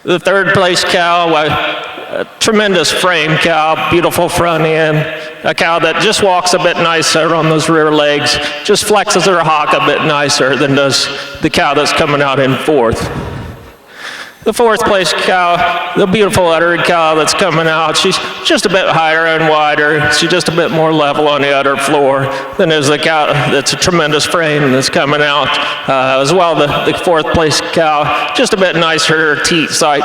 The third place cow, a tremendous frame cow, beautiful front end, a cow that just walks a bit nicer on those rear legs, just flexes her hock a bit nicer than does the cow that's coming out in fourth. The fourth place cow, the beautiful uddered cow that's coming out, she's just a bit higher and wider. She's just a bit more level on the udder floor than is the cow that's a tremendous frame that's coming out. As well, the fourth place cow, just a bit nicer teat site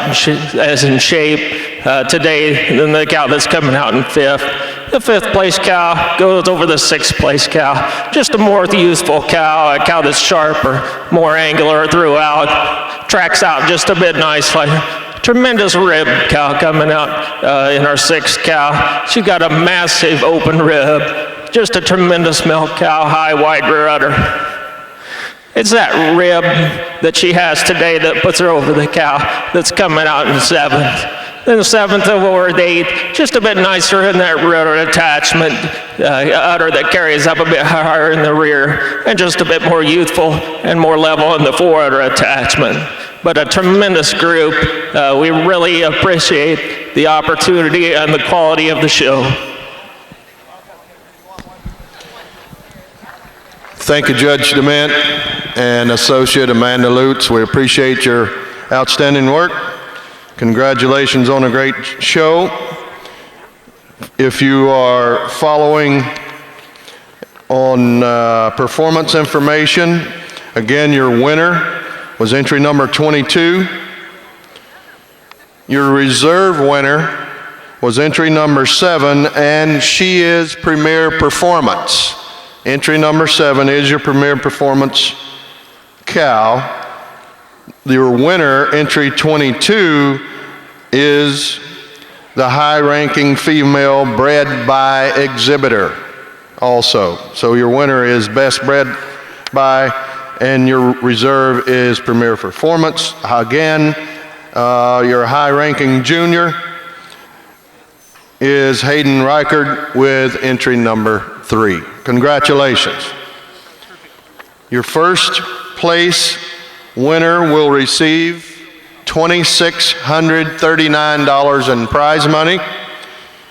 as in shape today than the cow that's coming out in fifth. The fifth place cow goes over the sixth place cow. Just a more youthful cow, a cow that's sharper, more angular throughout, tracks out just a bit nicely. Tremendous rib cow coming out in our sixth cow. She's got a massive open rib, just a tremendous milk cow, high, wide rear udder. It's that rib that she has today that puts her over the cow that's coming out in seventh. Then seventh over the eighth, just a bit nicer in that rear attachment, udder that carries up a bit higher in the rear, and just a bit more youthful and more level in the fore udder attachment. But a tremendous group. We really appreciate the opportunity and the quality of the show. Thank you, Judge DeMint. and Associate Amanda Lutz. We appreciate your outstanding work. Congratulations on a great show. If you are following on performance information, again, your winner was entry number 22. Your reserve winner was entry number 7, and she is Premier Performance. Entry number 7 is your Premier Performance cow. Your winner, entry 22, is the high-ranking female bred by exhibitor also. So your winner is best bred by, and your reserve is Premier Performance. Again, your high-ranking junior is Hayden Reichard with entry number 3. Congratulations. Your first place winner will receive $2,639 in prize money.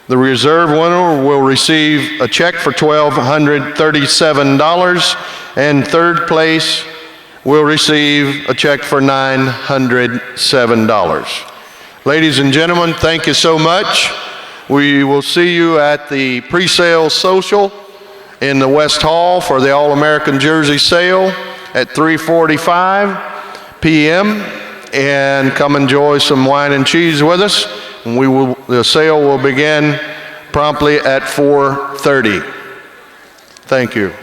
The reserve winner will receive a check for $1,237, and third place will receive a check for $907. Ladies and gentlemen, thank you so much. We will see you at the pre-sale social in the West Hall for the All-American Jersey sale at 3:45 p.m. and come enjoy some wine and cheese with us. And the sale will begin promptly at 4:30. Thank you.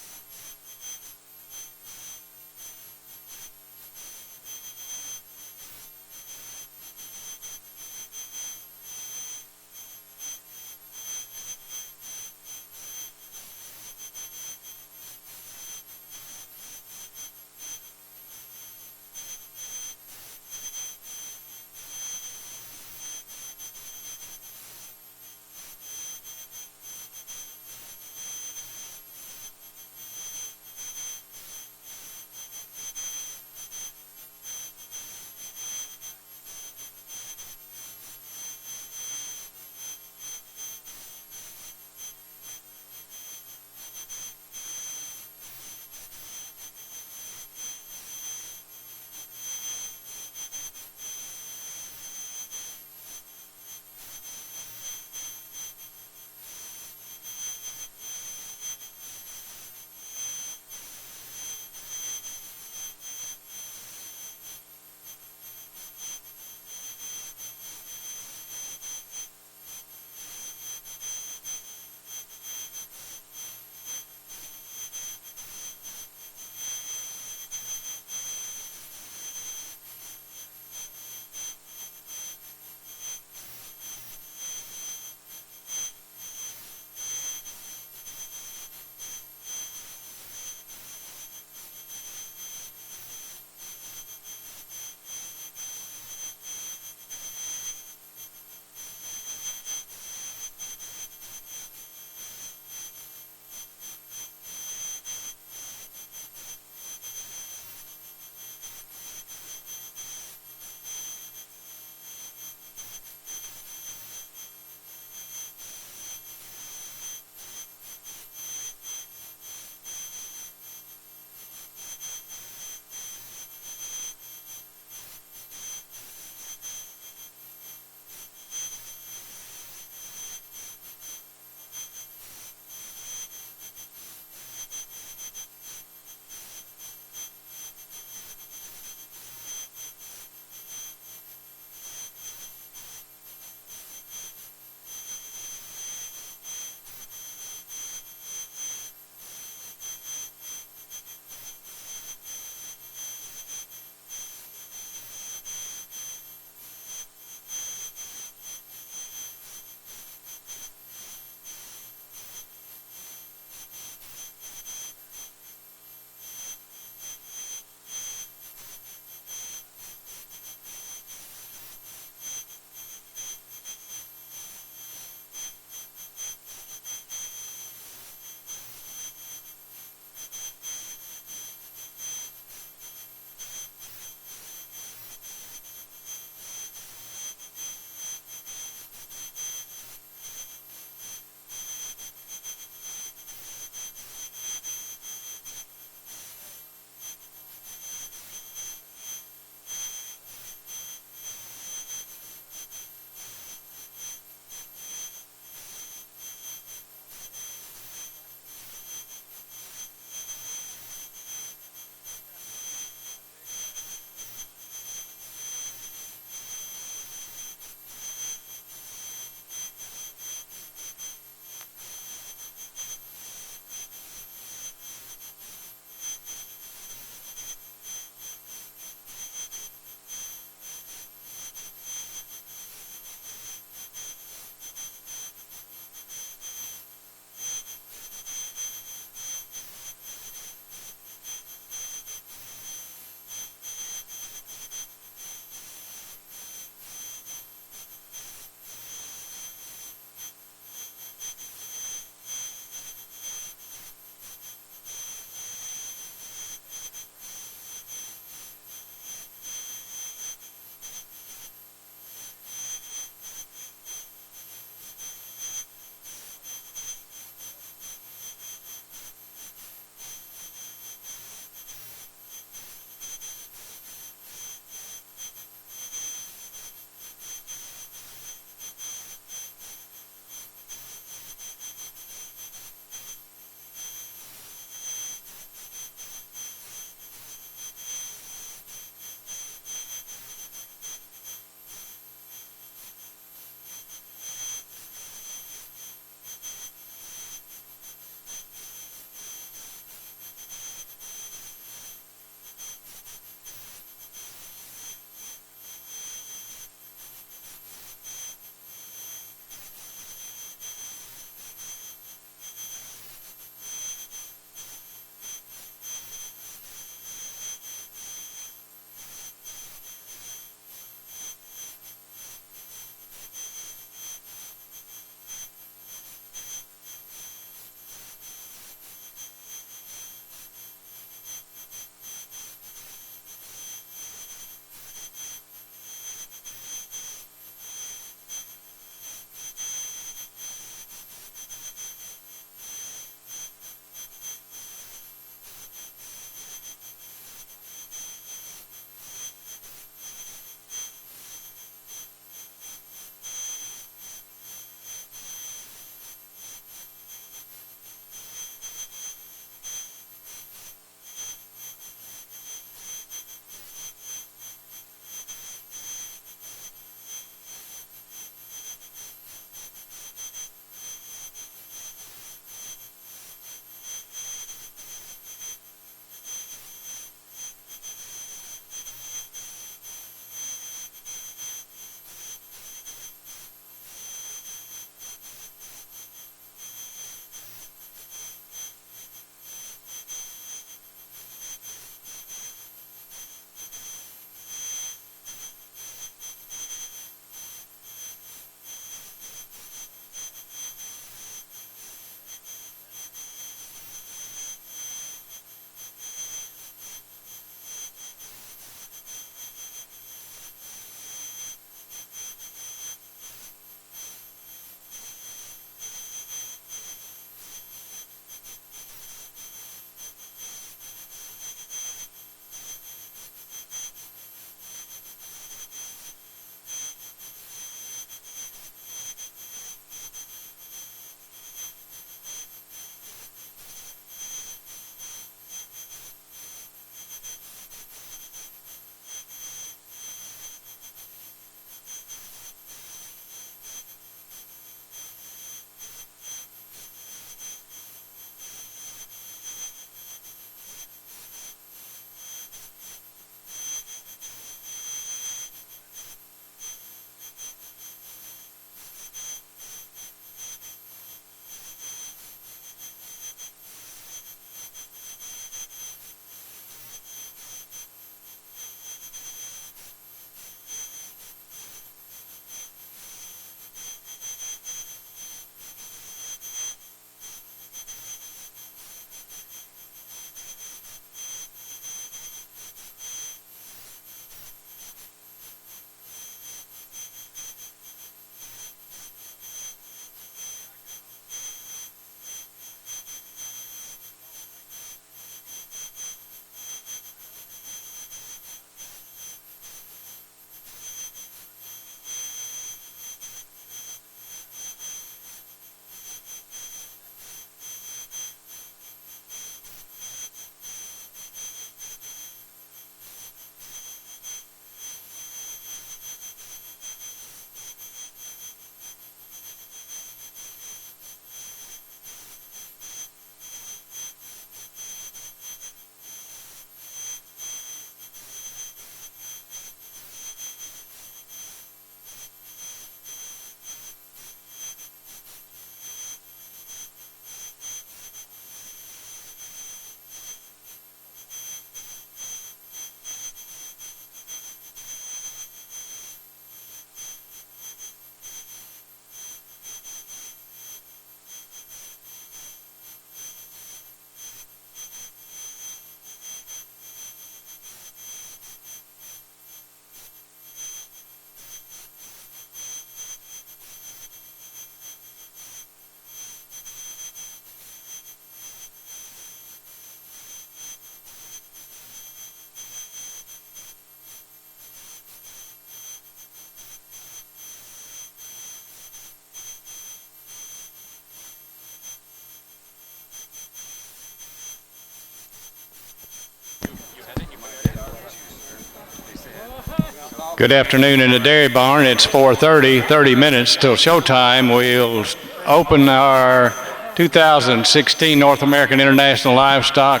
Good afternoon in the dairy barn. It's 4:30, 30 minutes till showtime. We'll open our 2016 North American International Livestock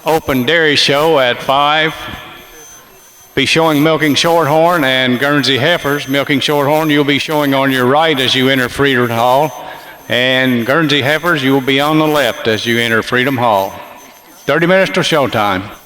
Open Dairy Show at 5. Be showing milking Shorthorn and Guernsey heifers. Milking Shorthorn you'll be showing on your right as you enter Freedom Hall, and Guernsey heifers you will be on the left as you enter Freedom Hall. 30 minutes till showtime.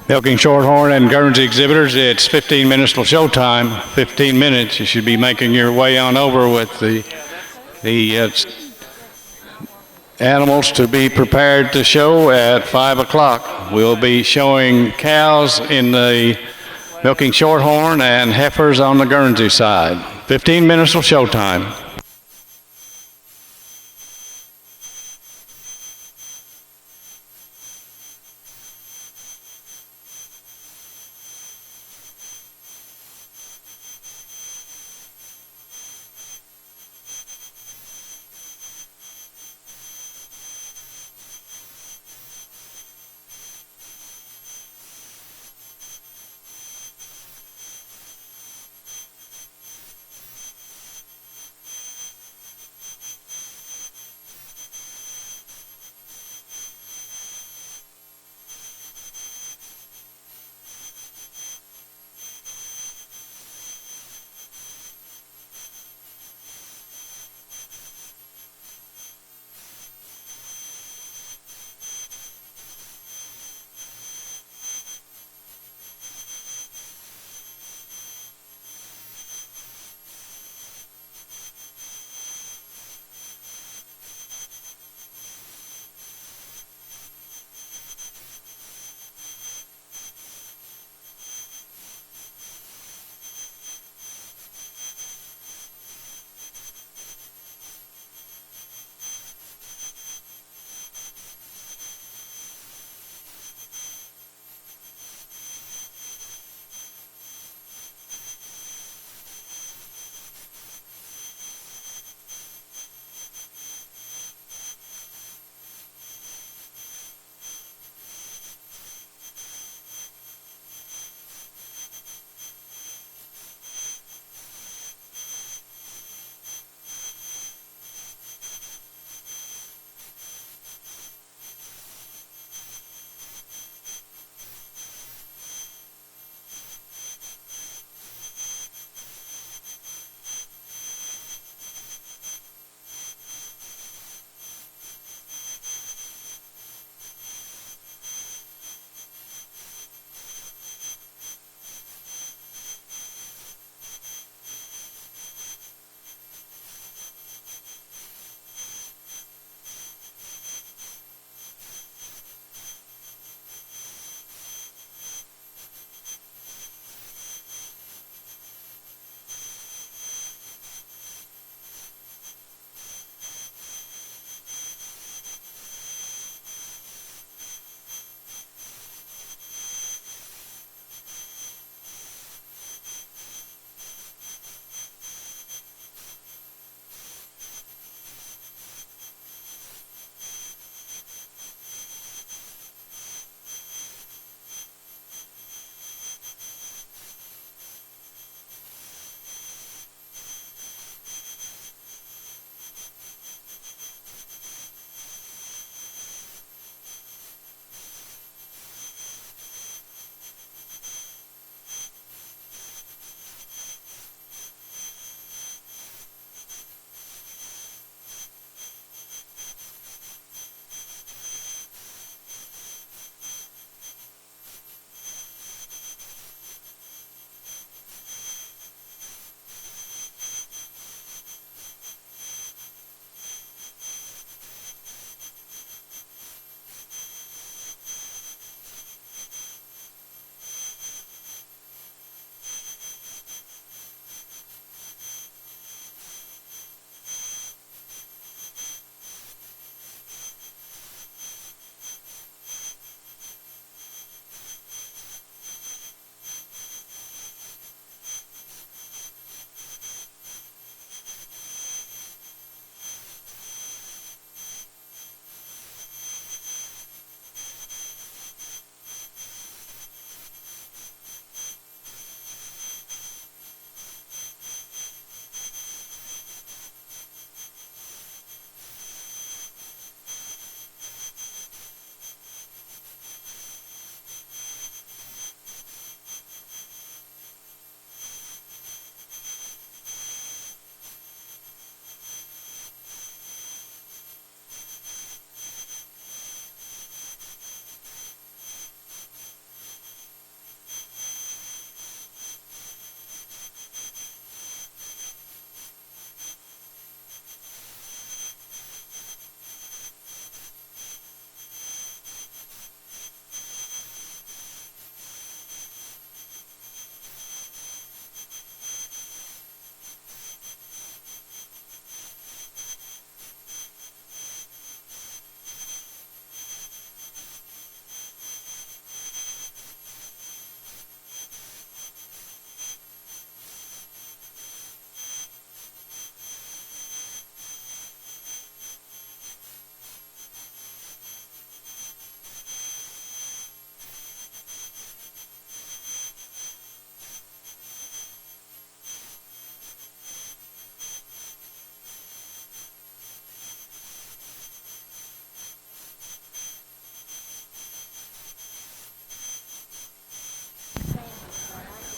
Milking Shorthorn and Guernsey exhibitors, it's 15 minutes till showtime. 15 minutes, you should be making your way on over with the animals to be prepared to show at 5 o'clock. We'll be showing cows in the Milking Shorthorn and heifers on the Guernsey side. 15 minutes till showtime.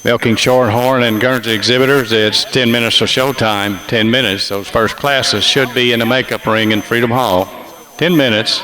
Milking Shorthorn and Guernsey exhibitors, it's 10 minutes till showtime. 10 minutes. Those first classes should be in the makeup ring in Freedom Hall. 10 minutes.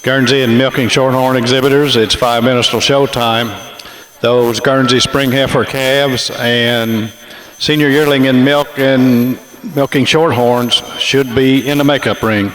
Guernsey and Milking Shorthorn exhibitors, it's 5 minutes till showtime. Those Guernsey spring heifer calves and senior yearling in milk and milking shorthorns should be in the makeup ring.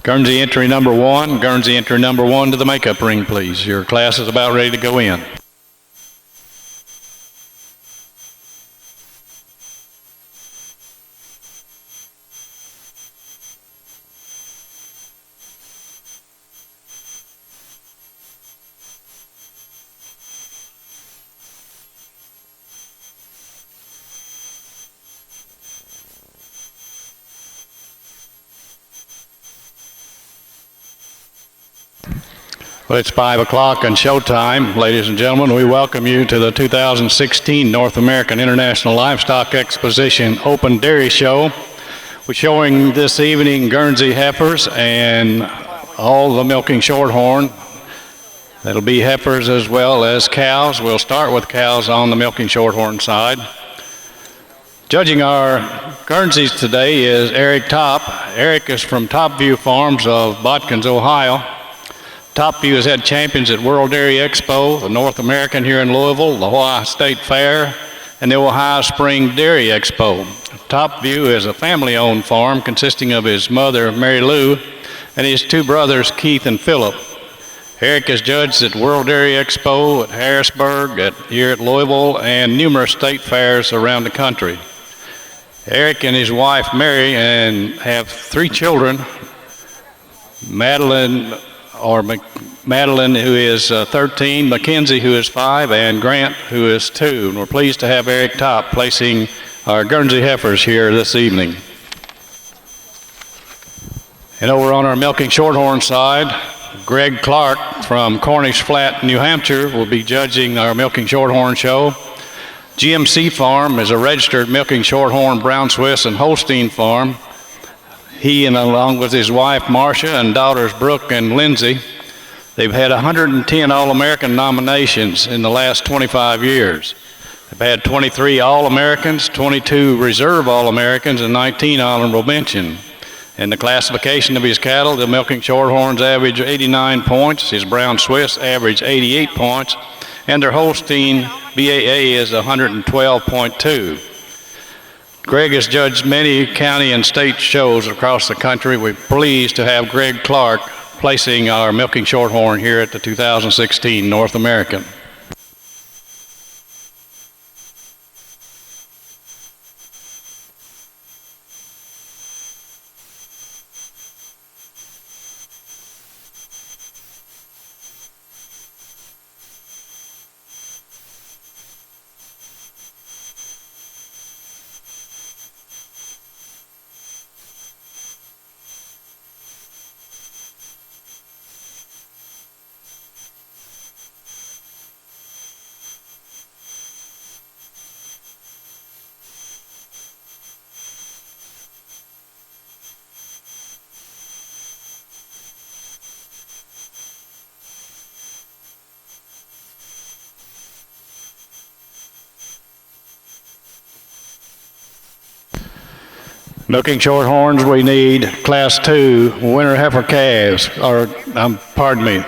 Guernsey entry number 1, Guernsey entry number 1 to the makeup ring, please. Your class is about ready to go in. Well, it's 5 o'clock and showtime. Ladies and gentlemen, we welcome you to the 2016 North American International Livestock Exposition Open Dairy Show. We're showing this evening Guernsey heifers and all the milking shorthorn. That'll be heifers as well as cows. We'll start with cows on the milking shorthorn side. Judging our Guernseys today is Eric Top. Eric is from Top View Farms of Botkins, Ohio. Top View has had champions at World Dairy Expo, the North American here in Louisville, the Ohio State Fair, and the Ohio Spring Dairy Expo. Top View is a family-owned farm consisting of his mother, Mary Lou, and his 2 brothers, Keith and Philip. Eric has judged at World Dairy Expo, at Harrisburg, here at Louisville, and numerous state fairs around the country. Eric and his wife, Mary, and have 3 children, Madeline, who is 13, Mackenzie, who is 5, and Grant, who is 2. And we're pleased to have Eric Top placing our Guernsey heifers here this evening. And over on our milking shorthorn side, Greg Clark from Cornish Flat, New Hampshire, will be judging our milking shorthorn show. GMC Farm is a registered milking shorthorn, Brown Swiss, and Holstein farm. He, and along with his wife, Marcia, and daughters, Brooke and Lindsay, they've had 110 All-American nominations in the last 25 years. They've had 23 All-Americans, 22 Reserve All-Americans, and 19 honorable mention. In the classification of his cattle, the milking shorthorns average 89 points, his Brown Swiss average 88 points, and their Holstein BAA is 112.2. Greg has judged many county and state shows across the country. We're pleased to have Greg Clark placing our milking shorthorn here at the 2016 North American. Milking shorthorns, we need class 2 winter heifer calves, or, pardon me.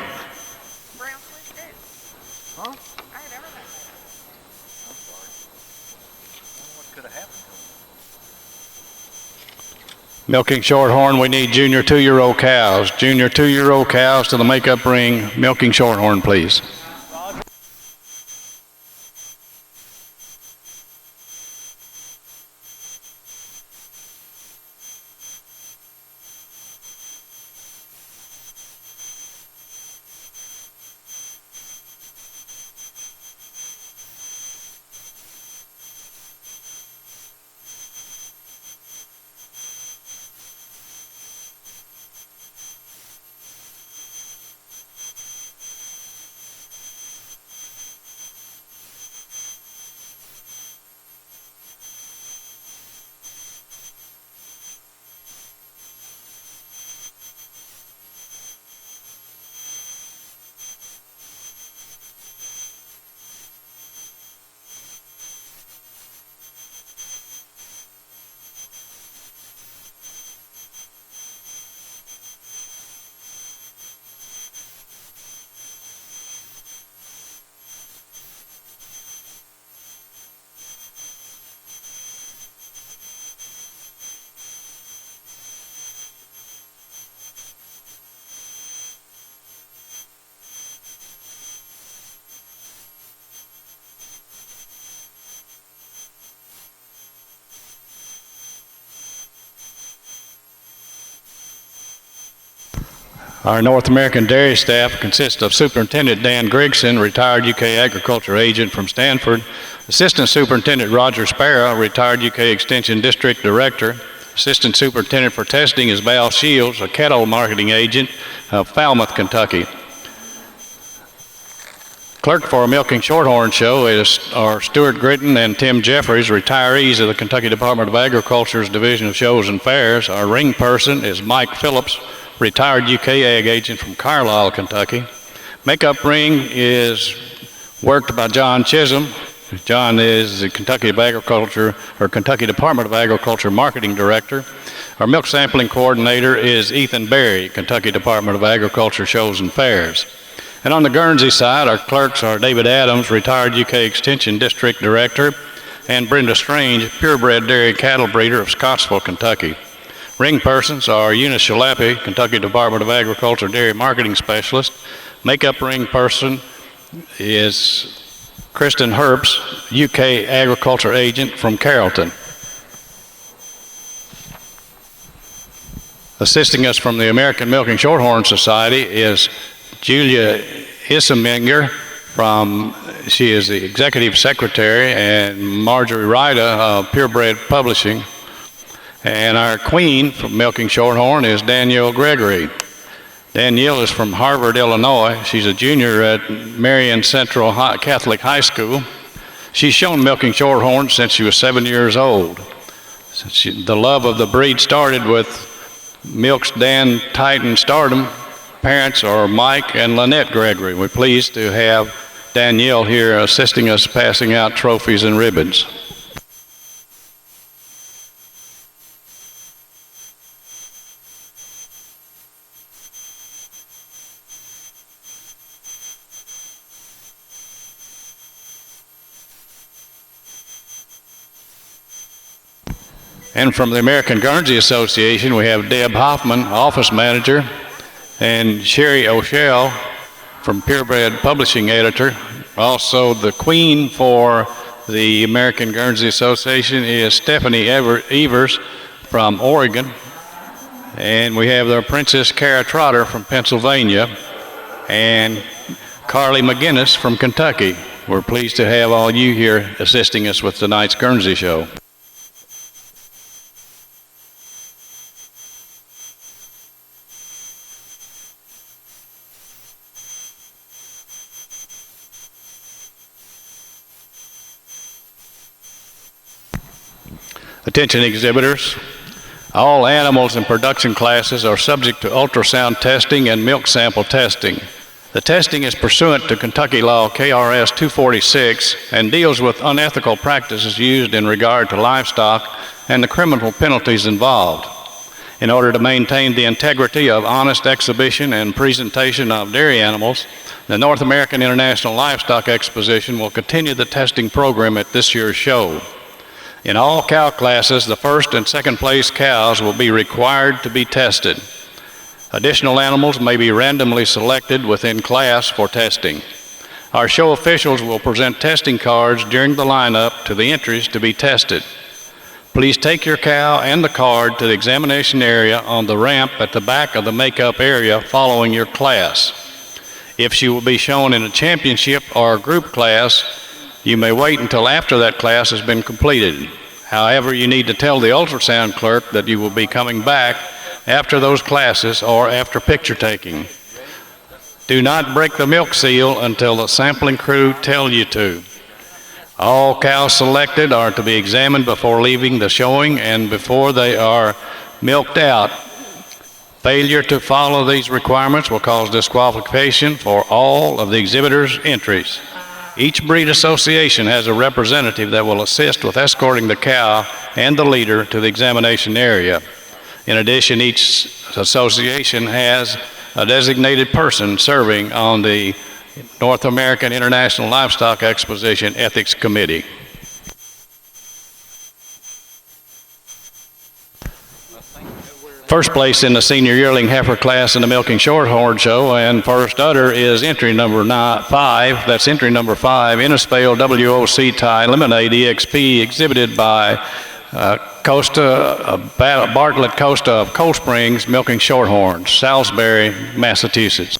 Milking shorthorn, we need junior 2-year-old cows. Junior 2-year-old cows to the makeup ring. Milking shorthorn, please. Our North American dairy staff consists of Superintendent Dan Grigson, retired UK Agriculture Agent from Stanford, Assistant Superintendent Roger Sparrow, retired UK Extension District Director. Assistant Superintendent for Testing is Val Shields, a cattle marketing agent of Falmouth, Kentucky. Clerk for our Milking Shorthorn show are Stuart Gritton and Tim Jeffries, retirees of the Kentucky Department of Agriculture's Division of Shows and Fairs. Our ring person is Mike Phillips, retired UK Ag agent from Carlisle, Kentucky. Makeup ring is worked by John Chisholm. John is the Kentucky Department of Agriculture Marketing Director. Our milk sampling coordinator is Ethan Berry, Kentucky Department of Agriculture Shows and Fairs. And on the Guernsey side, our clerks are David Adams, retired UK Extension District Director, and Brenda Strange, purebred dairy cattle breeder of Scottsville, Kentucky. Ring persons are Eunice Shalapi, Kentucky Department of Agriculture Dairy Marketing Specialist. Makeup ring person is Kristen Herbst, UK Agriculture Agent from Carrollton. Assisting us from the American Milking Shorthorn Society is Julia Iseminger she is the Executive Secretary, and Marjorie Ryda of Purebred Publishing. And our queen from Milking Shorthorn is Danielle Gregory. Danielle is from Harvard, Illinois. She's a junior at Marion Central Catholic High School. She's shown Milking Shorthorn since she was 7 years old. The love of the breed started with Milk's Dan Titan Stardom. Parents are Mike and Lynette Gregory. We're pleased to have Danielle here assisting us passing out trophies and ribbons. And from the American Guernsey Association, we have Deb Hoffman, Office Manager, and Sherry O'Shell from Purebred Publishing Editor. Also, the queen for the American Guernsey Association is Stephanie Evers from Oregon. And we have their Princess Cara Trotter from Pennsylvania, and Carly McGinnis from Kentucky. We're pleased to have all you here assisting us with tonight's Guernsey show. Attention exhibitors, all animals in production classes are subject to ultrasound testing and milk sample testing. The testing is pursuant to Kentucky Law KRS 246 and deals with unethical practices used in regard to livestock and the criminal penalties involved. In order to maintain the integrity of honest exhibition and presentation of dairy animals, the North American International Livestock Exposition will continue the testing program at this year's show. In all cow classes, the first and second place cows will be required to be tested. Additional animals may be randomly selected within class for testing. Our show officials will present testing cards during the lineup to the entries to be tested. Please take your cow and the card to the examination area on the ramp at the back of the makeup area following your class. If she will be shown in a championship or a group class, you may wait until after that class has been completed. However, you need to tell the ultrasound clerk that you will be coming back after those classes or after picture taking. Do not break the milk seal until the sampling crew tell you to. All cows selected are to be examined before leaving the showing and before they are milked out. Failure to follow these requirements will cause disqualification for all of the exhibitors' entries. Each breed association has a representative that will assist with escorting the cow and the leader to the examination area. In addition, each association has a designated person serving on the North American International Livestock Exposition Ethics Committee. First place in the senior yearling heifer class in the Milking Shorthorn show, and first udder is entry number 5. That's entry number 5, Innispale WOC tie Lemonade EXP, exhibited by Bartlett Costa of Cold Springs, milking Shorthorns, Salisbury, Massachusetts.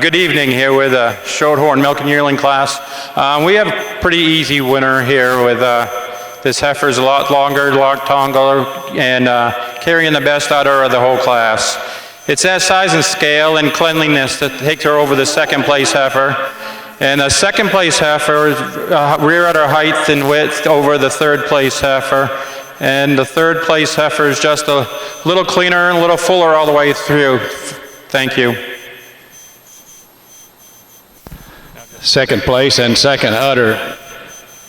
Good evening here with a Shorthorn milking yearling class. We have a pretty easy winner here with this heifer is a lot longer, a lot taller, and carrying the best out of the whole class. It's that size and scale and cleanliness that takes her over the second place heifer. And the second place heifer is rear udder height and width over the third place heifer. And the third place heifer is just a little cleaner and a little fuller all the way through. Thank you. Second place and second udder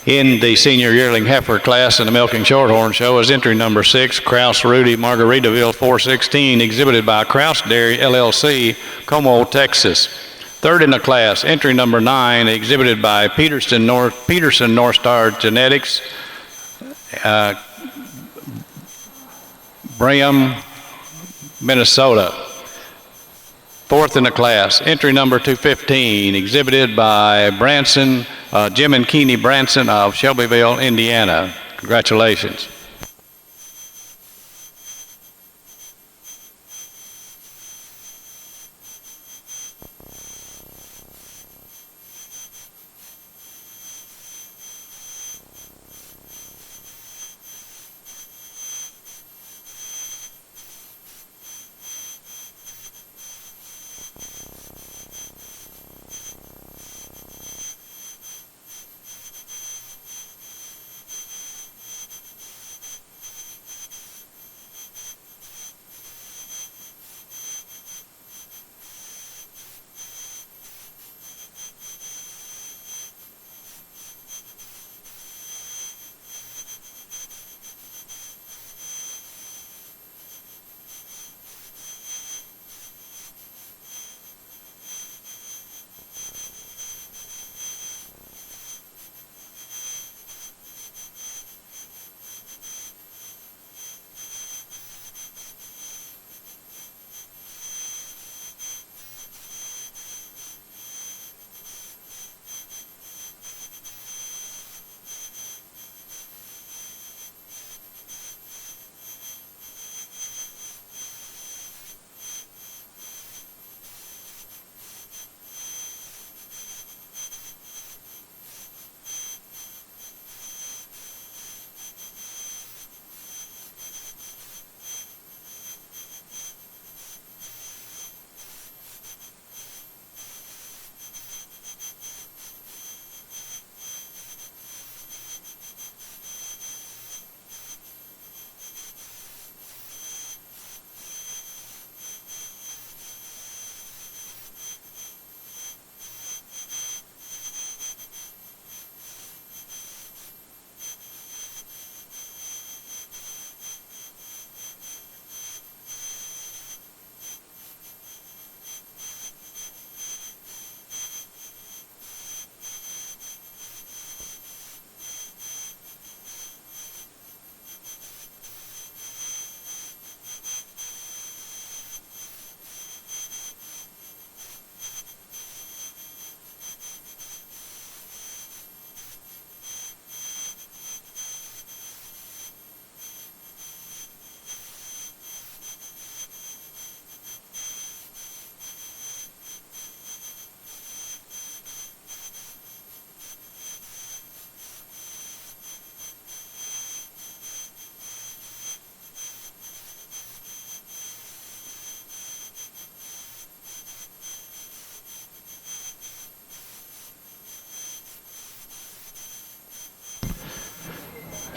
in the senior yearling heifer class in the milking Shorthorn show is entry number 6, Kraus Rudy, Margaritaville 416, exhibited by Kraus Dairy LLC, Como, Texas. Third in the class, entry number 9, exhibited by Peterson North Star Genetics, Brigham, Minnesota. Fourth in the class, entry number 215, exhibited by Branson, Jim and Keeney Branson of Shelbyville, Indiana. Congratulations.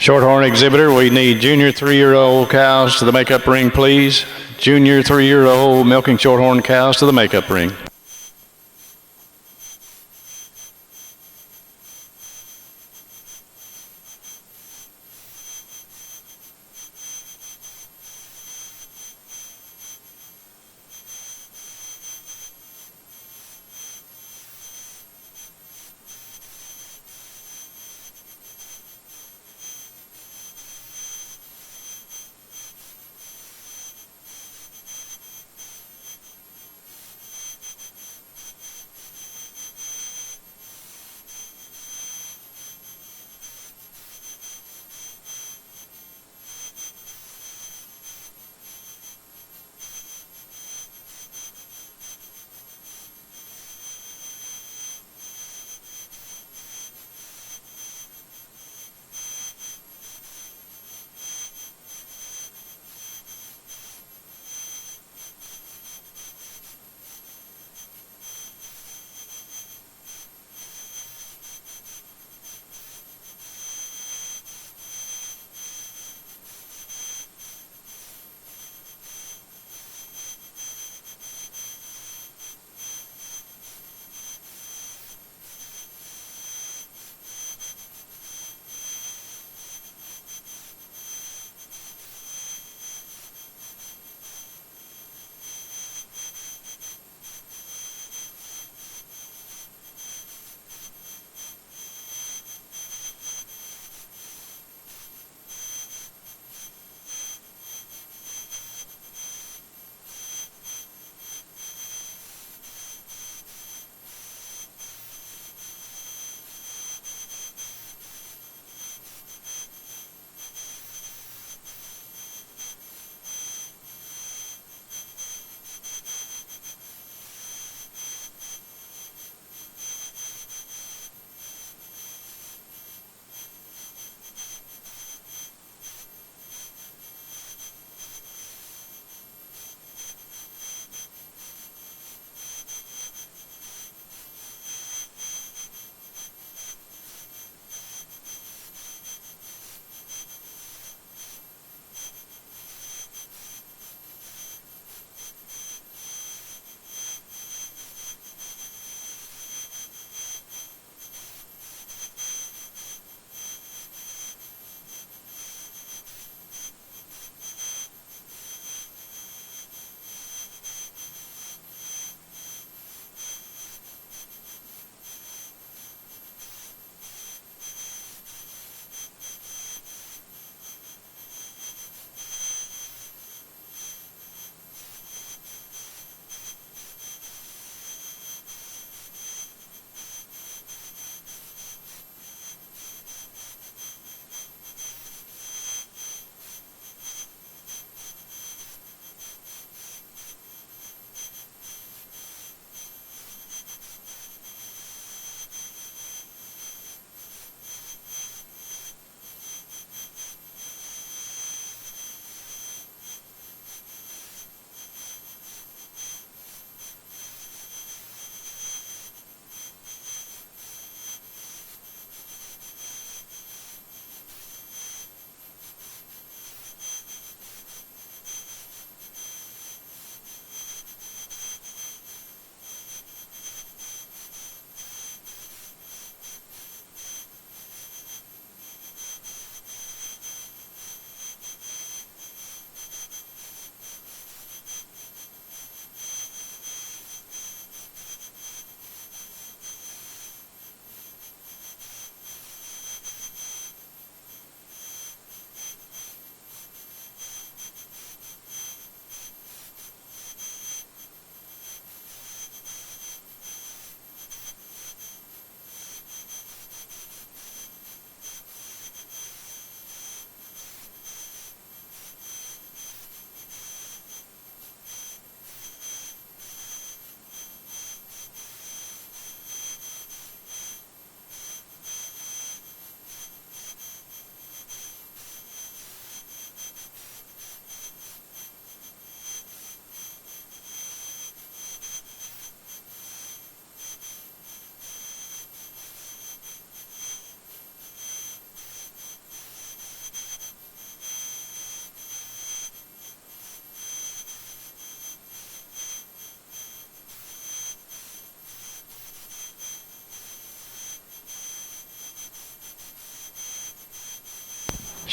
Shorthorn exhibitor, we need junior 3-year-old cows to the makeup ring, please. Junior 3-year-old milking Shorthorn cows to the makeup ring.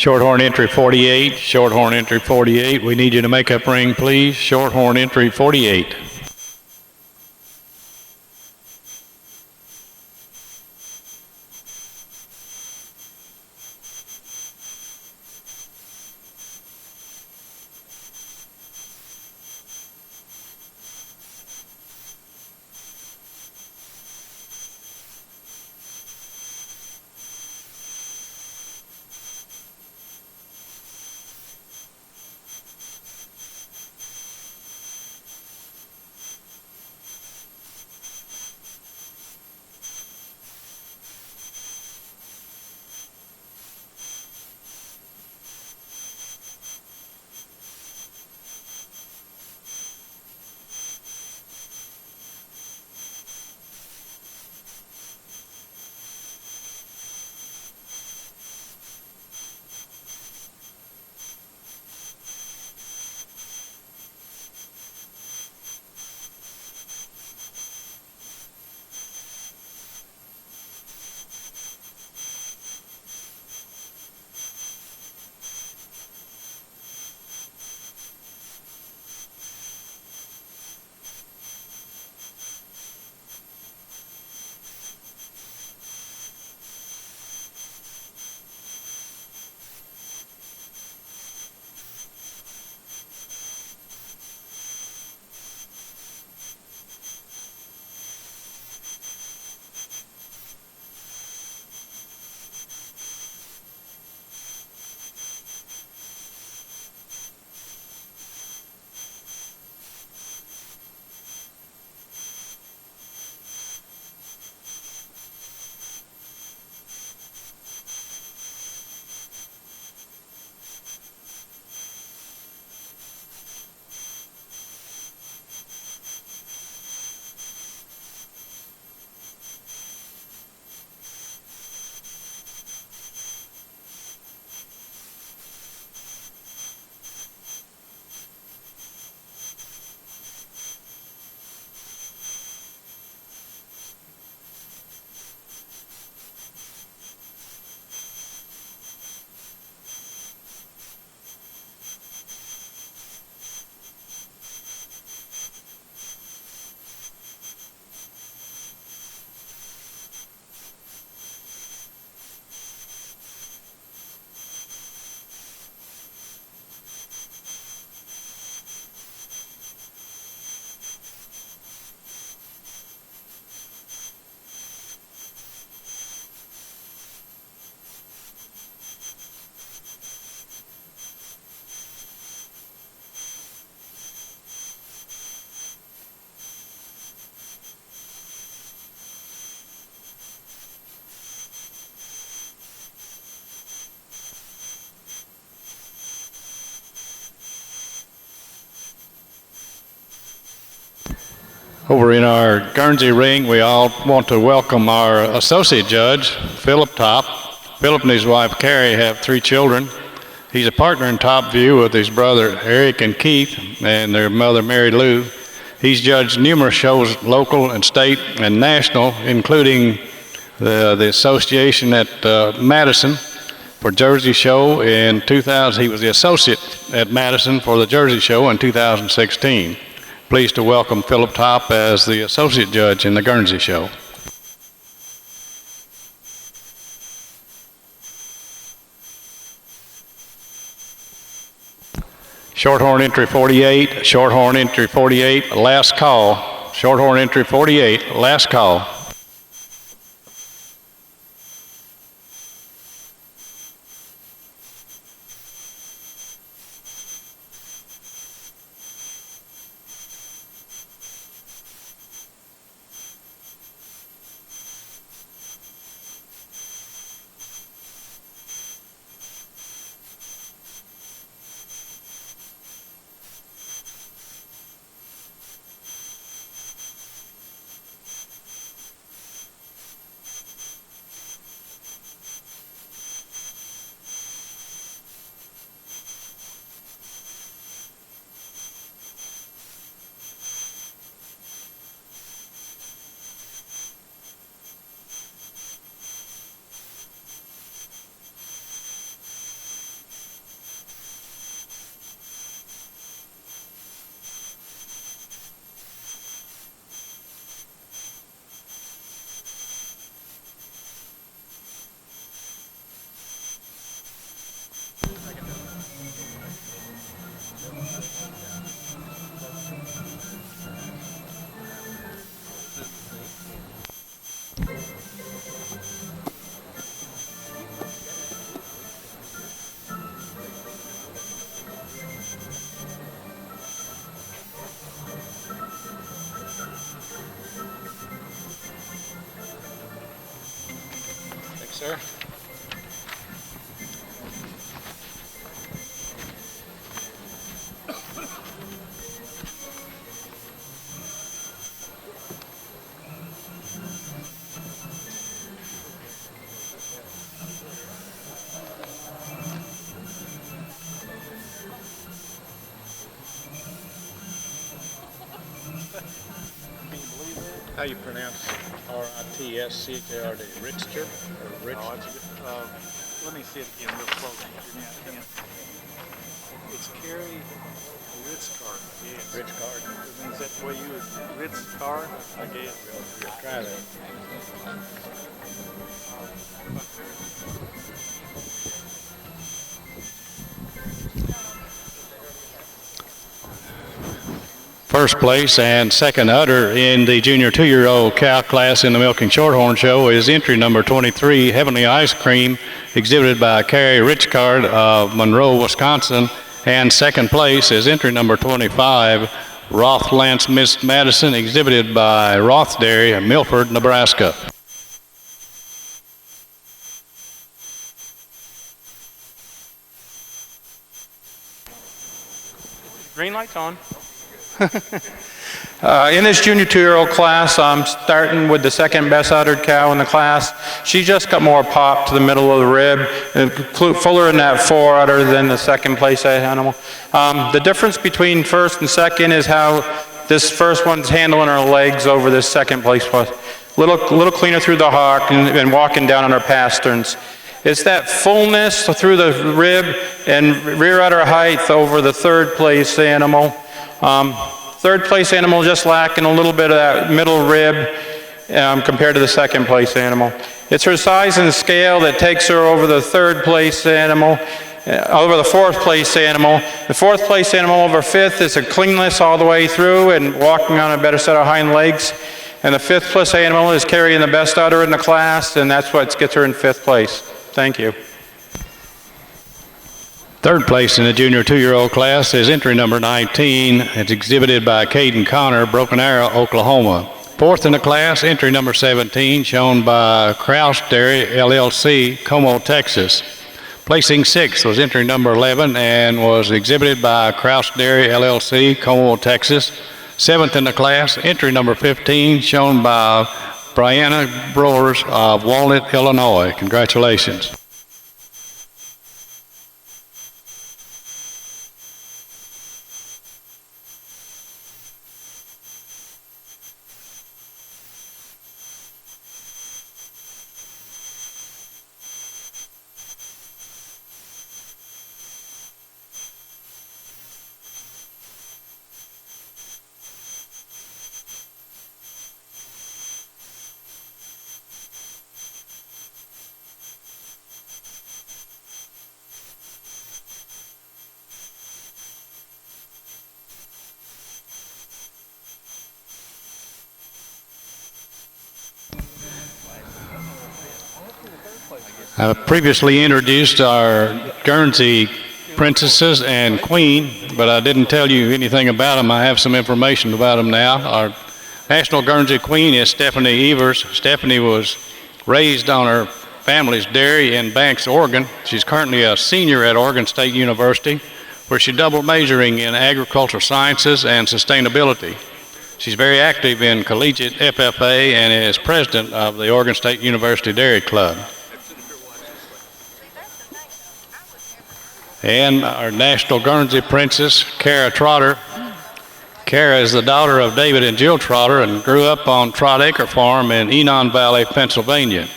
Shorthorn entry 48, Shorthorn entry 48. We need you to make up ring, please. Shorthorn entry 48. Over in our Guernsey ring, we all want to welcome our associate judge, Philip Top. Philip and his wife, Carrie, have 3 children. He's a partner in Top View with his brother, Eric and Keith, and their mother, Mary Lou. He's judged numerous shows, local and state and national, including the association at Madison for Jersey Show in 2000. He was the associate at Madison for the Jersey Show in 2016. Pleased to welcome Philip Top as the associate judge in the Guernsey Show. Shorthorn entry 48, Shorthorn entry 48, last call. Shorthorn entry 48, last call. sir. How you pronounce R-I-T-S-C-H-A-R-D? Richter or Rich? Let me see it again real close. It's Carrie Ritzcard. Yes. Ritzcard. Is that the way you would Ritzcard? I guess. Try that. First place and second udder in the junior 2-year-old cow class in the Milking Shorthorn Show is entry number 23, Heavenly Ice Cream, exhibited by Carrie Richcard of Monroe, Wisconsin. And second place is entry number 25, Roth Lance Miss Madison, exhibited by Roth Dairy in Milford, Nebraska. Green light's on. In this junior 2-year-old class, I'm starting with the second best uddered cow in the class. She just got more pop to the middle of the rib, and fuller in that fore udder than the second place animal. The difference between first and second is how this first one's handling her legs over this second place one. Little cleaner through the hock and walking down on her pasterns. It's that fullness through the rib and rear udder height over the third place animal. Third place animal just lacking a little bit of that middle rib compared to the second place animal. It's her size and scale that takes her over the third place animal, over the fourth place animal. The fourth place animal over fifth is a cleanness all the way through and walking on a better set of hind legs. And the fifth place animal is carrying the best udder in the class, and that's what gets her in fifth place. Thank you. Third place in the junior 2-year-old class is entry number 19. It's exhibited by Caden Connor, Broken Arrow, Oklahoma. Fourth in the class, entry number 17, shown by Kraus Dairy, LLC, Como, Texas. Placing sixth was entry number 11 and was exhibited by Kraus Dairy, LLC, Como, Texas. Seventh in the class, entry number 15, shown by Brianna Brewers of Walnut, Illinois. Congratulations. I previously introduced our Guernsey princesses and queen, but I didn't tell you anything about them. I have some information about them now. Our national Guernsey queen is Stephanie Evers. Stephanie was raised on her family's dairy in Banks, Oregon. She's currently a senior at Oregon State University, where she's double majoring in agricultural sciences and sustainability. She's very active in collegiate FFA and is president of the Oregon State University Dairy Club. And our national Guernsey princess, Kara Trotter. Kara is the daughter of David and Jill Trotter and grew up on Trot Acre Farm in Enon Valley, Pennsylvania.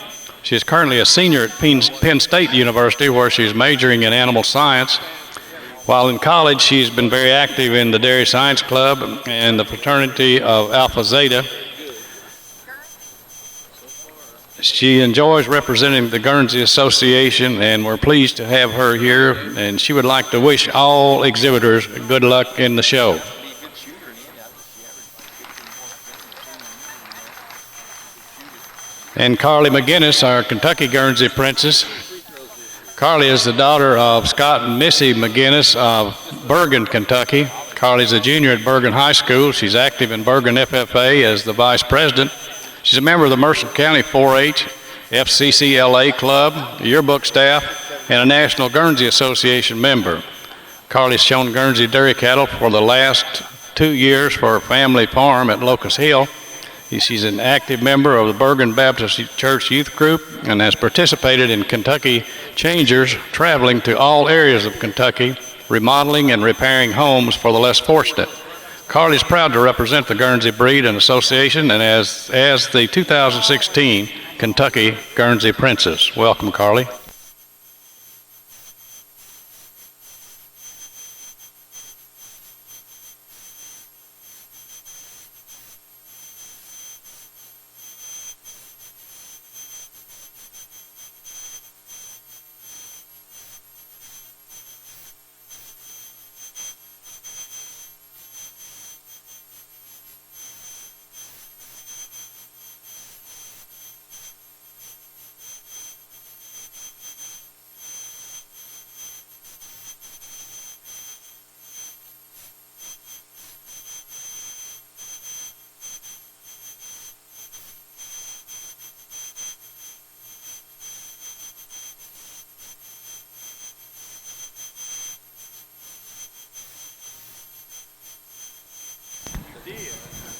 She is currently a senior at Penn State University, where she's majoring in animal science. While in college, she's been very active in the Dairy Science Club and the fraternity of Alpha Zeta. She enjoys representing the Guernsey Association, and we're pleased to have her here, and she would like to wish all exhibitors good luck in the show. And Carly McGinnis, our Kentucky Guernsey princess. Carly is the daughter of Scott and Missy McGinnis of Bergen, Kentucky. Carly's a junior at Bergen High School. She's active in Bergen FFA as the vice president. She's a member of the Mercer County 4-H FCCLA Club, yearbook staff, and a National Guernsey Association member. Carly's shown Guernsey dairy cattle for the last 2 years for her family farm at Locust Hill. She's an active member of the Bergen Baptist Church Youth Group and has participated in Kentucky Changers, traveling to all areas of Kentucky, remodeling and repairing homes for the less fortunate. Carly's proud to represent the Guernsey breed and association and as the 2016 Kentucky Guernsey Princess. Welcome, Carly.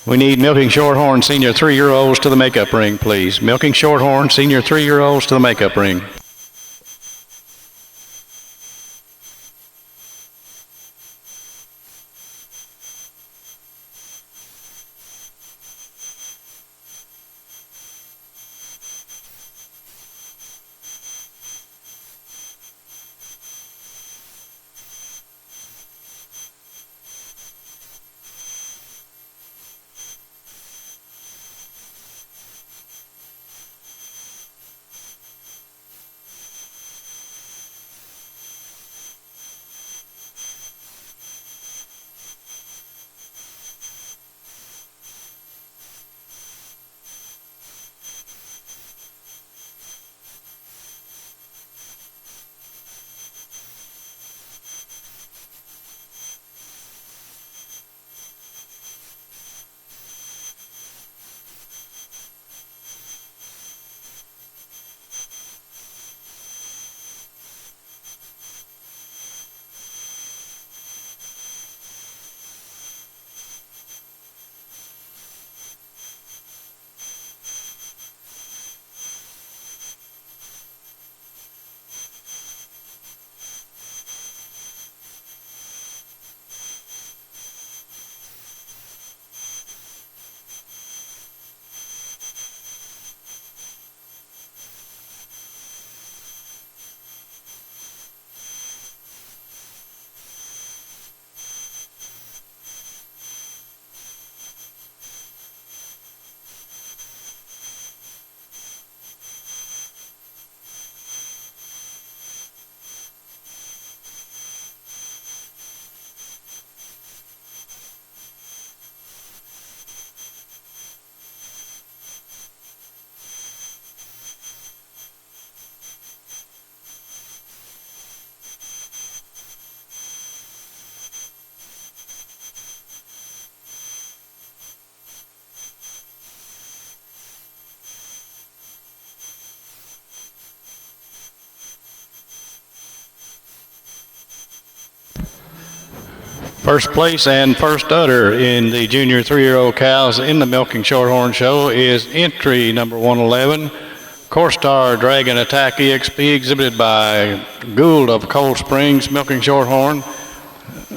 We need milking Shorthorn senior 3-year-olds to the makeup ring, please. Milking Shorthorn senior 3-year-olds to the makeup ring. First place and first udder in the junior 3-year-old cows in the Milking Shorthorn Show is entry number 111, Core-Star Dragon Attack EXP, exhibited by Gould of Cold Springs, Milking Shorthorn,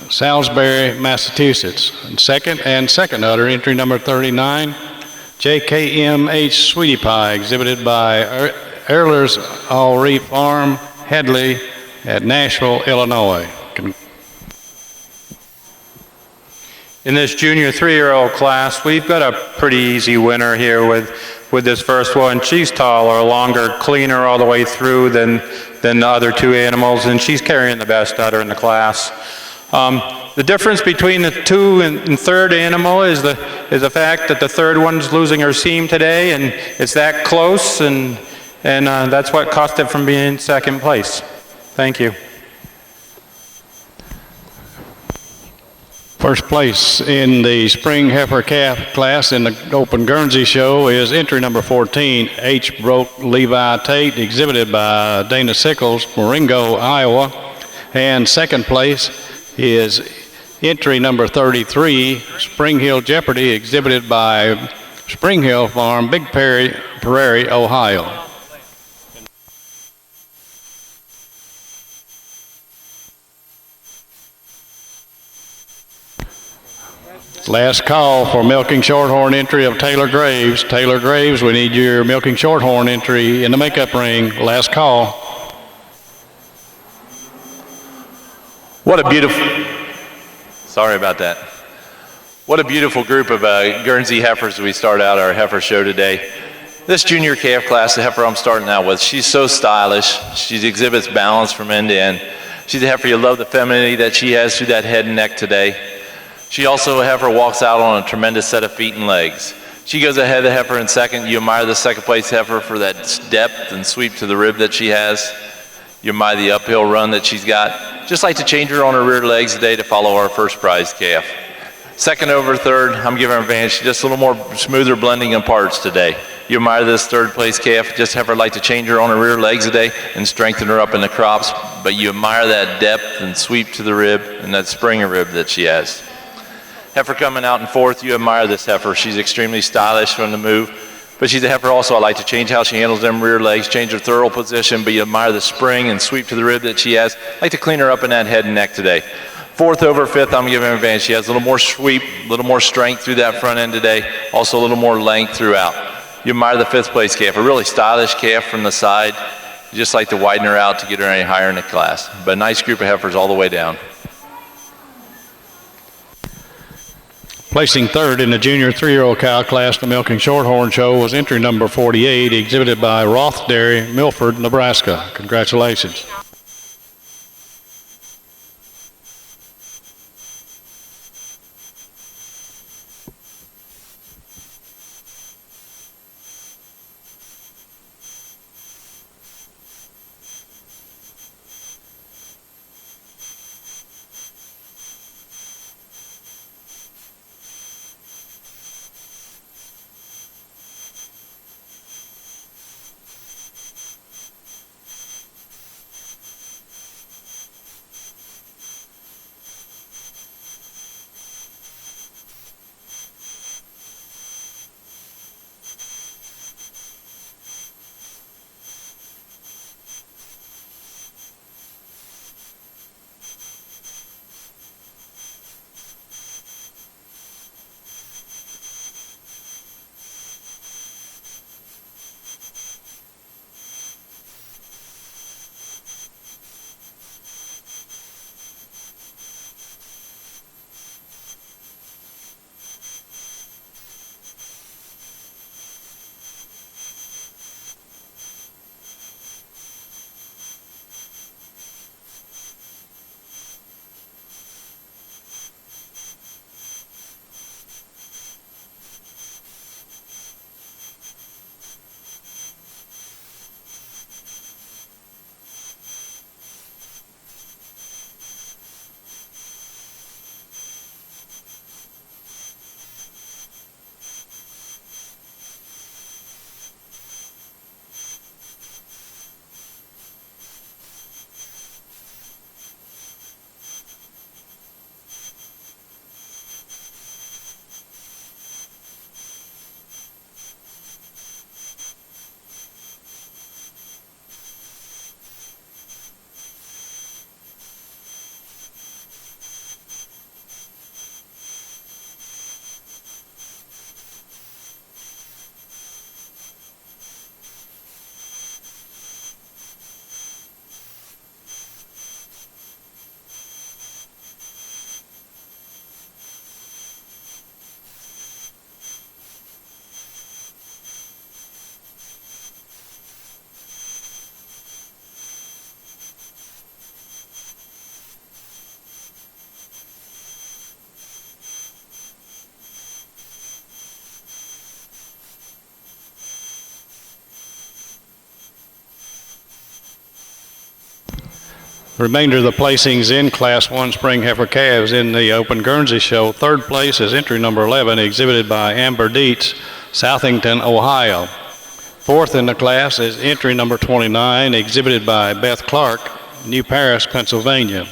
Salisbury, Massachusetts. And second udder, entry number 39, JKMH Sweetie Pie, exhibited by Earler's All Reef Farm, Headley at Nashville, Illinois. In this junior 3-year-old class, we've got a pretty easy winner here with this first one. She's taller, longer, cleaner all the way through than the other two animals, and she's carrying the best udder in the class. The difference between the two and third animal is the fact that the third one's losing her seam today, and it's that close, and that's what cost it from being in second place. Thank you. First place in the spring heifer calf class in the Open Guernsey show is entry number 14, H. Broke Levi Tate, exhibited by Dana Sickles, Marengo, Iowa. And second place is entry number 33, Spring Hill Jeopardy, exhibited by Spring Hill Farm, Big Prairie, Ohio. Last call for milking shorthorn entry of Taylor Graves. Taylor Graves, we need your milking shorthorn entry in the makeup ring. Last call. What a beautiful, sorry about that. What a beautiful group of Guernsey heifers we start out our heifer show today. This junior calf class, the heifer I'm starting out with, she's so stylish. She exhibits balance from end to end. She's a heifer, you love the femininity that she has through that head and neck today. She also, a heifer, walks out on a tremendous set of feet and legs. She goes ahead of the heifer in second. You admire the second place heifer for that depth and sweep to the rib that she has. You admire the uphill run that she's got. Just like to change her on her rear legs today to follow our first prize calf. Second over third, I'm giving her advantage. Just a little more smoother blending in parts today. You admire this third place calf. Just have her like to change her on her rear legs today and strengthen her up in the crops. But you admire that depth and sweep to the rib and that springer rib that she has. Heifer coming out in fourth, you admire this heifer. She's extremely stylish from the move, but she's a heifer also. I like to change how she handles them rear legs, change her thorough position, but you admire the spring and sweep to the rib that she has. I like to clean her up in that head and neck today. Fourth over fifth, I'm giving her advantage. She has a little more sweep, a little more strength through that front end today, also a little more length throughout. You admire the fifth place calf, a really stylish calf from the side. You just like to widen her out to get her any higher in the class. But a nice group of heifers all the way down. Placing third in the junior 3-year-old cow class, the Milking Shorthorn show, was entry number 48, exhibited by Roth Dairy, Milford, Nebraska. Congratulations. Remainder of the placings in Class 1 Spring Heifer Calves in the Open Guernsey Show. Third place is entry number 11, exhibited by Amber Dietz, Southington, Ohio. Fourth in the class is entry number 29, exhibited by Beth Clark, New Paris, Pennsylvania.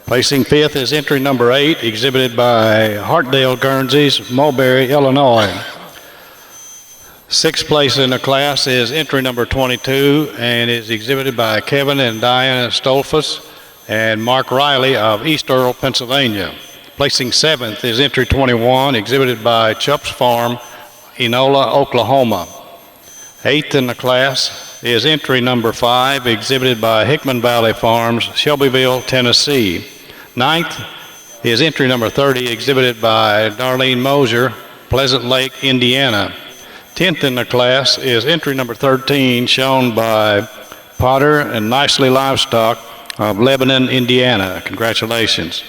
Placing fifth is entry number 8, exhibited by Hartdale Guernseys, Mulberry, Illinois. Sixth place in the class is entry number 22 and is exhibited by Kevin and Diana Stolfus and Mark Riley of East Earl, Pennsylvania. Placing seventh is entry 21, exhibited by Chupp's Farm, Enola, Oklahoma. Eighth in the class is entry number 5, exhibited by Hickman Valley Farms, Shelbyville, Tennessee. Ninth is entry number 30, exhibited by Darlene Mosier, Pleasant Lake, Indiana. 10th in the class is entry number 13, shown by Potter and Nicely Livestock of Lebanon, Indiana. Congratulations.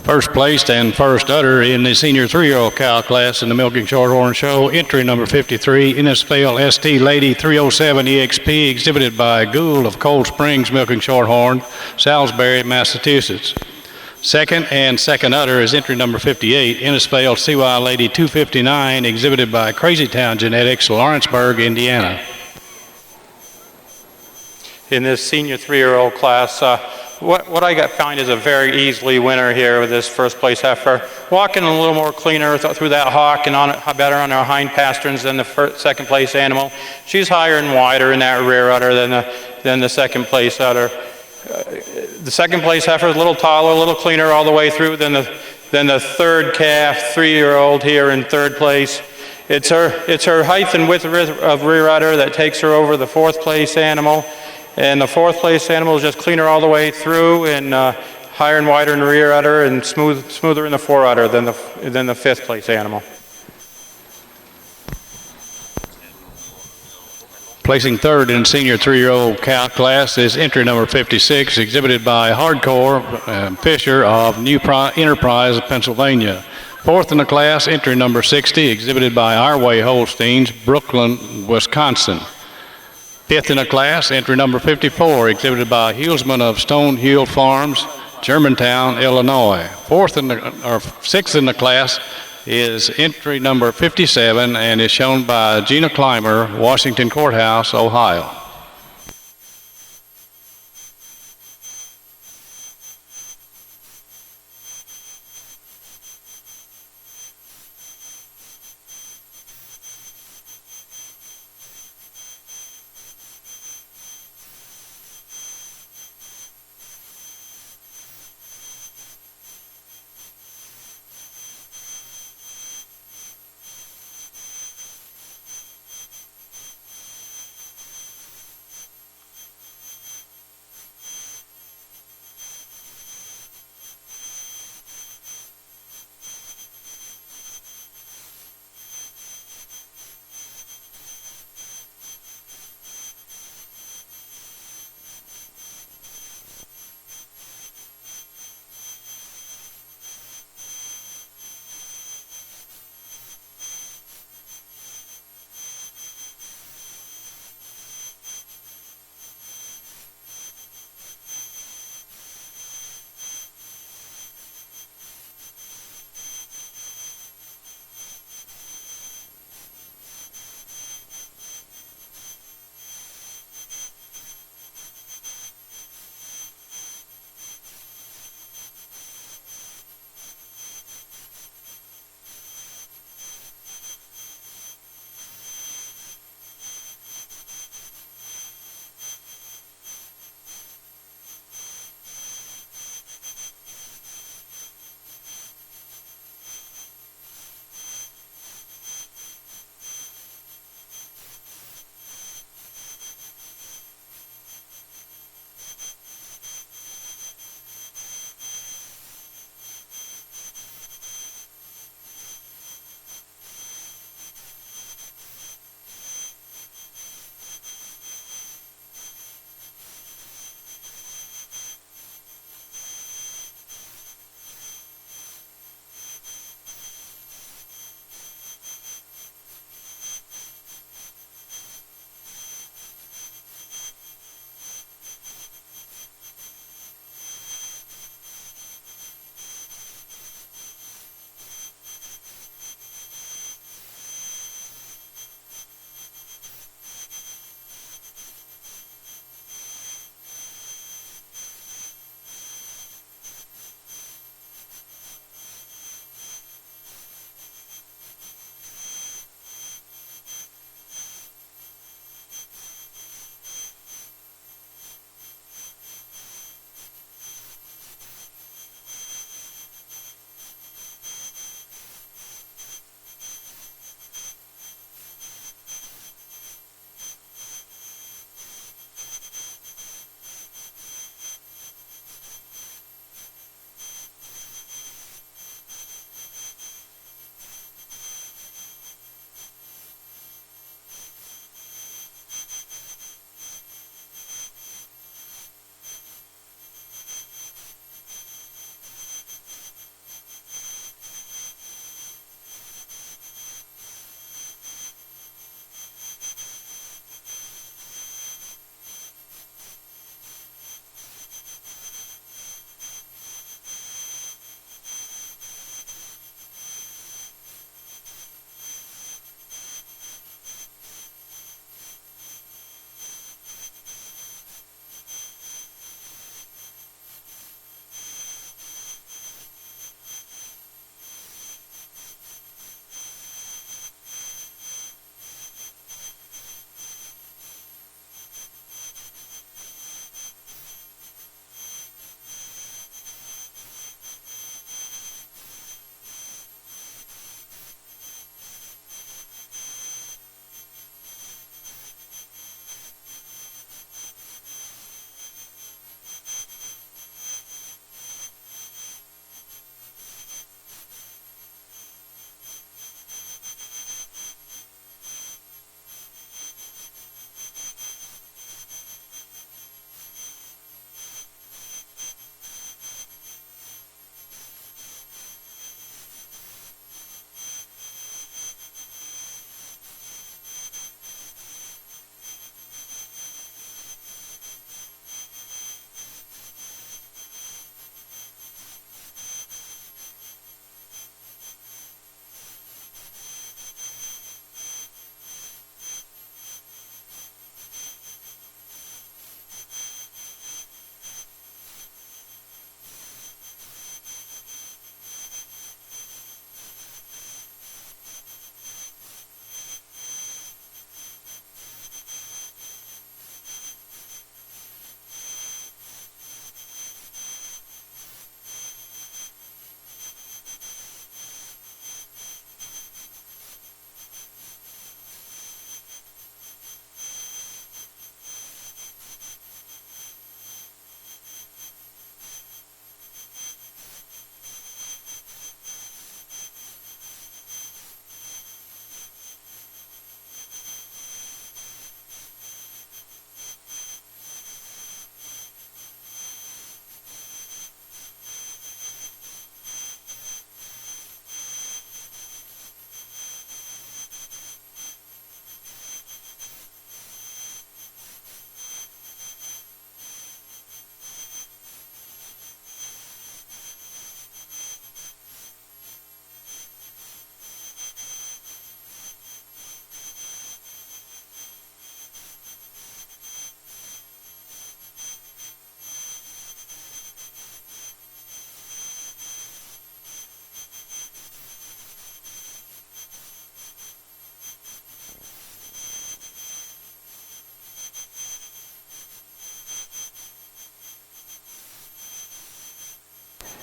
First placed and first udder in the senior 3-year-old cow class in the Milking Shorthorn Show, entry number 53, Innisfail ST Lady 307 EXP, exhibited by Gould of Cold Springs Milking Shorthorn, Salisbury, Massachusetts. Second and second udder is entry number 58, Innisfail CY Lady 259, exhibited by Crazy Town Genetics, Lawrenceburg, Indiana. In this senior 3-year-old class, what I find is a very easily winner here with this first place heifer. Walking a little more cleaner through that hock and on it better on her hind pasterns than the second place animal. She's higher and wider in that rear udder than the second place udder. The second place heifer is a little taller, a little cleaner all the way through than the third calf 3-year-old here in third place. It's her height and width of rear udder that takes her over the fourth place animal. And the fourth place animal is just cleaner all the way through and higher and wider in the rear udder and smoother in the fore udder than the fifth place animal. Placing third in senior 3-year-old cow class is entry number 56, exhibited by Hardcore Fisher of New Enterprise, Pennsylvania. Fourth in the class, entry number 60, exhibited by Our Way Holsteins, Brooklyn, Wisconsin. Fifth in the class, entry number 54, exhibited by Hulsman of Stonehill Farms, Germantown, Illinois. Sixth in the class is entry number 57 and is shown by Gina Clymer, Washington Courthouse, Ohio.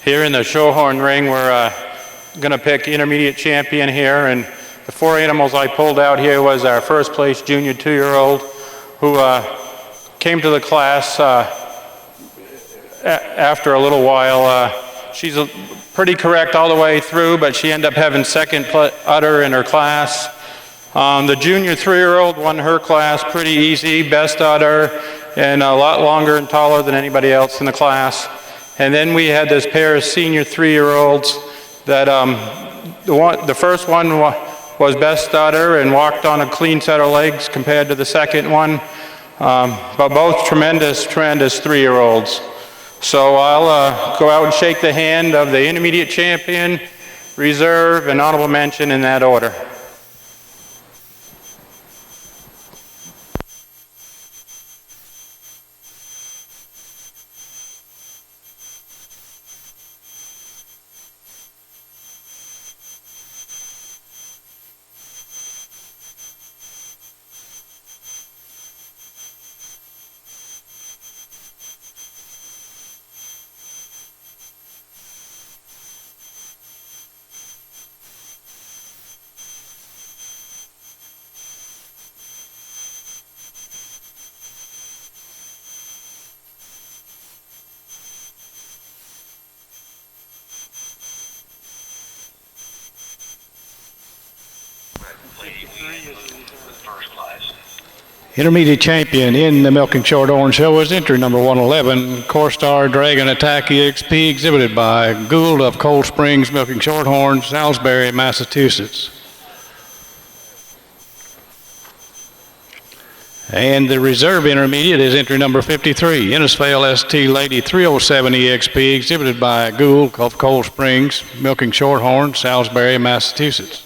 Here in the Shorthorn ring, we're going to pick intermediate champion here, and the 4 animals I pulled out here was our first place junior 2-year-old who came to the class after a little while. She's pretty correct all the way through, but she ended up having second udder in her class. The junior 3-year-old won her class pretty easy, best udder, and a lot longer and taller than anybody else in the class. And then we had this pair of senior 3-year-olds that the first one was best udder and walked on a clean set of legs compared to the second one, but both tremendous 3-year-olds. So I'll go out and shake the hand of the intermediate champion, reserve, and honorable mention in that order. Intermediate champion in the Milking Shorthorn show is entry number 111, Corstar Dragon Attack EXP, exhibited by Gould of Cold Springs, Milking Shorthorn, Salisbury, Massachusetts. And the reserve intermediate is entry number 53, Innisfail ST Lady 307 EXP, exhibited by Gould of Cold Springs, Milking Shorthorn, Salisbury, Massachusetts.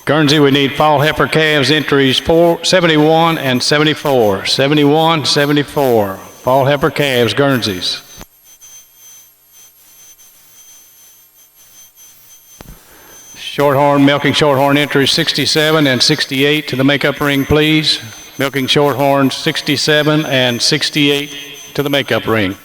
Guernsey, we need fall heifer calves entries 71 and 74. 71, 74. Fall heifer calves, Guernseys. Shorthorn, Milking Shorthorn entries 67 and 68 to the makeup ring, please. Milking Shorthorn 67 and 68 to the makeup ring.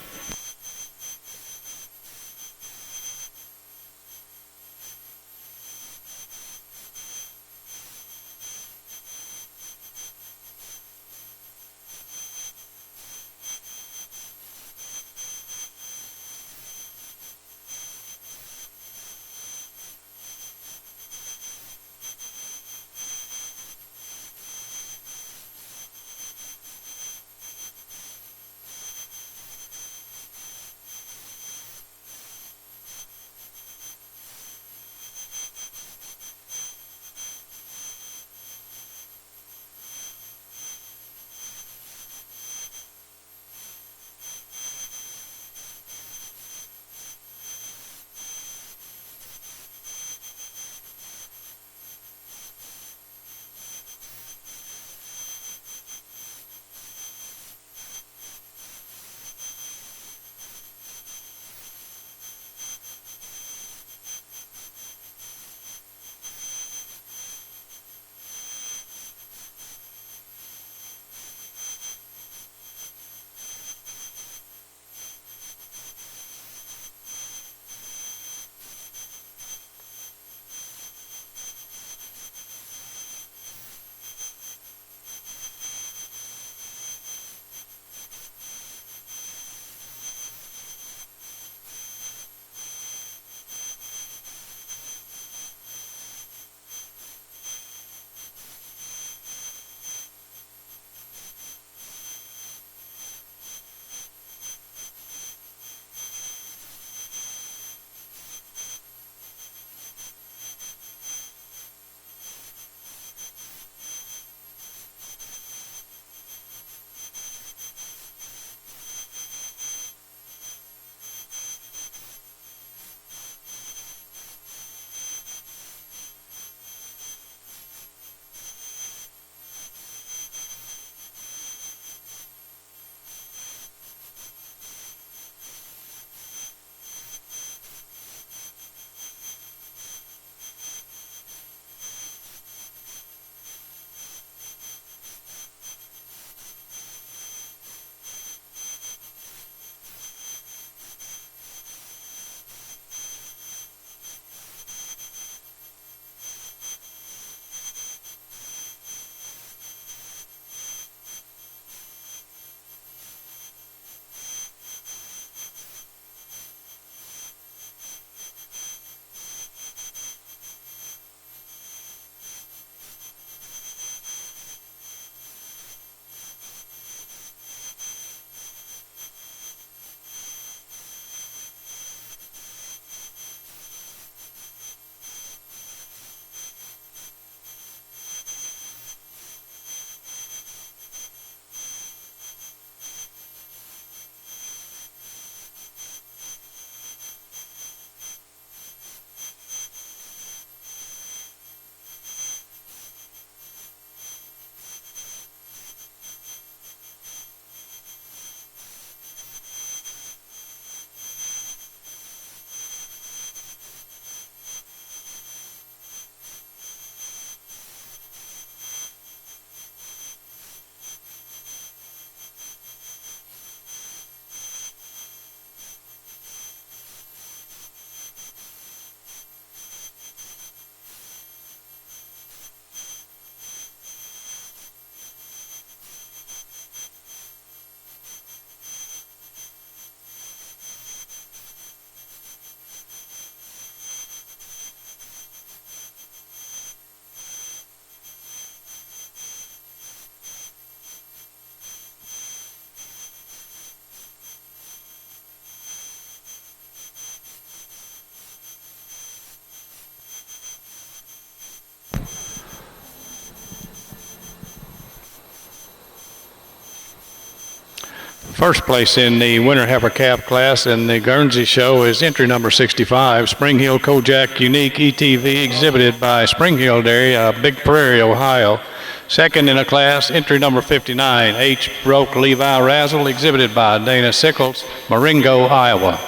First place in the winter heifer calf class in the Guernsey show is entry number 65, Spring Hill Kojak Unique ETV, exhibited by Spring Hill Dairy, Big Prairie, Ohio. Second in the class, entry number 59, H. Broke Levi Razzle, exhibited by Dana Sickles, Marengo, Iowa.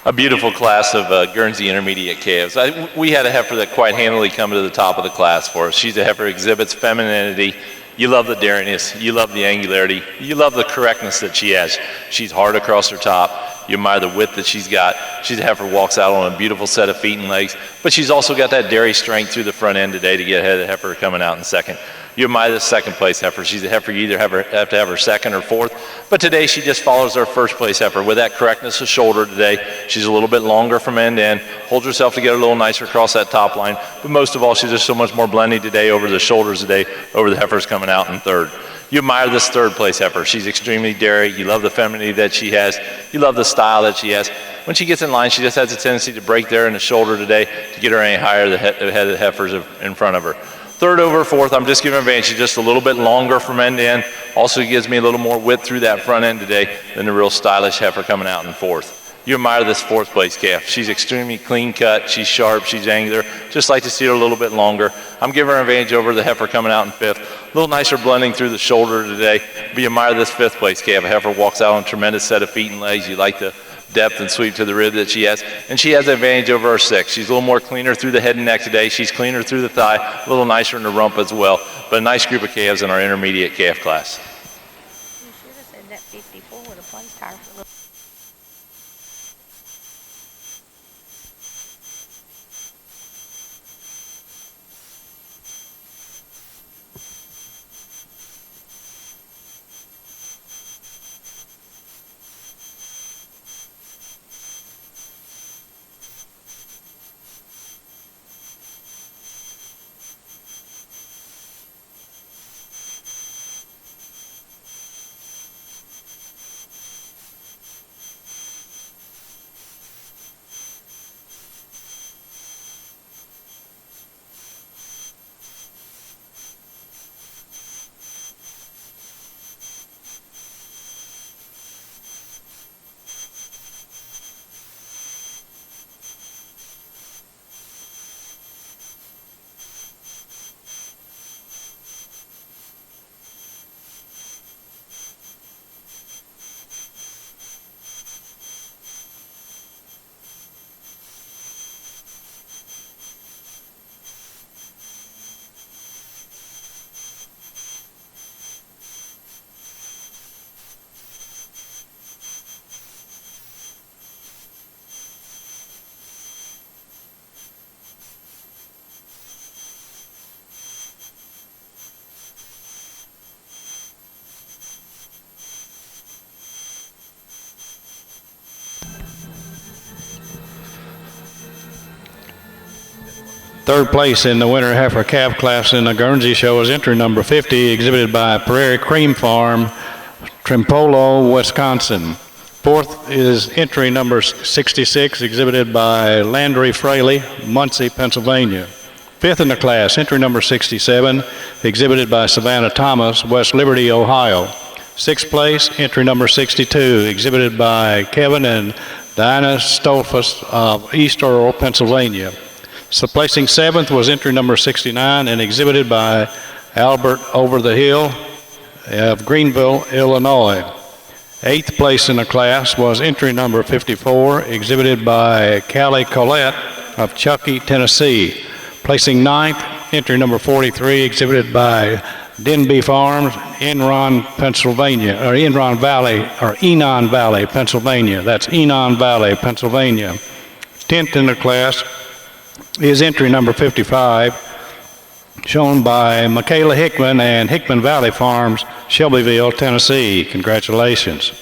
A beautiful class of Guernsey intermediate calves. We had a heifer that quite handily come to the top of the class for us. She's a heifer that exhibits femininity. You love the dairiness, you love the angularity, you love the correctness that she has. She's hard across her top. You admire the width that she's got. She's a heifer walks out on a beautiful set of feet and legs, but she's also got that dairy strength through the front end today to get ahead of the heifer coming out in second. You admire the second place heifer. She's a heifer you either have to have her second or fourth, but today she just follows our first place heifer with that correctness of shoulder today. She's a little bit longer from end to end, holds herself together a little nicer across that top line, but most of all, she's just so much more blending today over the shoulders today, over the heifers coming out in third. You admire this third place heifer. She's extremely dairy. You love the femininity that she has. You love the style that she has. When she gets in line, she just has a tendency to break there in the shoulder today to get her any higher ahead of the heifers in front of her. Third over fourth, I'm just giving advantage. She's just a little bit longer from end to end. Also gives me a little more width through that front end today than the real stylish heifer coming out in fourth. You admire this fourth place calf. She's extremely clean cut. She's sharp. She's angular. Just like to see her a little bit longer. I'm giving her an advantage over the heifer coming out in fifth. A little nicer blending through the shoulder today. But you admire this fifth place calf. A heifer walks out on a tremendous set of feet and legs. You like the depth and sweep to the rib that she has. And she has an advantage over her sixth. She's a little more cleaner through the head and neck today. She's cleaner through the thigh. A little nicer in the rump as well. But a nice group of calves in our intermediate calf class. You should have said that 54 would have placed higher for the... Third place in the winter heifer calf class in the Guernsey show is entry number 50, exhibited by Prairie Cream Farm, Trimpolo, Wisconsin. Fourth is entry number 66, exhibited by Landry Fraley, Muncie, Pennsylvania. Fifth in the class, entry number 67, exhibited by Savannah Thomas, West Liberty, Ohio. Sixth place, entry number 62, exhibited by Kevin and Diana Stolfus of East Earl, Pennsylvania. So placing seventh was entry number 69 and exhibited by Albert Over the Hill of Greenville, Illinois. Eighth place in the class was entry number 54, exhibited by Callie Collette of Chuckey, Tennessee. Placing ninth, entry number 43, exhibited by Denby Farms, Enron, Pennsylvania, or Enron Valley, or Enon Valley, Pennsylvania. That's Enon Valley, Pennsylvania. 10th in the class is entry number 55, shown by Michaela Hickman and Hickman Valley Farms, Shelbyville, Tennessee. Congratulations.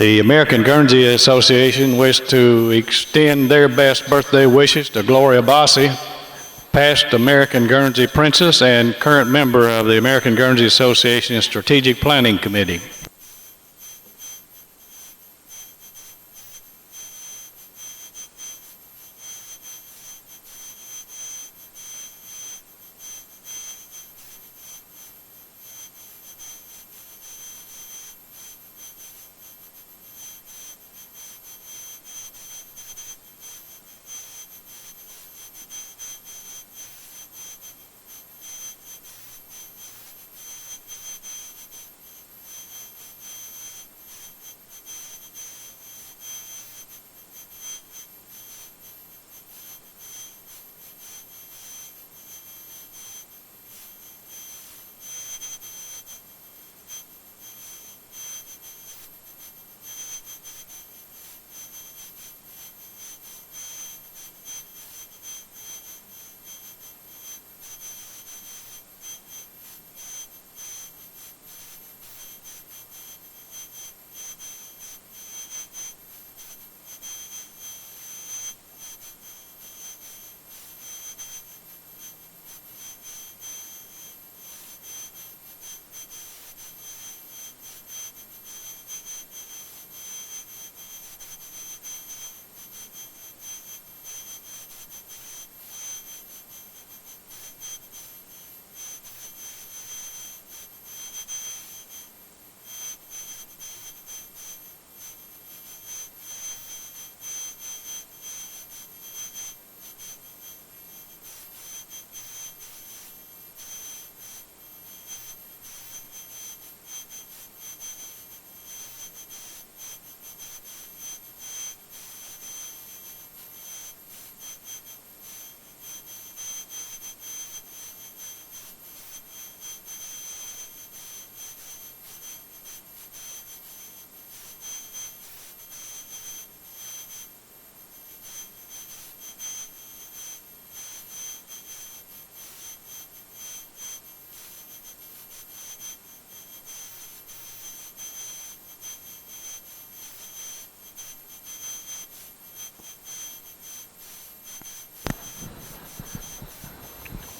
The American Guernsey Association wish to extend their best birthday wishes to Gloria Bossi, past American Guernsey Princess and current member of the American Guernsey Association Strategic Planning Committee.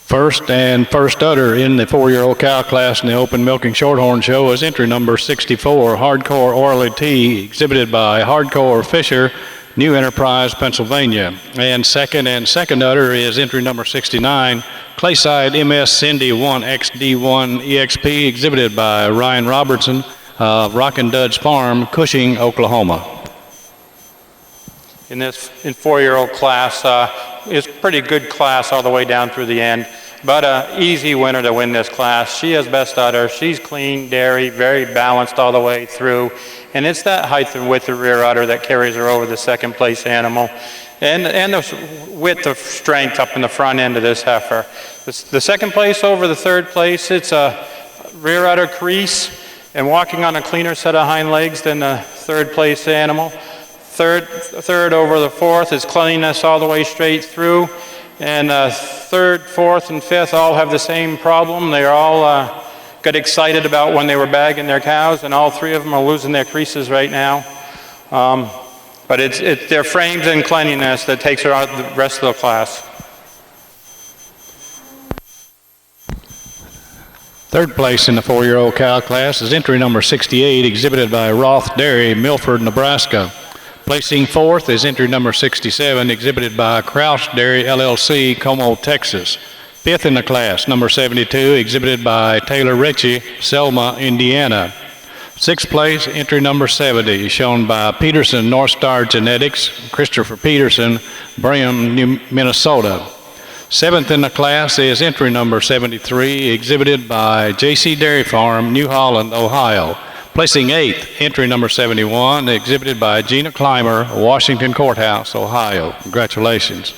First and first udder in the 4-year-old cow class in the open milking shorthorn show is entry number 64, Hardcore Orally T, exhibited by Hardcore Fisher, New Enterprise, Pennsylvania. And second udder is entry number 69, Clayside MS Cindy 1 XD1 EXP, exhibited by Ryan Robertson of Rockin' Dud's Farm, Cushing, Oklahoma. In this 4-year-old class, is pretty good class all the way down through the end, but an easy winner to win this class. She has best udder. She's clean, dairy, very balanced all the way through, and it's that height and width of rear udder that carries her over the second place animal, and the width of strength up in the front end of this heifer. The second place over the third place, it's a rear udder crease and walking on a cleaner set of hind legs than the third place animal. Third over the fourth is cleanliness all the way straight through, and third, fourth, and fifth all have the same problem. They all got excited about when they were bagging their cows, and all three of them are losing their creases right now. But it's their frames and cleanliness that takes her out the rest of the class. Third place in the 4-year-old cow class is entry number 68, exhibited by Roth Dairy, Milford, Nebraska. Placing fourth is entry number 67, exhibited by Kraus Dairy LLC, Como, Texas. Fifth in the class, number 72, exhibited by Taylor Ritchie, Selma, Indiana. Sixth place, entry number 70, shown by Peterson North Star Genetics, Christopher Peterson, Brigham, Minnesota. Seventh in the class is entry number 73, exhibited by JC Dairy Farm, New Holland, Ohio. Placing eighth, entry number 71, exhibited by Gina Clymer, Washington Courthouse, Ohio. Congratulations.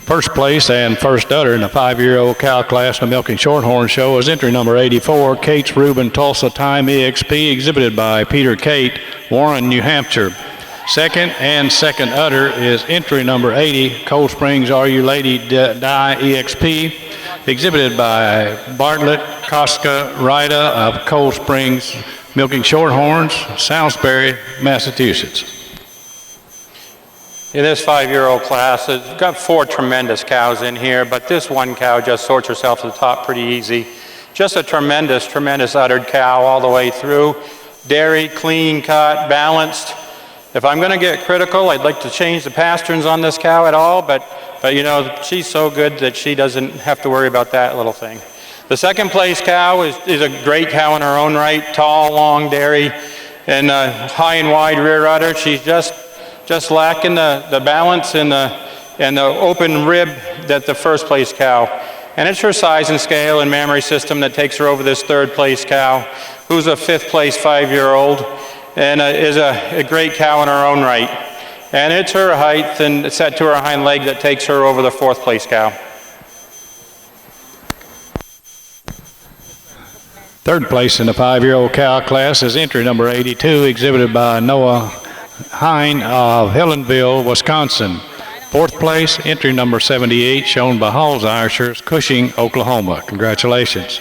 First place and first udder in the 5-year-old cow class in the Milking Shorthorn show is entry number 84, Kate's Reuben Tulsa Time EXP, exhibited by Peter Kate, Warren, New Hampshire. Second and second udder is entry number 80, Cold Springs Are You Lady Die EXP, exhibited by Bartlett Koska Rida of Cold Springs Milking Shorthorns, Salisbury, Massachusetts. In this 5-year-old class, it's got 4 tremendous cows in here, but this one cow just sorts herself to the top pretty easy. Just a tremendous, tremendous uddered cow all the way through. Dairy, clean cut, balanced. If I'm going to get critical, I'd like to change the pasterns on this cow at all, but you know, she's so good that she doesn't have to worry about that little thing. The second place cow is a great cow in her own right, tall, long dairy, and high and wide rear udder. She's just lacking the balance and the open rib that the first place cow. And it's her size and scale and mammary system that takes her over this third place cow, who's a 5th place 5-year-old, and is a great cow in her own right. And it's her height and set to her hind leg that takes her over the 4th place cow. Third place in the 5-year-old cow class is entry number 82, exhibited by Noah Hine of Helensville, Wisconsin. 4th place, entry number 78, shown by Halls Irishers, Cushing, Oklahoma. Congratulations.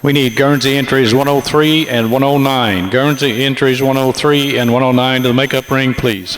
We need Guernsey entries 103 and 109. Guernsey entries 103 and 109 to the makeup ring, please.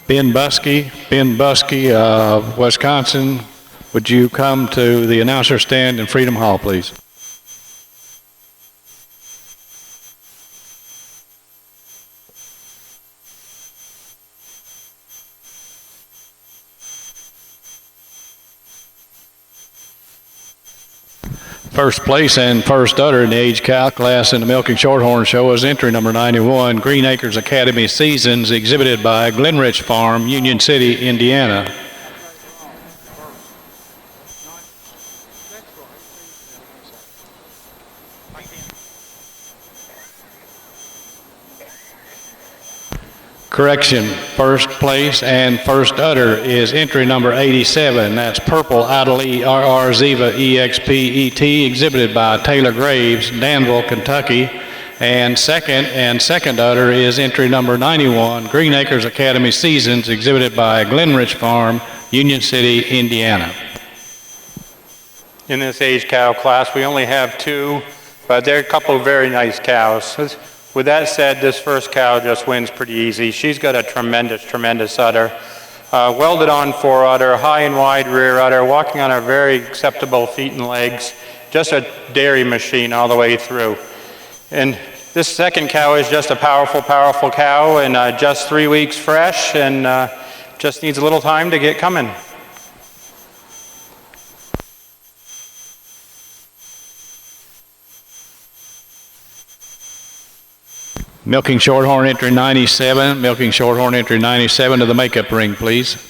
Ben Buskey of Wisconsin, would you come to the announcer stand in Freedom Hall, please? First place and first udder in the age cow class in the Milking Shorthorn Show is entry number 91, Green Acres Academy Seasons, exhibited by Glenrich Farm, Union City, Indiana. Correction, first place and first udder is entry number 87. That's Purple Adelie RR Ziva EXP ET, exhibited by Taylor Graves, Danville, Kentucky. And second udder is entry number 91, Green Acres Academy Seasons, exhibited by Glenrich Farm, Union City, Indiana. In this age cow class, we only have 2, but they're a couple of very nice cows. With that said, this first cow just wins pretty easy. She's got a tremendous udder. Welded on fore udder, high and wide rear udder, walking on her very acceptable feet and legs. Just a dairy machine all the way through. And this second cow is just a powerful cow, and just 3 weeks fresh, and just needs a little time to get coming. Milking Shorthorn entry 97, Milking Shorthorn entry 97 to the makeup ring, please.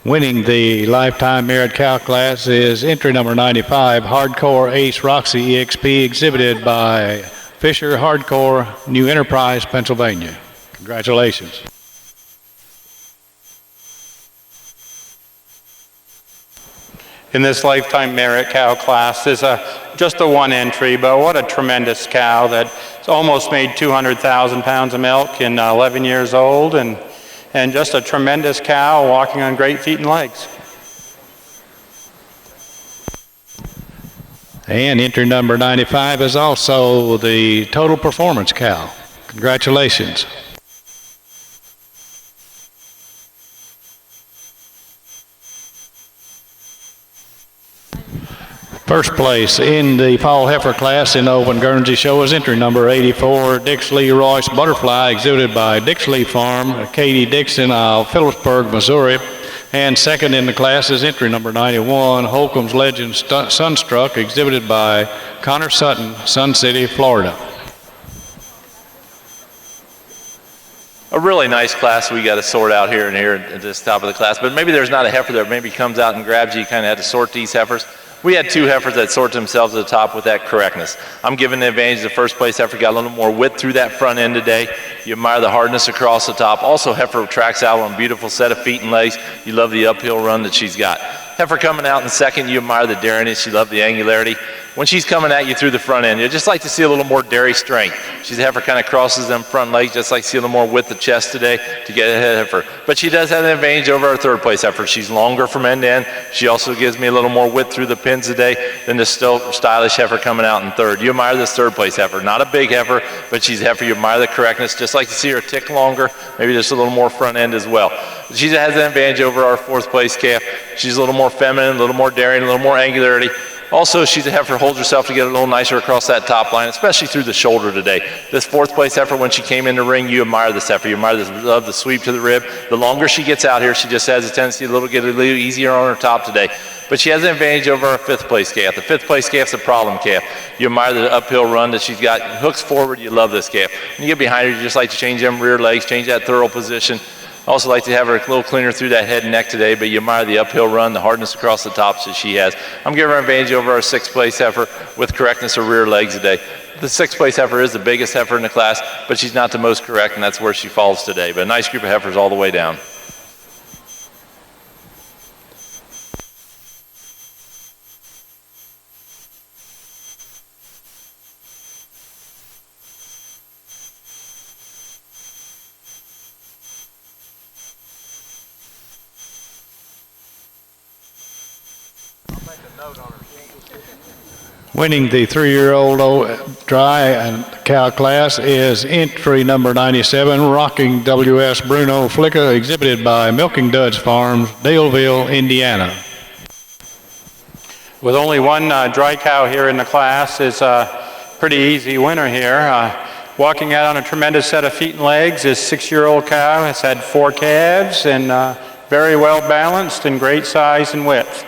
Winning the Lifetime Merit Cow class is entry number 95, Hardcore Ace Roxy EXP, exhibited by Fisher Hardcore, New Enterprise, Pennsylvania. Congratulations. In this Lifetime Merit Cow class is just a 1 entry, but what a tremendous cow that's almost made 200,000 pounds of milk in 11 years old, and just a tremendous cow walking on great feet and legs. And entry number 95 is also the Total Performance cow. Congratulations. First place in the Fall Heifer class in the Open Guernsey Show is entry number 84, Dixley Royce Butterfly, exhibited by Dixley Farm, Katie Dixon of Phillipsburg, Missouri. And second in the class is entry number 91, Holcomb's Legend Sunstruck, exhibited by Connor Sutton, Sun City, Florida. A really nice class we got to sort out here at this top of the class, but maybe there's not a heifer that maybe comes out and grabs you. You kind of had to sort these heifers. We had 2 heifers that sort themselves at the top with that correctness. I'm giving the advantage. The first place heifer got a little more width through that front end today. You admire the hardness across the top. Also, heifer tracks out on a beautiful set of feet and legs. You love the uphill run that she's got. Heifer coming out in second, you admire the dariness. You love the angularity. When she's coming at you through the front end, you just like to see a little more dairy strength. She's a heifer kind of crosses them front legs, just like to see a little more width of chest today to get ahead of heifer. But she does have an advantage over our third place heifer. She's longer from end to end. She also gives me a little more width through the pins today than the still stylish heifer coming out in third. You admire this third place heifer. Not a big heifer, but she's a heifer. You admire the correctness. Just like to see her a tick longer, maybe just a little more front end as well. She has an advantage over our fourth place calf. She's a little more feminine, a little more daring, a little more angularity. Also, she's a heifer, holds herself to get a little nicer across that top line, especially through the shoulder today. This fourth place heifer, when she came in the ring, you admire this heifer. You admire the sweep to the rib. The longer she gets out here, she just has a tendency to get a little easier on her top today. But she has an advantage over our fifth place calf. The fifth place calf's a problem calf. You admire the uphill run that she's got. Hooks forward, you love this calf. When you get behind her, you just like to change them rear legs, change that thorough position. Also like to have her a little cleaner through that head and neck today, but you admire the uphill run, the hardness across the tops that she has. I'm giving her an advantage over our sixth place heifer with correctness of rear legs today. The sixth place heifer is the biggest heifer in the class, but she's not the most correct, and that's where she falls today. But a nice group of heifers all the way down. Winning the 3-year-old dry and cow class is entry number 97, Rocking W.S. Bruno Flicka, exhibited by Milking Duds Farms, Daleville, Indiana. With only one dry cow here in the class, is a pretty easy winner here. Walking out on a tremendous set of feet and legs is 6-year-old cow, has had 4 calves, and very well balanced and great size and width.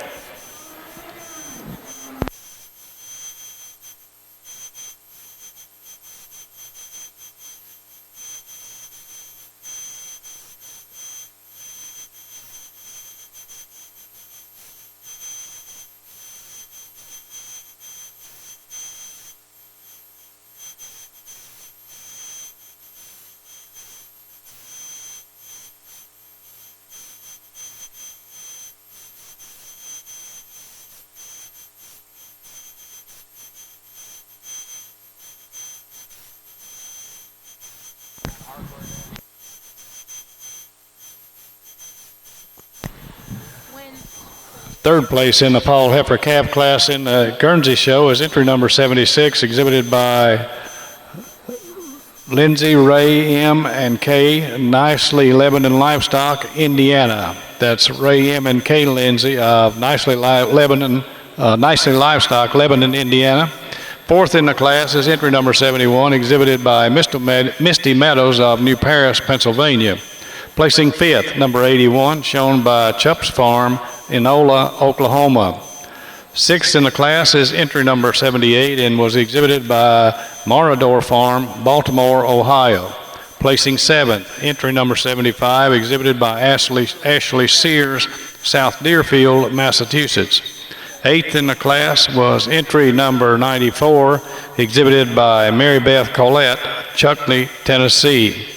Third place in the Paul Heifer calf class in the Guernsey show is entry number 76, exhibited by Lindsay Ray M. and K. Nicely Lebanon Livestock, Indiana. That's Ray M. and K. Lindsay of Nicely Livestock, Lebanon, Indiana. Fourth in the class is entry number 71, exhibited by Misty Meadows of New Paris, Pennsylvania. Placing fifth, number 81, shown by Chupp's Farm, Enola, Oklahoma. Sixth in the class is entry number 78 and was exhibited by Morador Farm, Baltimore, Ohio. Placing seventh, entry number 75, exhibited by Ashley Sears, South Deerfield, Massachusetts. Eighth in the class was entry number 94, exhibited by Mary Beth Collette, Chuckney, Tennessee.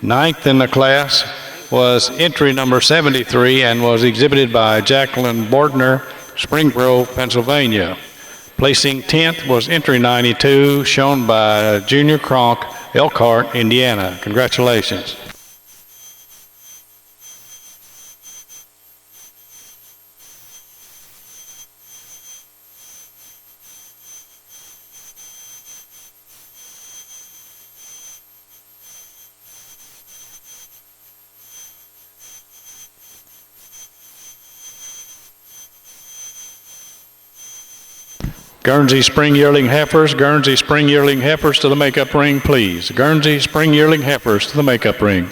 Ninth in the class was entry number 73 and was exhibited by Jacqueline Bordner, Spring Grove, Pennsylvania. Placing 10th was entry 92, shown by Junior Kronk, Elkhart, Indiana. Congratulations. Guernsey Spring Yearling Heifers, Guernsey Spring Yearling Heifers to the makeup ring, please. Guernsey Spring Yearling Heifers to the makeup ring.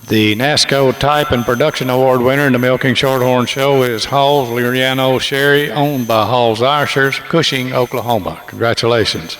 The NASCO Type and Production Award winner in the Milking Shorthorn Show is Halls Liriano Sherry, owned by Halls Irishers, Cushing, Oklahoma. Congratulations.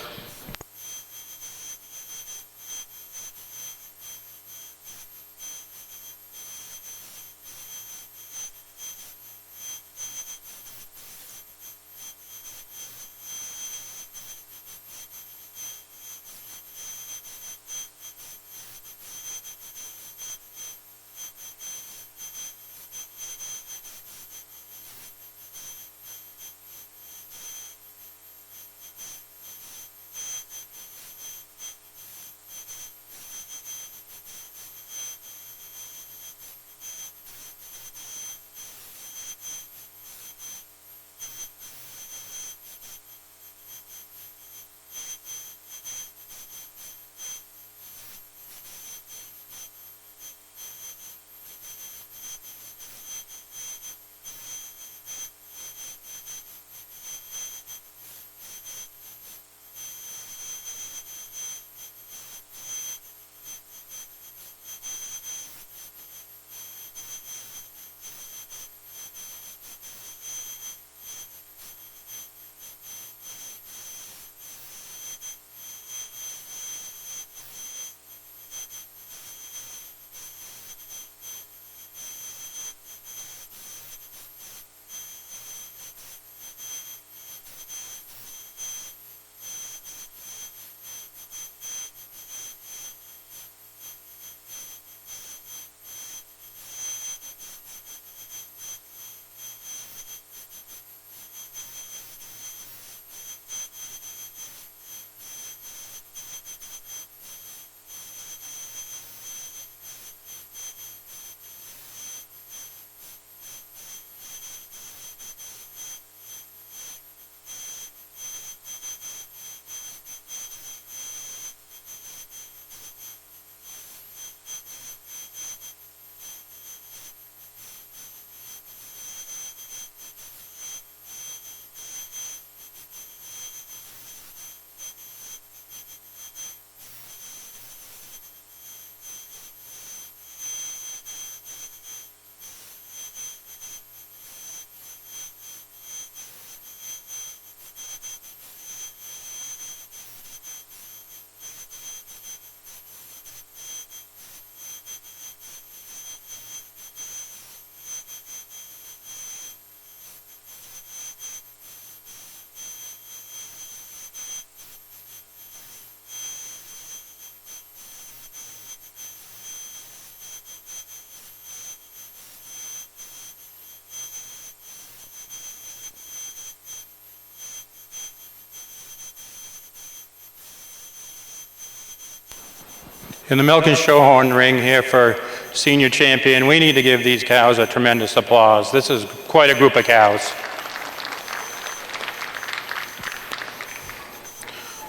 In the Milk and Shorthorn ring here for senior champion, we need to give these cows a tremendous applause. This is quite a group of cows.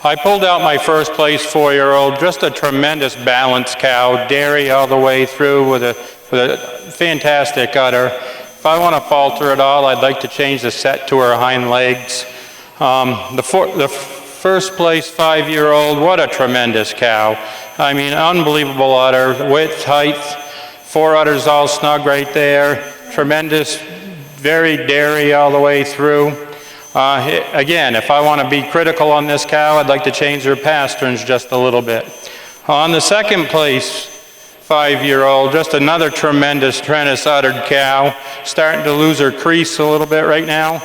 I pulled out my first place 4-year-old, just a tremendous balanced cow, dairy all the way through with a fantastic udder. If I want to falter at all, I'd like to change the set to her hind legs. The first place 5-year-old, what a tremendous cow. I mean, unbelievable udder, width, height, 4 udders all snug right there. Tremendous, very dairy all the way through. Again, if I want to be critical on this cow, I'd like to change her pasterns just a little bit. On the second place 5-year-old, just another tremendous uddered cow, starting to lose her crease a little bit right now.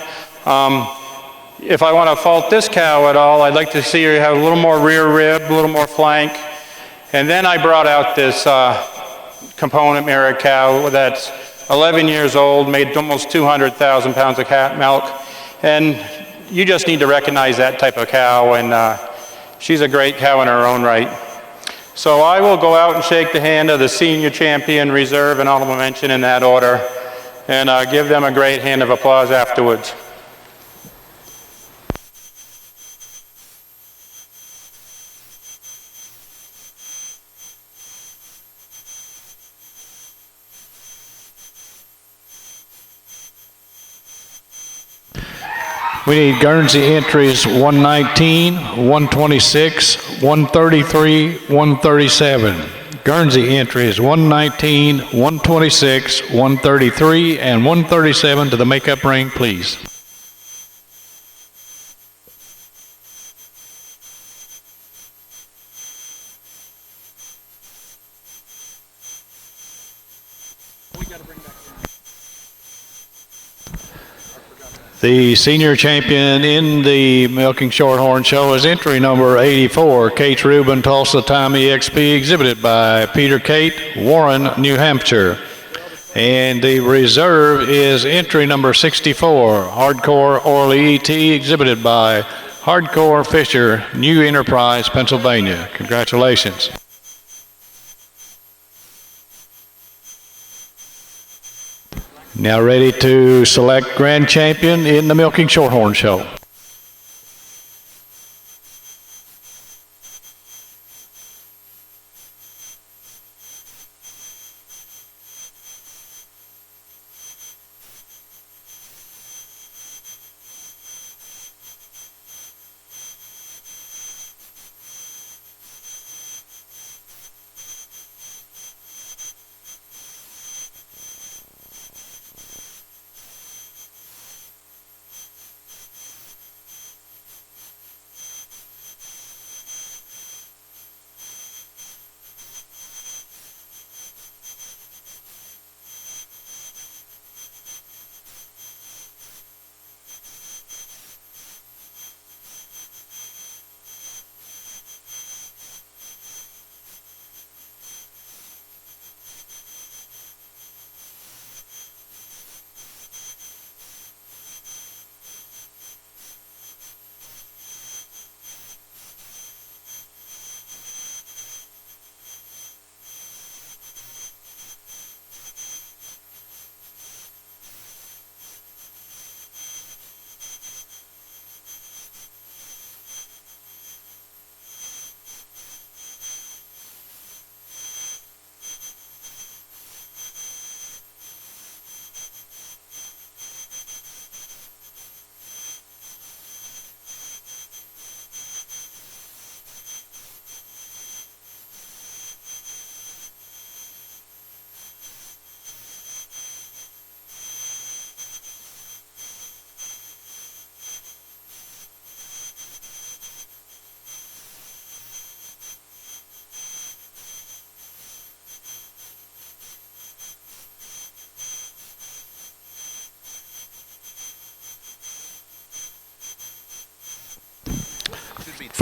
If I want to fault this cow at all, I'd like to see her have a little more rear rib, a little more flank. And then I brought out this component mirror cow that's 11 years old, made almost 200,000 pounds of cat milk. And you just need to recognize that type of cow, and she's a great cow in her own right. So I will go out and shake the hand of the senior champion, reserve, and honorable mention in that order, and give them a great hand of applause afterwards. We need Guernsey entries 119, 126, 133, 137. Guernsey entries 119, 126, 133, and 137 to the makeup ring, please. The senior champion in the Milking Shorthorn show is entry number 84, Kate Rubin Tulsa Time EXP, exhibited by Peter Kate, Warren, New Hampshire. And the reserve is entry number 64, Hardcore Orly ET, exhibited by Hardcore Fisher, New Enterprise, Pennsylvania. Congratulations. Now ready to select grand champion in the Milking Shorthorn show.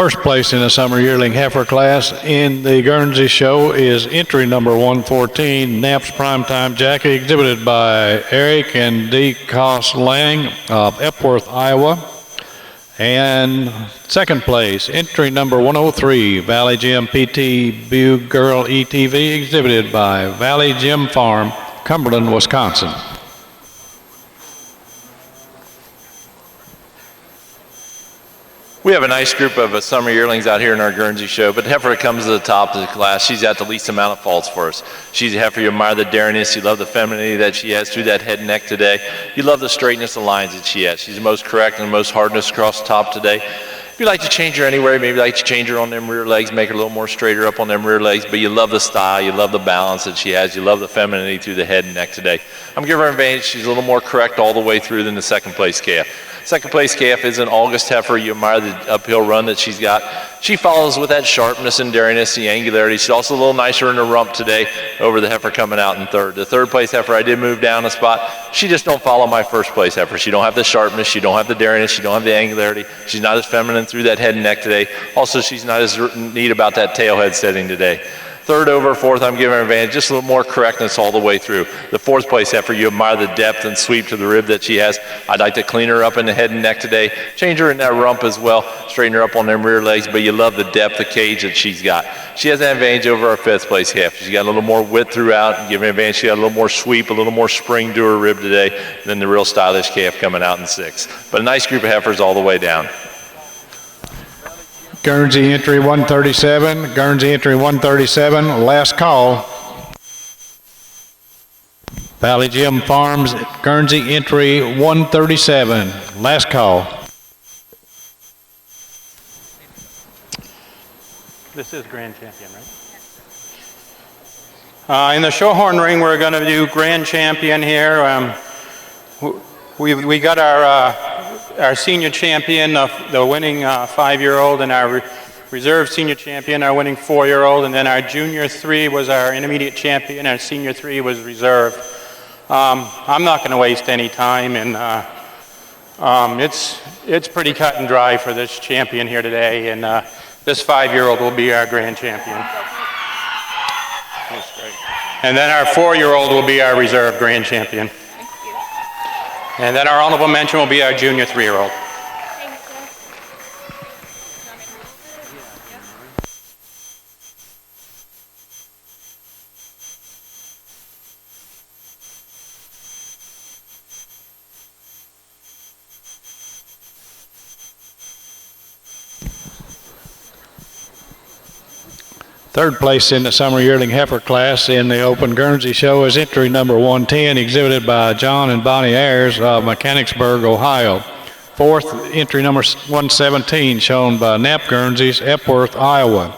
First place in the summer yearling heifer class in the Guernsey show is entry number 114, Knapp's Primetime Jackie, exhibited by Eric and D. Koss Lang of Epworth, Iowa. And second place, entry number 103, Valley Gym PT Bug Girl ETV, exhibited by Valley Gym Farm, Cumberland, Wisconsin. We have a nice group of summer yearlings out here in our Guernsey show, but heifer comes to the top of the class. She's got the least amount of faults for us. She's a heifer you admire the daringness, you love the femininity that she has through that head and neck today. You love the straightness of lines that she has. She's the most correct and the most hardness across the top today. If you like to change her anywhere, maybe like to change her on them rear legs, make her a little more straighter up on them rear legs, but you love the style, you love the balance that she has, you love the femininity through the head and neck today. I'm giving her an advantage. She's a little more correct all the way through than the second place calf. Second place calf is an August heifer. You admire the uphill run that she's got. She follows with that sharpness and daringness, the angularity. She's also a little nicer in the rump today over the heifer coming out in third. The third place heifer, I did move down a spot. She just don't follow my first place heifer. She don't have the sharpness, she don't have the daringness, she don't have the angularity. She's not as feminine through that head and neck today. Also, she's not as neat about that tail head setting today. Third over fourth, I'm giving her an advantage, just a little more correctness all the way through. The fourth place heifer, you admire the depth and sweep to the rib that she has. I'd like to clean her up in the head and neck today, change her in that rump as well, straighten her up on them rear legs, but you love the depth of cage that she's got. She has an advantage over our fifth place heifer. She's got a little more width throughout, give her an advantage. She got a little more sweep, a little more spring to her rib today than the real stylish calf coming out in sixth. But a nice group of heifers all the way down. Guernsey entry 137, Guernsey entry 137, last call. Valley Gym Farms, Guernsey entry 137, last call. This is grand champion, right? In the Shorthorn ring, we're going to do grand champion here. We got our senior champion, the winning 5-year-old, and our reserve senior champion, our winning 4-year-old, and then our junior 3 was our intermediate champion, our senior 3 was reserve. I'm not going to waste any time, and it's pretty cut and dry for this champion here today, and this 5-year-old will be our grand champion. That's great. And then our 4-year-old will be our reserve grand champion. And then our honorable mention will be our junior 3-year-old. Third place in the summer yearling heifer class in the Open Guernsey Show is entry number 110, exhibited by John and Bonnie Ayers of Mechanicsburg, Ohio. Fourth, entry number 117, shown by Knapp Guernseys, Epworth, Iowa.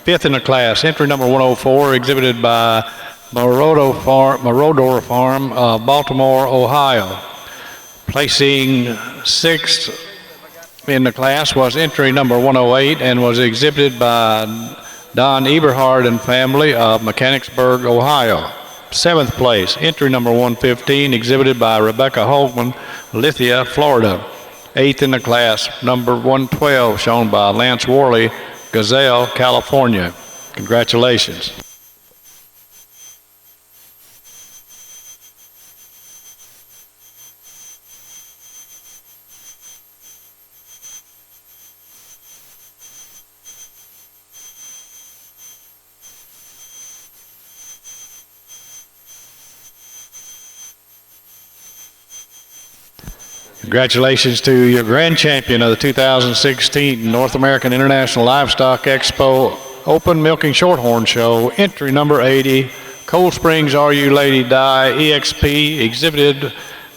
Fifth in the class, entry number 104, exhibited by Marodor Farm of Baltimore, Ohio. Placing sixth in the class was entry number 108 and was exhibited by Don Eberhard and family of Mechanicsburg, Ohio. Seventh place, entry number 115, exhibited by Rebecca Holman, Lithia, Florida. Eighth in the class, number 112, shown by Lance Worley, Gazelle, California. Congratulations. Congratulations to your grand champion of the 2016 North American International Livestock Expo Open Milking Shorthorn Show, entry number 80, Cold Springs RU Lady Die EXP, exhibited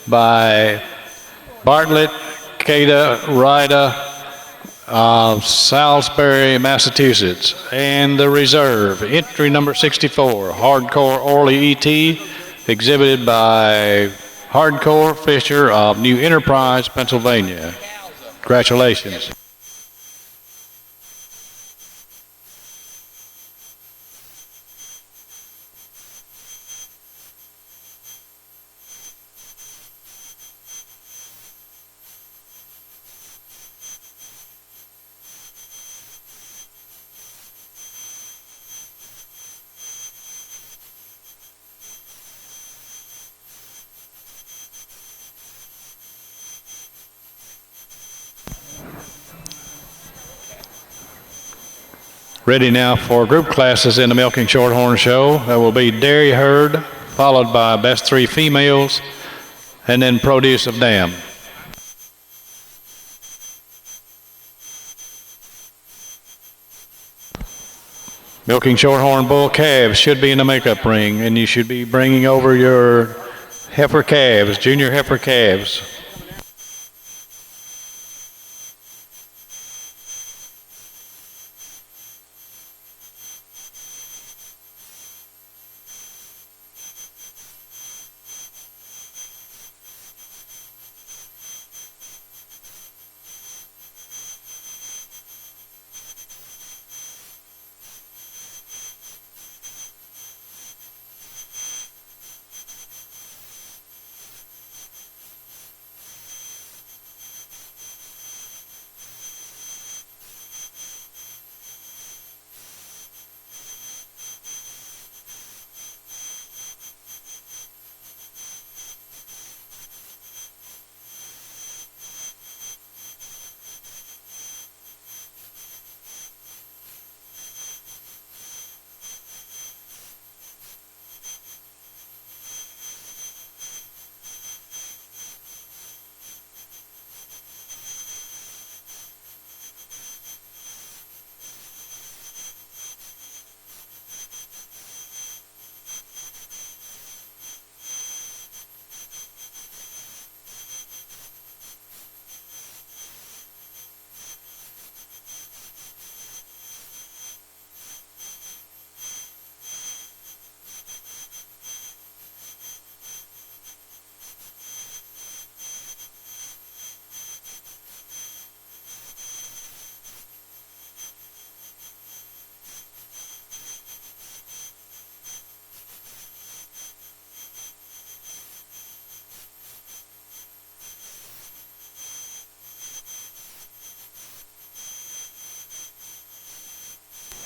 by Bartlett Cada Rida of Salisbury, Massachusetts. And the reserve, entry number 64, Hardcore Orly ET, exhibited by Hardcore Fisher of New Enterprise, Pennsylvania. Congratulations. Ready now for group classes in the Milking Shorthorn Show. There will be Dairy Herd, followed by Best 3 Females, and then Produce of Dam. Milking Shorthorn Bull calves should be in the makeup ring, and you should be bringing over your heifer calves, junior heifer calves.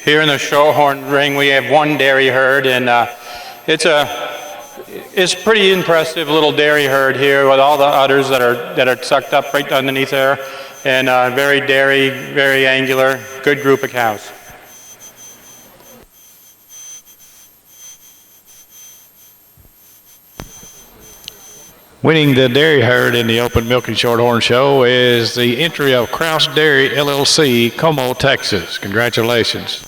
Here in the Shorthorn ring, we have one dairy herd, and it's a pretty impressive little dairy herd here with all the udders that are sucked up right underneath there, and very dairy, very angular, good group of cows. Winning the dairy herd in the Open Milking Shorthorn Show is the entry of Kraus Dairy LLC, Como, Texas. Congratulations.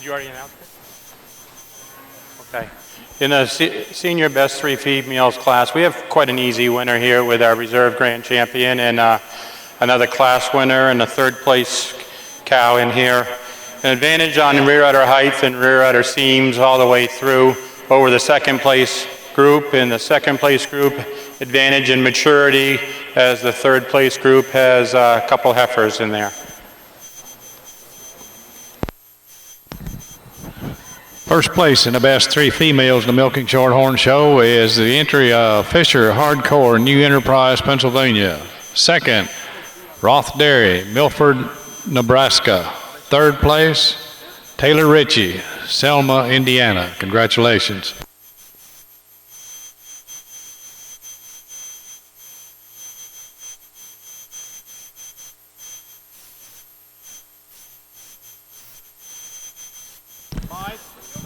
You already announced it? Okay. In the senior best 3 females class, we have quite an easy winner here with our reserve grand champion and another class winner and a 3rd place cow in here. An advantage on rear udder height and rear udder seams all the way through over the 2nd place group. And the 2nd place group advantage in maturity, as the third place group has a couple heifers in there. First place in the best 3 females in the Milking Shorthorn Show is the entry of Fisher Hardcore, New Enterprise, Pennsylvania. Second, Roth Dairy, Milford, Nebraska. Third place, Taylor Ritchie, Selma, Indiana. Congratulations.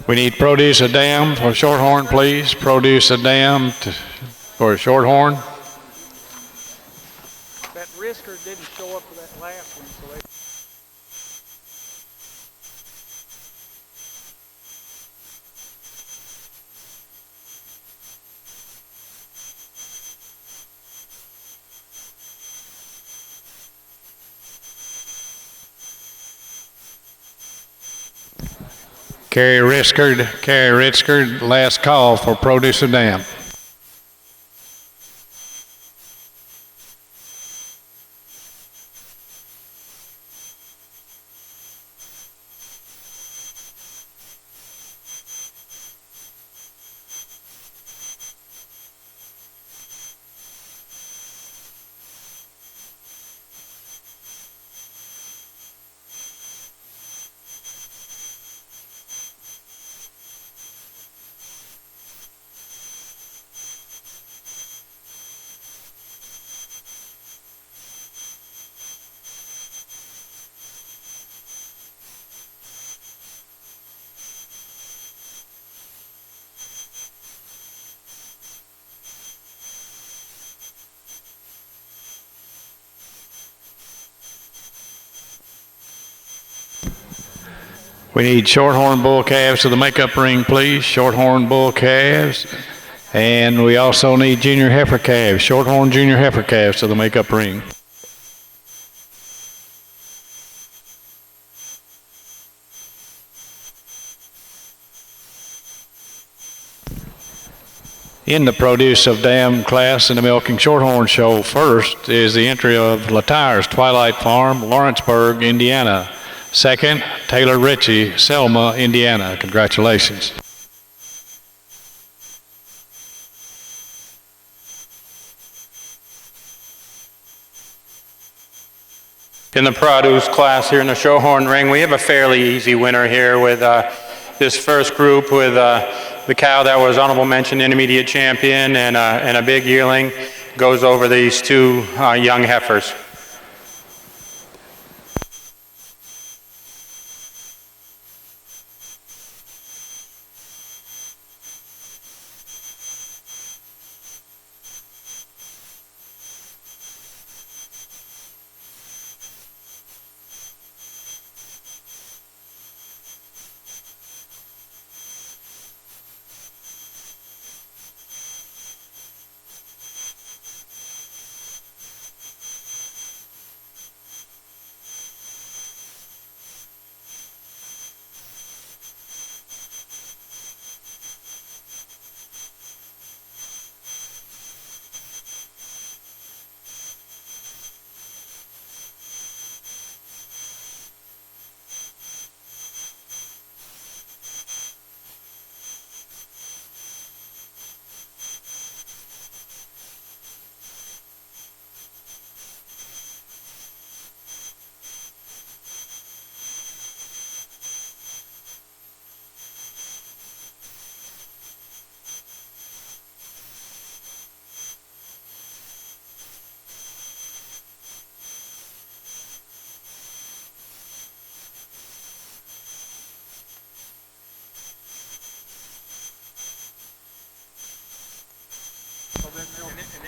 We need produce a dam for Shorthorn, please. Produce a dam for Shorthorn. That Risker didn't show up for that last one, so they... Carrie Ritzkard, last call for produce a dam. We need Shorthorn bull calves to the makeup ring, please. Shorthorn bull calves. And we also need junior heifer calves, Shorthorn junior heifer calves to the makeup ring. In the produce of dam class in the Milking Shorthorn Show, first is the entry of Latire's Twilight Farm, Lawrenceburg, Indiana. Second, Taylor Ritchie, Selma, Indiana. Congratulations. In the produce class here in the Shorthorn ring, we have a fairly easy winner here with this first group with the cow that was honorable mention intermediate champion and a big yearling goes over these 2 young heifers.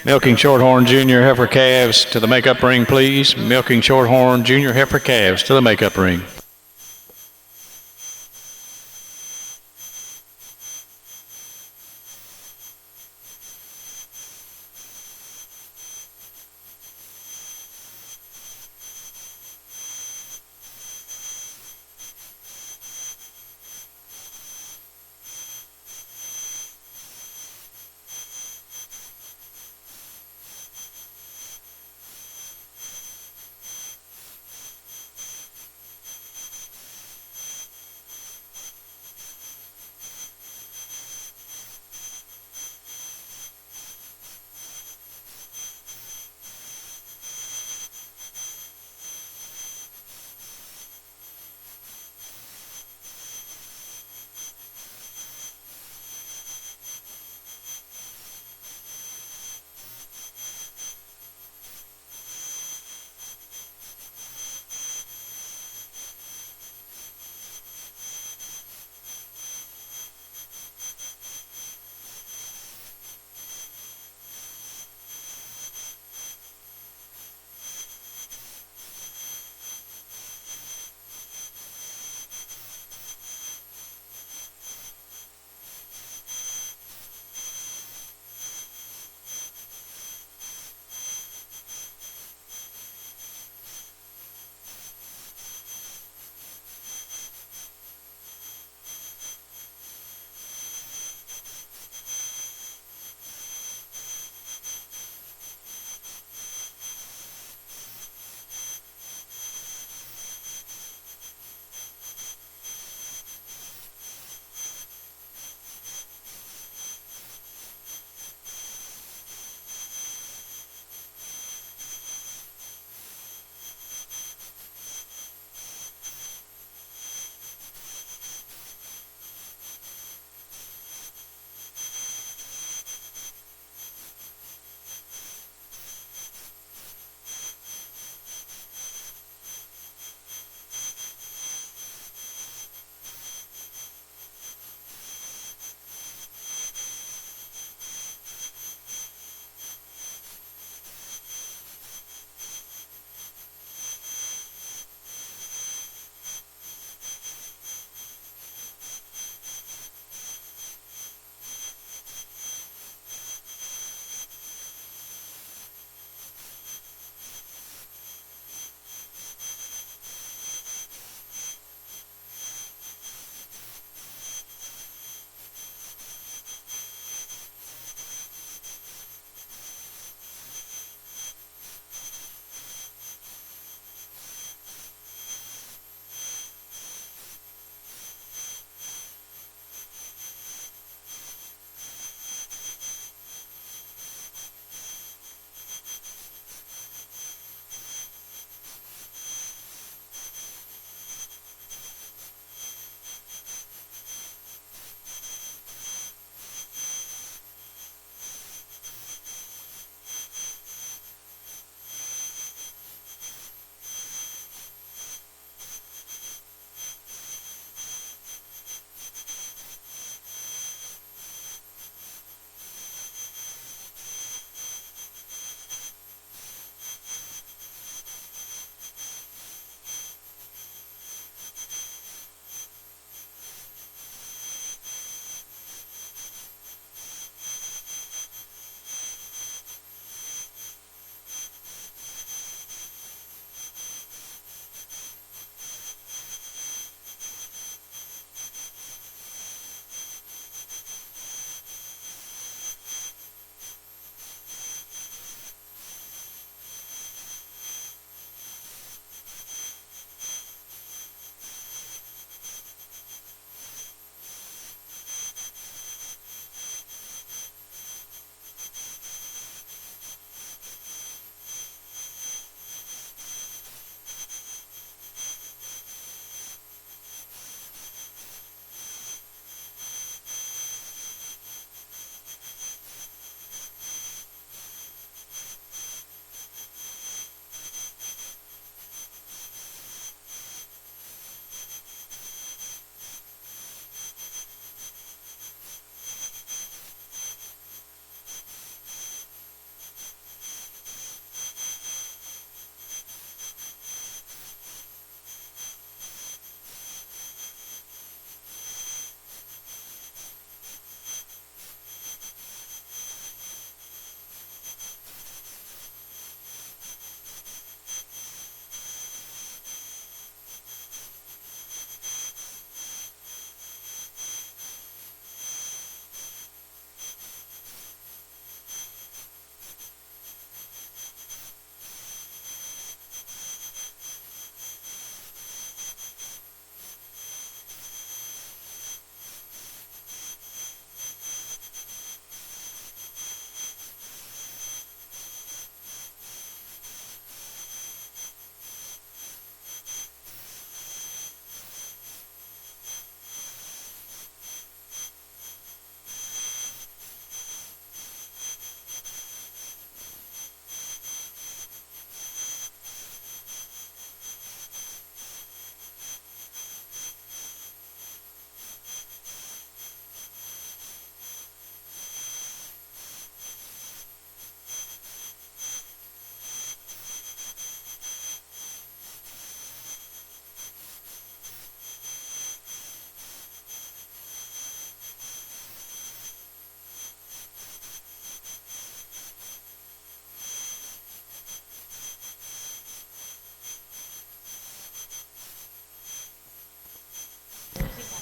Milking Shorthorn junior heifer calves to the makeup ring, please. Milking Shorthorn junior heifer calves to the makeup ring.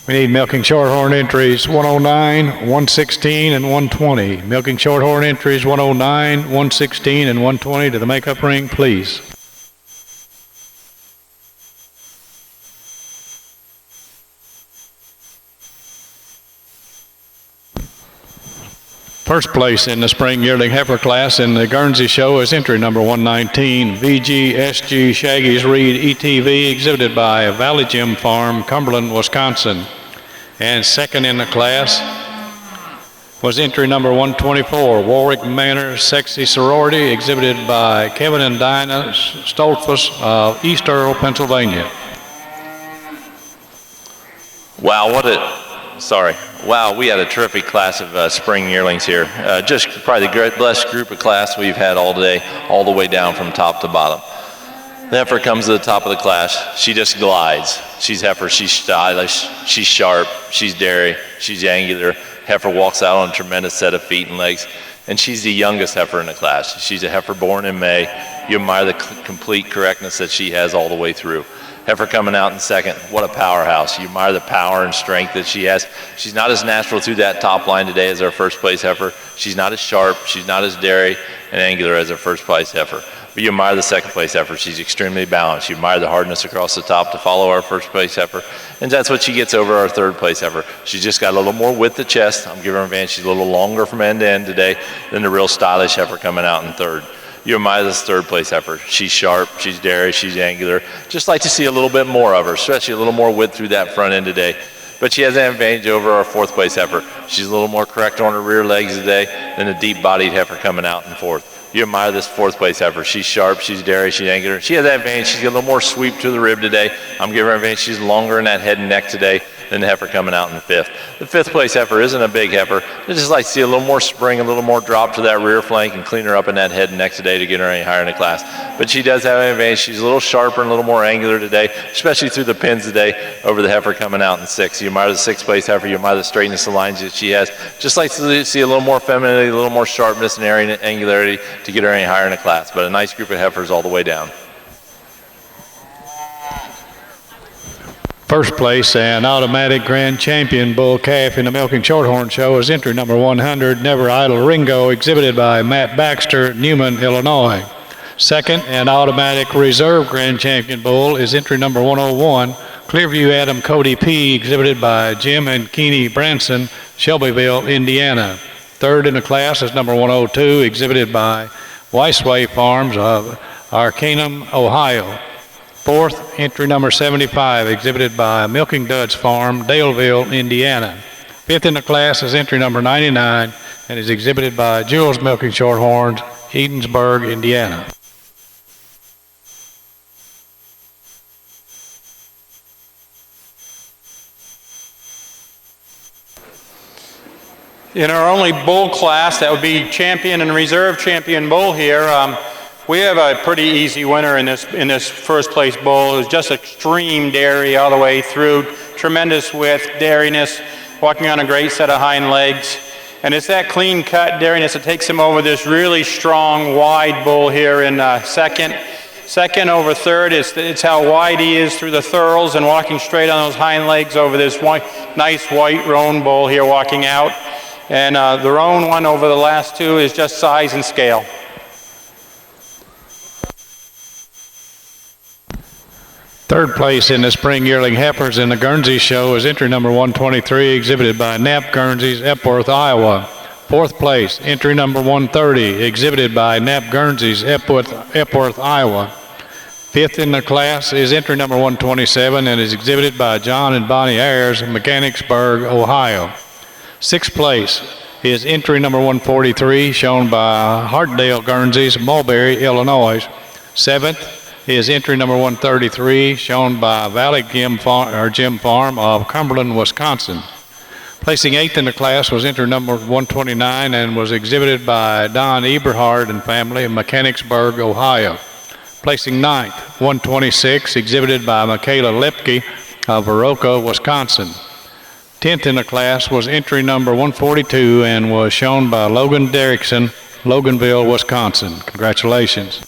We need milking shorthorn entries 109, 116, and 120. Milking shorthorn entries 109, 116, and 120 to the makeup ring, please. First place in the spring yearling heifer class in the Guernsey show is entry number 119, VGSG Shaggy's Reed ETV, exhibited by Valley Gym Farm, Cumberland, Wisconsin. And second in the class was entry number 124, Warwick Manor Sexy Sorority, exhibited by Kevin and Dinah Stolfus of East Earl, Pennsylvania. Wow, Wow, we had a terrific class of spring yearlings here. Just probably the best group of class we've had all day, all the way down from top to bottom. The heifer comes to the top of the class. She just glides. She's heifer, she's stylish, she's sharp, she's dairy, she's angular. Heifer walks out on a tremendous set of feet and legs, and she's the youngest heifer in the class. She's a heifer born in May. You admire the complete correctness that she has all the way through. Heifer coming out in second, what a powerhouse. You admire the power and strength that she has. She's not as natural through that top line today as our first place heifer. She's not as sharp, she's not as dairy and angular as our first place heifer. But you admire the second place heifer. She's extremely balanced. You admire the hardness across the top to follow our first place heifer. And that's what she gets over our third place heifer. She's just got a little more width of chest. I'm giving her an advantage. She's a little longer from end to end today than the real stylish heifer coming out in third. You admire this third place heifer. She's sharp, she's dairy, she's angular. Just like to see a little bit more of her, especially a little more width through that front end today. But she has an advantage over our fourth place heifer. She's a little more correct on her rear legs today than the deep bodied heifer coming out in fourth. You admire this fourth place heifer. She's sharp, she's dairy, she's angular. She has that advantage. She's got a little more sweep to the rib today. I'm giving her an advantage. She's longer in that head and neck today than the heifer coming out in the fifth. The fifth place heifer isn't a big heifer. I just like to see a little more spring, a little more drop to that rear flank and clean her up in that head and neck today to get her any higher in the class. But she does have an advantage. She's a little sharper and a little more angular today, especially through the pins today over the heifer coming out in sixth. You admire the sixth place heifer. You admire the straightness of lines that she has. Just like to see a little more femininity, a little more sharpness and angularity to get her any higher in the class. But a nice group of heifers all the way down. First place and automatic grand champion bull calf in the milking shorthorn show is entry number 100, Never Idle Ringo, exhibited by Matt Baxter, Newman, Illinois. Second and automatic reserve grand champion bull is entry number 101, Clearview Adam Cody P, exhibited by Jim and Keeney Branson, Shelbyville, Indiana. Third in the class is number 102, exhibited by Weissway Farms of Arcanum, Ohio. Fourth, entry number 75, exhibited by Milking Duds Farm, Daleville, Indiana. Fifth in the class is entry number 99 and is exhibited by Jules Milking Shorthorns, Edensburg, Indiana. In our only bull class, that would be champion and reserve champion bull here. We have a pretty easy winner in this first place bull. It's just extreme dairy all the way through, tremendous width, dairiness, walking on a great set of hind legs. And it's that clean cut dairiness that takes him over this really strong, wide bull here in second. Second over third, it's how wide he is through the thurls and walking straight on those hind legs over this nice white roan bull here walking out. And the roan one over the last two is just size and scale. Third place in the spring yearling heifers in the Guernsey show is entry number 123, exhibited by Knapp Guernseys, Epworth, Iowa. Fourth place, entry number 130, exhibited by Knapp Guernseys, Epworth, Iowa. Fifth in the class is entry number 127 and is exhibited by John and Bonnie Ayers, Mechanicsburg, Ohio. Sixth place is entry number 143, shown by Hartdale Guernseys, Mulberry, Illinois. Seventh is entry number 133, shown by Valley Gym Farm of Cumberland, Wisconsin. Placing eighth in the class was entry number 129 and was exhibited by Don Eberhard and family of Mechanicsburg, Ohio. Placing ninth, 126, exhibited by Michaela Lepke of Viroqua, Wisconsin. 10th in the class was entry number 142 and was shown by Logan Derrickson, Loganville, Wisconsin. Congratulations.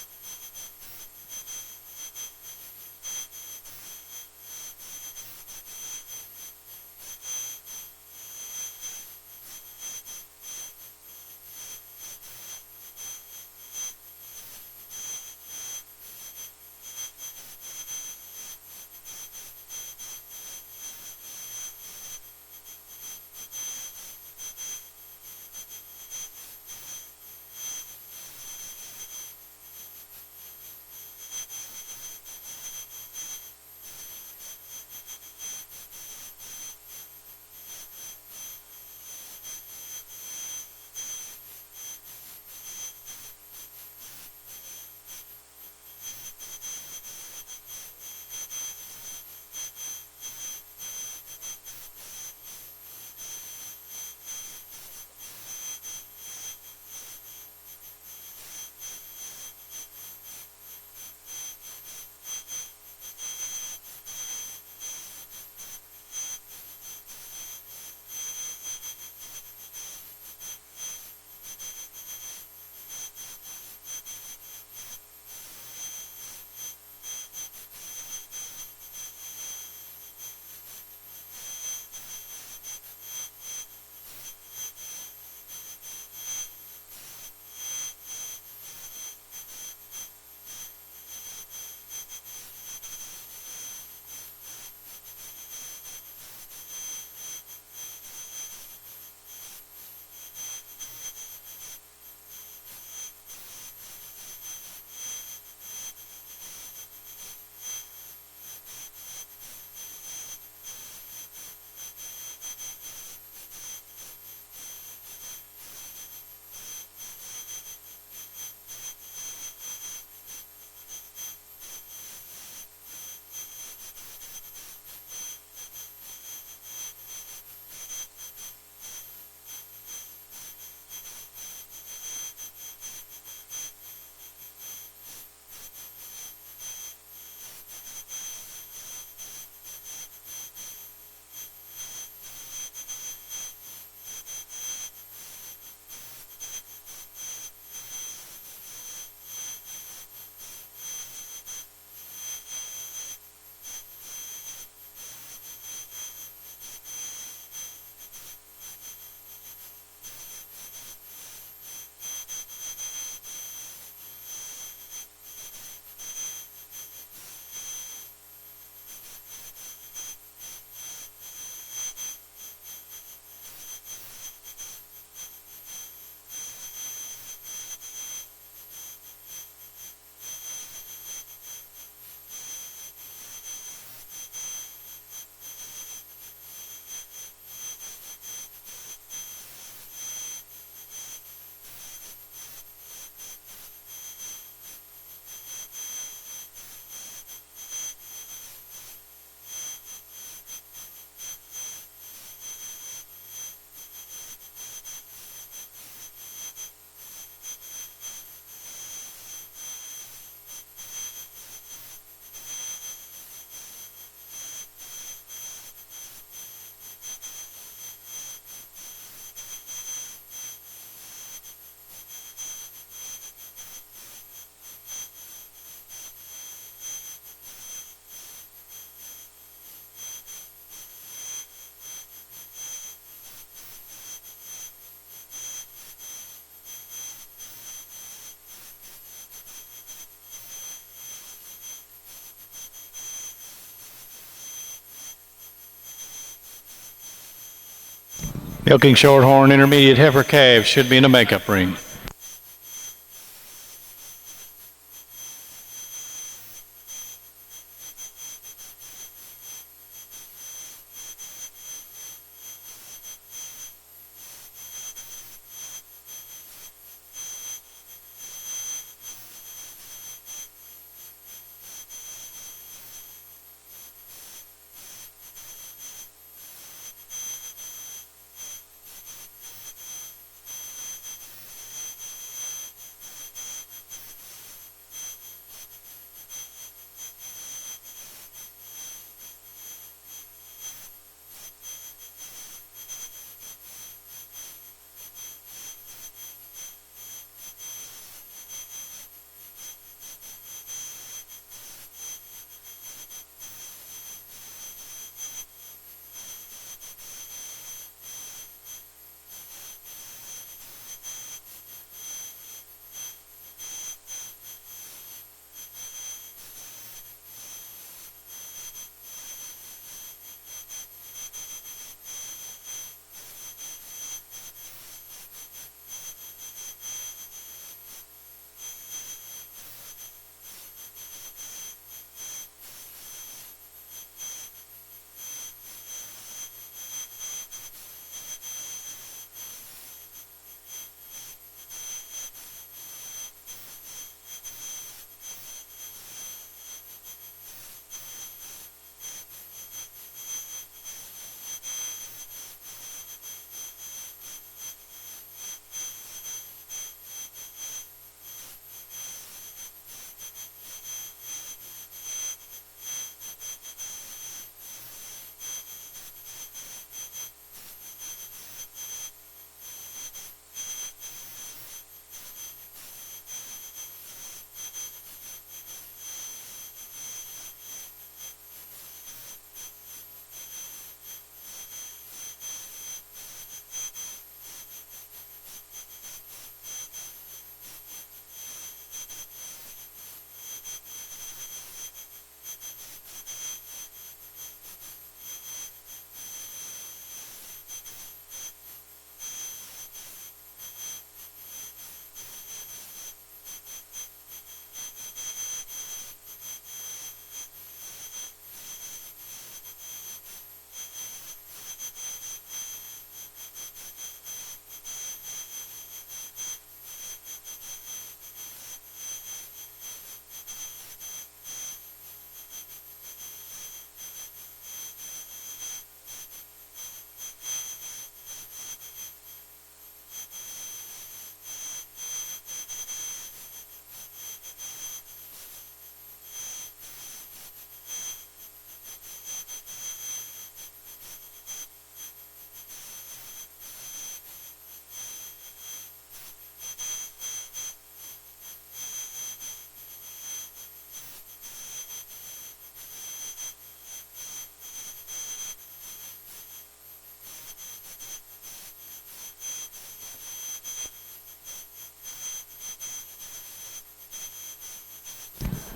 Milking Shorthorn intermediate heifer calves should be in a makeup ring.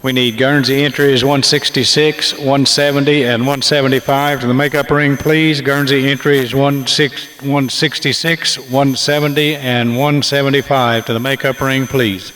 We need Guernsey entries 166, 170, and 175 to the makeup ring, please. Guernsey entries 166, 170, and 175 to the makeup ring, please.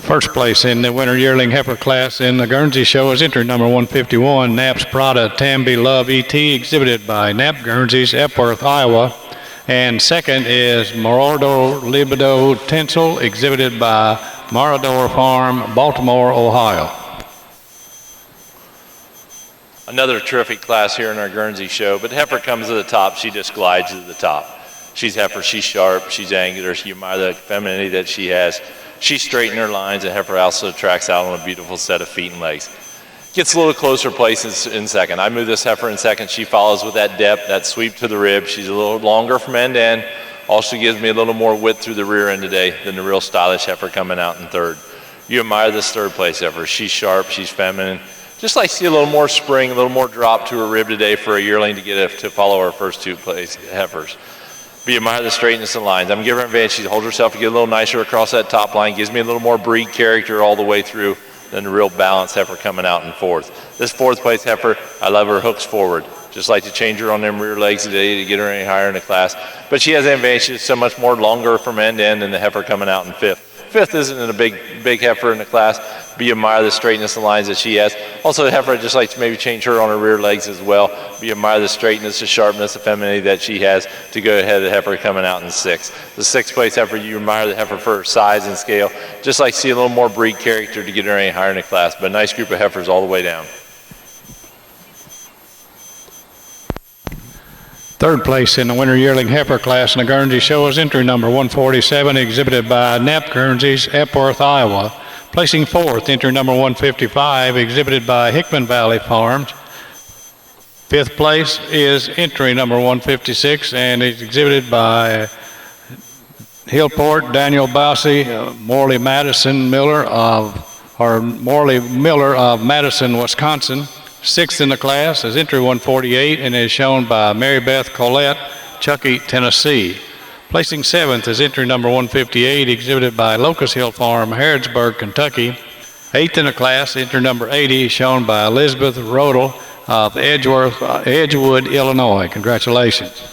First place in the winter yearling heifer class in the Guernsey show is entry number 151, Knapp's Prada Tamby Love ET, exhibited by Knapp Guernseys, Epworth, Iowa. And second is Morador Libido Tinsel, exhibited by Morador Farm, Baltimore, Ohio. Another terrific class here in our Guernsey show, but heifer comes to the top. She just glides to the top. She's heifer, she's sharp, she's angular, you admire the femininity that she has. She straightened her lines, and heifer also tracks out on a beautiful set of feet and legs. Gets a little closer place in second. I move this heifer in second. She follows with that depth, that sweep to the rib. She's a little longer from end to end. Also gives me a little more width through the rear end today than the real stylish heifer coming out in third. You admire this third place heifer. She's sharp, she's feminine. Just like see a little more spring, a little more drop to her rib today for a yearling to get to follow her first two place heifers. But you admire the straightness and lines. I'm giving her an advantage. She holds herself to get a little nicer across that top line. Gives me a little more breed character all the way through than the real balanced heifer coming out in fourth. This fourth place heifer, I love her hooks forward. Just like to change her on them rear legs today to get her any higher in the class. But she has an advantage. She's so much more longer from end to end than the heifer coming out in fifth. Fifth isn't a big heifer in the class, but you admire the straightness and lines that she has. Also, the heifer, I'd just like to maybe change her on her rear legs as well. But you admire the straightness, the sharpness, the femininity that she has to go ahead of the heifer coming out in sixth. The sixth place heifer, you admire the heifer for her size and scale. Just like to see a little more breed character to get her any higher in the class. But a nice group of heifers all the way down. Third place in the winter yearling heifer class in the Guernsey show is entry number 147, exhibited by Knapp Guernseys, Epworth, Iowa. Placing fourth, entry number 155, exhibited by Hickman Valley Farms. Fifth place is entry number 156, and it's exhibited by Hillport, Daniel Bousey, Morley Miller of Madison, Wisconsin. Sixth in the class is entry 148 and is shown by Mary Beth Collette, Chuckey, Tennessee. Placing seventh is entry number 158, exhibited by Locust Hill Farm, Harrodsburg, Kentucky. Eighth in the class, entry number 80, shown by Elizabeth Rodel of Edgewood, Illinois. Congratulations.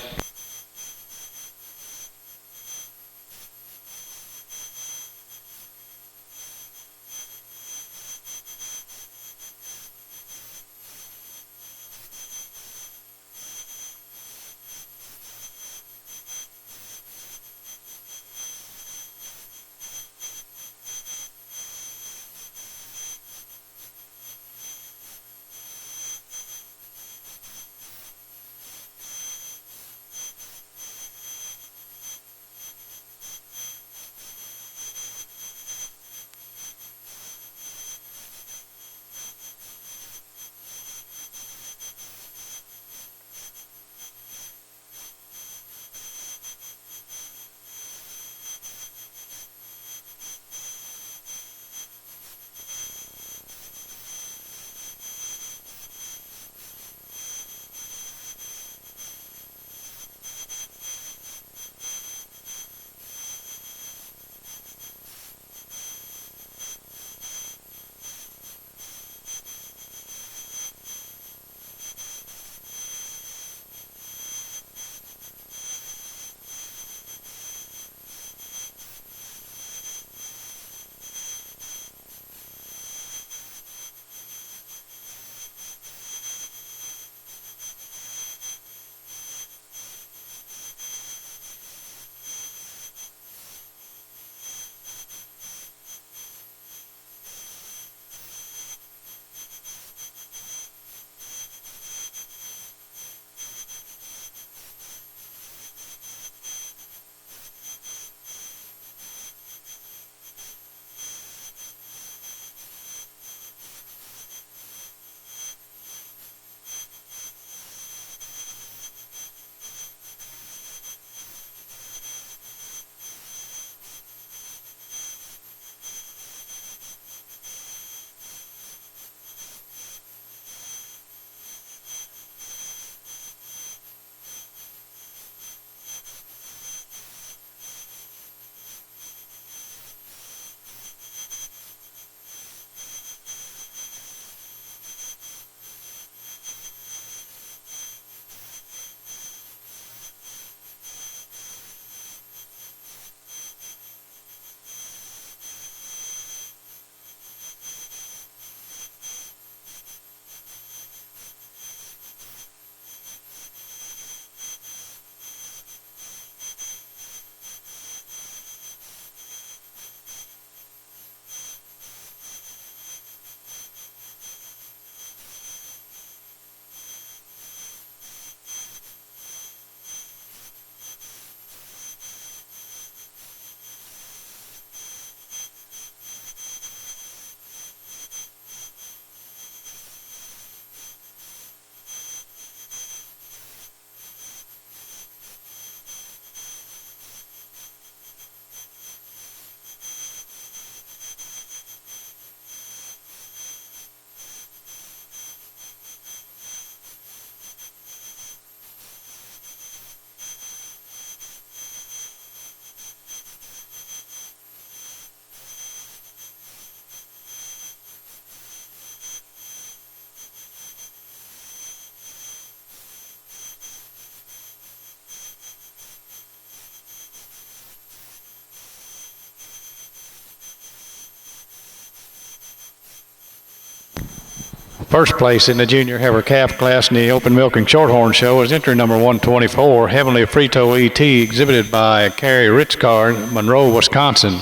First place in the junior heifer calf class in the open milking shorthorn show is entry number 124, Heavenly Frito ET, exhibited by Carrie Ritzkar, Monroe, Wisconsin.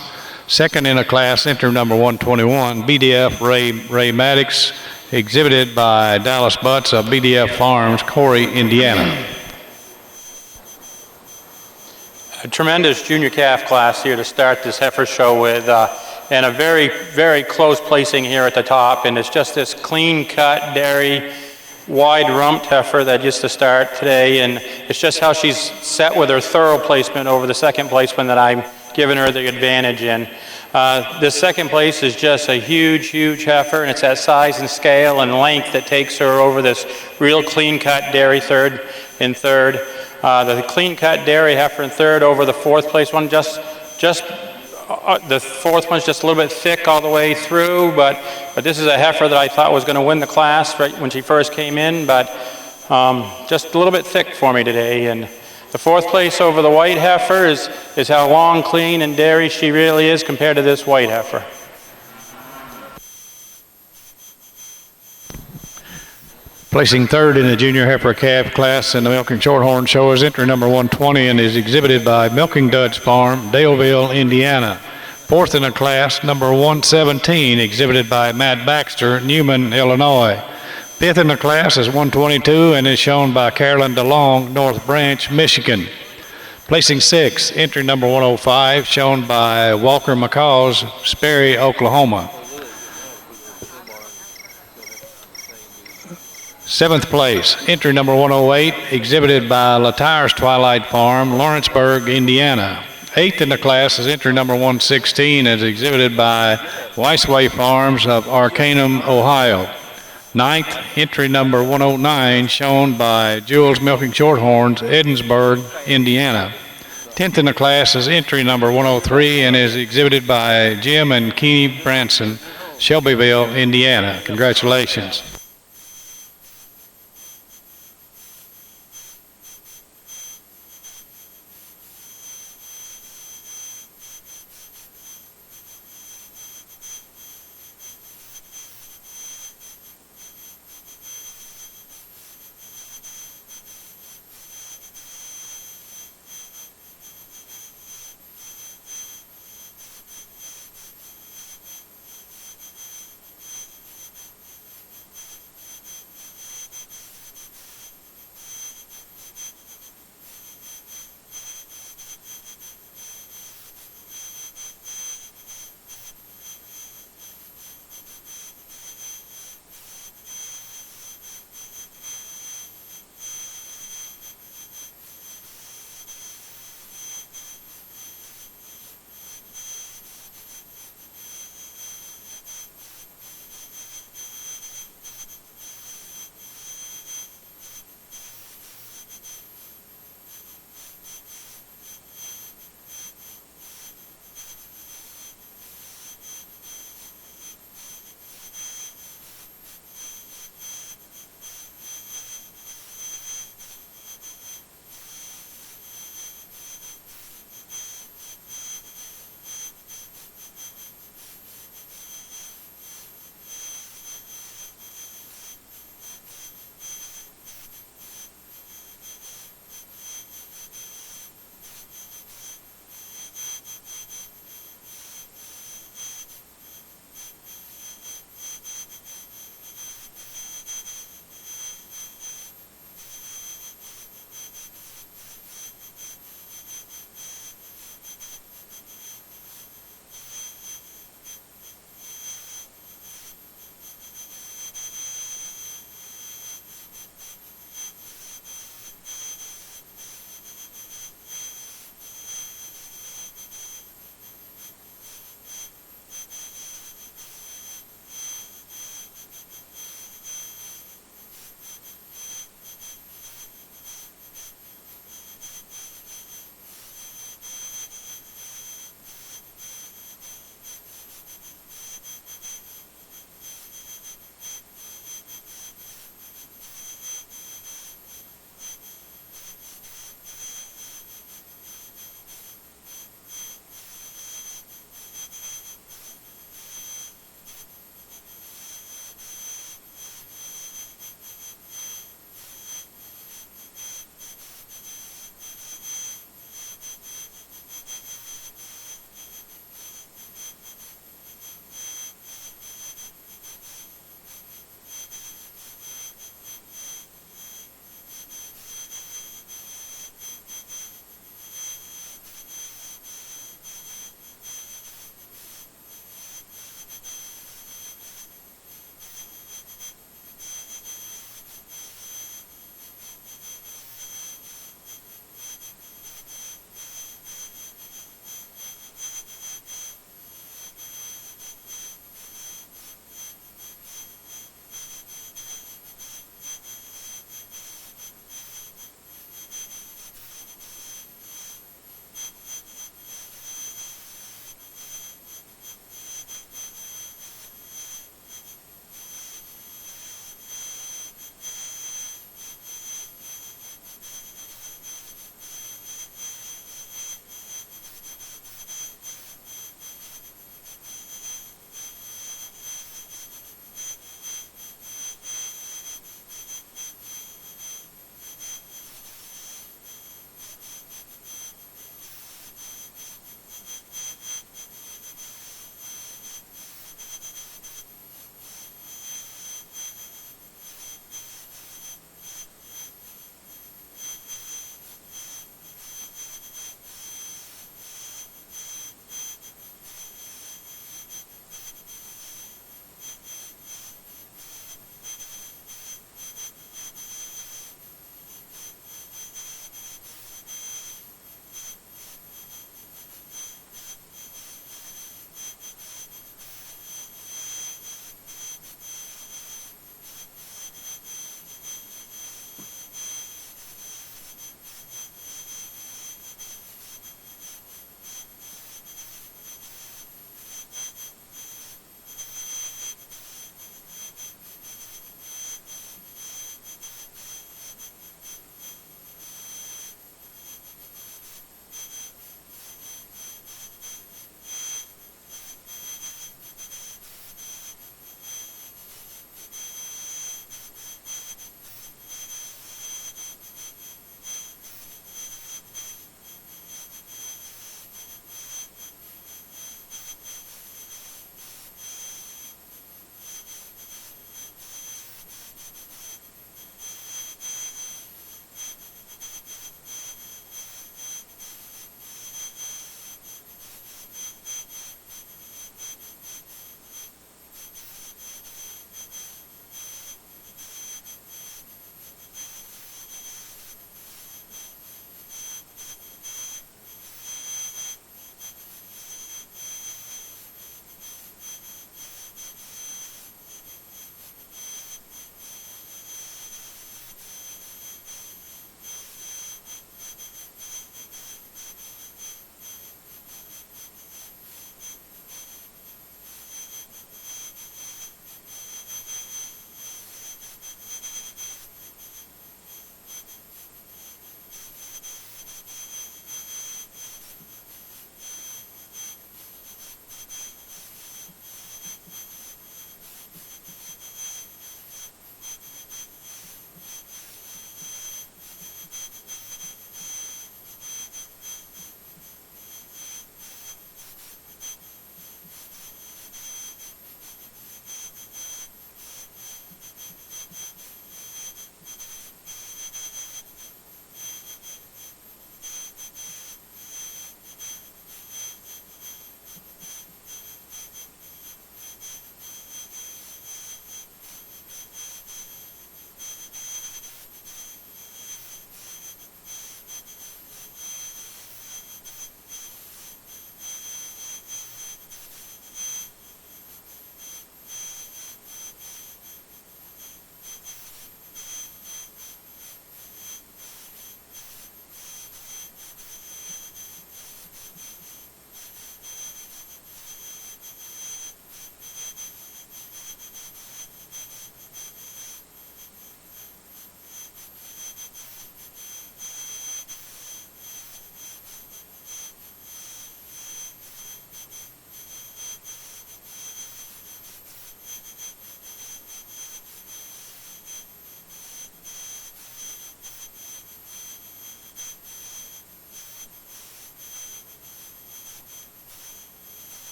Second in the class, entry number 121, BDF Ray Maddox, exhibited by Dallas Butts of BDF Farms, Corey, Indiana. A tremendous junior calf class here to start this heifer show with, and a very, very close placing here at the top, and it's just this clean-cut, dairy, wide-rumped heifer that just to start today, and it's just how she's set with her thorough placement over the second placement that I'm giving her the advantage in. This second place is just a huge, huge heifer, and it's that size and scale and length that takes her over this real clean-cut dairy third in third. The clean-cut dairy heifer in third over the fourth place one, the fourth one's just a little bit thick all the way through, but this is a heifer that I thought was going to win the class right when she first came in, but just a little bit thick for me today. And the fourth place over the white heifer is how long, clean, and dairy she really is compared to this white heifer. Placing third in the junior heifer calf class in the milking shorthorn show is entry number 120 and is exhibited by Milking Duds Farm, Daleville, Indiana. Fourth in the class, number 117, exhibited by Matt Baxter, Newman, Illinois. Fifth in the class is 122 and is shown by Carolyn DeLong, North Branch, Michigan. Placing sixth, entry number 105, shown by Walker McCaws, Sperry, Oklahoma. Seventh place, entry number 108, exhibited by Latire's Twilight Farm, Lawrenceburg, Indiana. Eighth in the class is entry number 116, as exhibited by Weissway Farms of Arcanum, Ohio. Ninth, entry number 109, shown by Jules Milking Shorthorns, Edensburg, Indiana. 10th in the class is entry number 103 and is exhibited by Jim and Keeney Branson, Shelbyville, Indiana. Congratulations.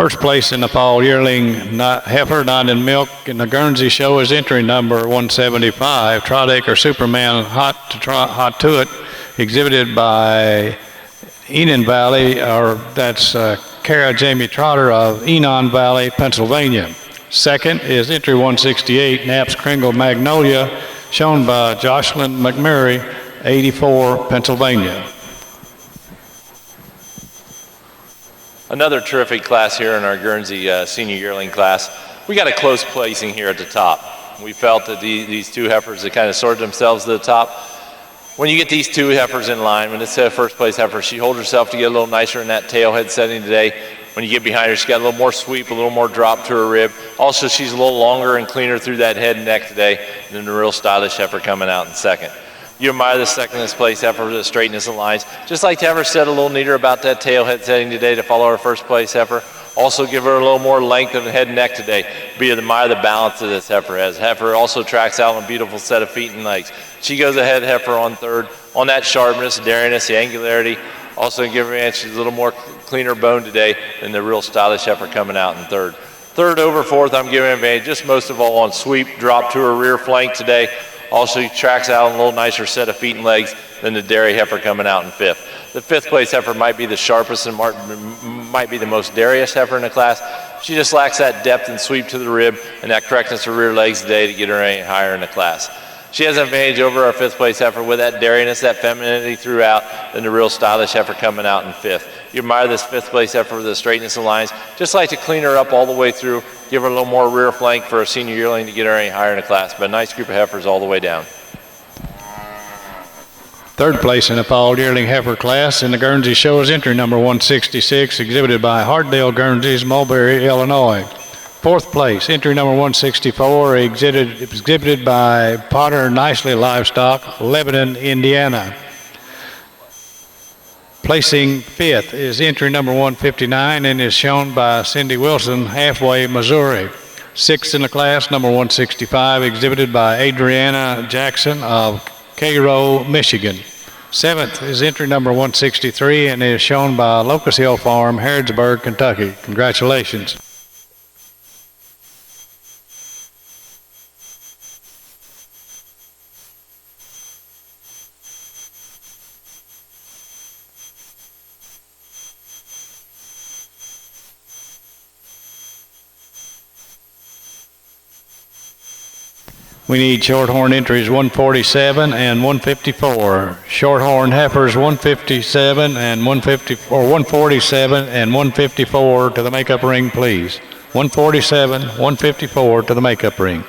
First place in the fall yearling heifer not in milk in the Guernsey show is entry number 175, Trot Acre Superman Hot to It, exhibited by Enon Valley, or that's Cara Jamie Trotter of Enon Valley, Pennsylvania. Second is entry 168, Knapp's Kringle Magnolia, shown by Jocelyn McMurray, 84, Pennsylvania. Another terrific class here in our Guernsey senior yearling class. We got a close placing here at the top. We felt that these two heifers that kind of sorted themselves to the top. When you get these two heifers in line, when it's a first place heifer, she holds herself to get a little nicer in that tail head setting today. When you get behind her, she's got a little more sweep, a little more drop to her rib. Also, she's a little longer and cleaner through that head and neck today than the real stylish heifer coming out in second. You admire the second place heifer, the straightness of lines. Just like to have her set a little neater about that tail head setting today to follow her first place heifer. Also give her a little more length of the head and neck today. Admire the balance that this heifer has. Heifer also tracks out on a beautiful set of feet and legs. She goes ahead heifer on third on that sharpness, daringness, the angularity. Also give her she's a little more cleaner bone today than the real stylish heifer coming out in third. Third over fourth, I'm giving advantage just most of all on sweep, drop to her rear flank today. Also tracks out on a little nicer set of feet and legs than the dairy heifer coming out in fifth. The fifth place heifer might be the sharpest and might be the most dairyest heifer in the class. She just lacks that depth and sweep to the rib and that correctness of rear legs today to get her any higher in the class. She has an advantage over our fifth place heifer with that dairiness, that femininity throughout than the real stylish heifer coming out in fifth. You admire this fifth place heifer with the straightness of lines. Just like to clean her up all the way through, give her a little more rear flank for a senior yearling to get her any higher in the class, but a nice group of heifers all the way down. Third place in the fall yearling heifer class in the Guernsey show is entry number 166, exhibited by Hartdale Guernseys, Mulberry, Illinois. Fourth place, entry number 164, exhibited by Potter Nicely Livestock, Lebanon, Indiana. Placing fifth is entry number 159 and is shown by Cindy Wilson, Halfway, Missouri. Sixth in the class, number 165, exhibited by Adriana Jackson of Cairo, Michigan. Seventh is entry number 163 and is shown by Locust Hill Farm, Harrodsburg, Kentucky. Congratulations. We need Shorthorn entries 147 and 154. Shorthorn heifers 157 and 147 and 154 to the makeup ring, please. 147, 154 to the makeup ring.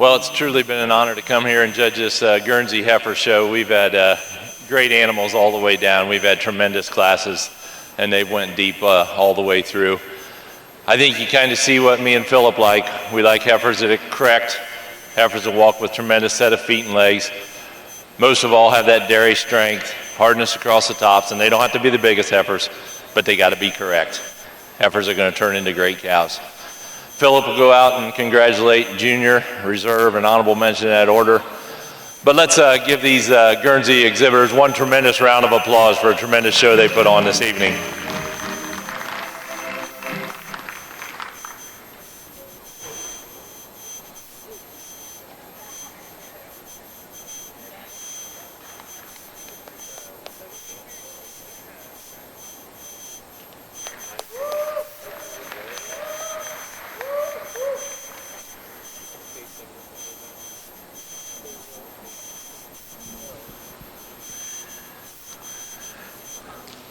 Well, it's truly been an honor to come here and judge this Guernsey heifer show. We've had great animals all the way down. We've had tremendous classes, and they went deep all the way through. I think you kind of see what me and Philip like. We like heifers that are correct, heifers that walk with tremendous set of feet and legs. Most of all have that dairy strength, hardness across the tops, and they don't have to be the biggest heifers, but they got to be correct. Heifers are going to turn into great cows. Philip will go out and congratulate junior, reserve, and honorable mention in that order. But let's give these Guernsey exhibitors one tremendous round of applause for a tremendous show they put on this evening.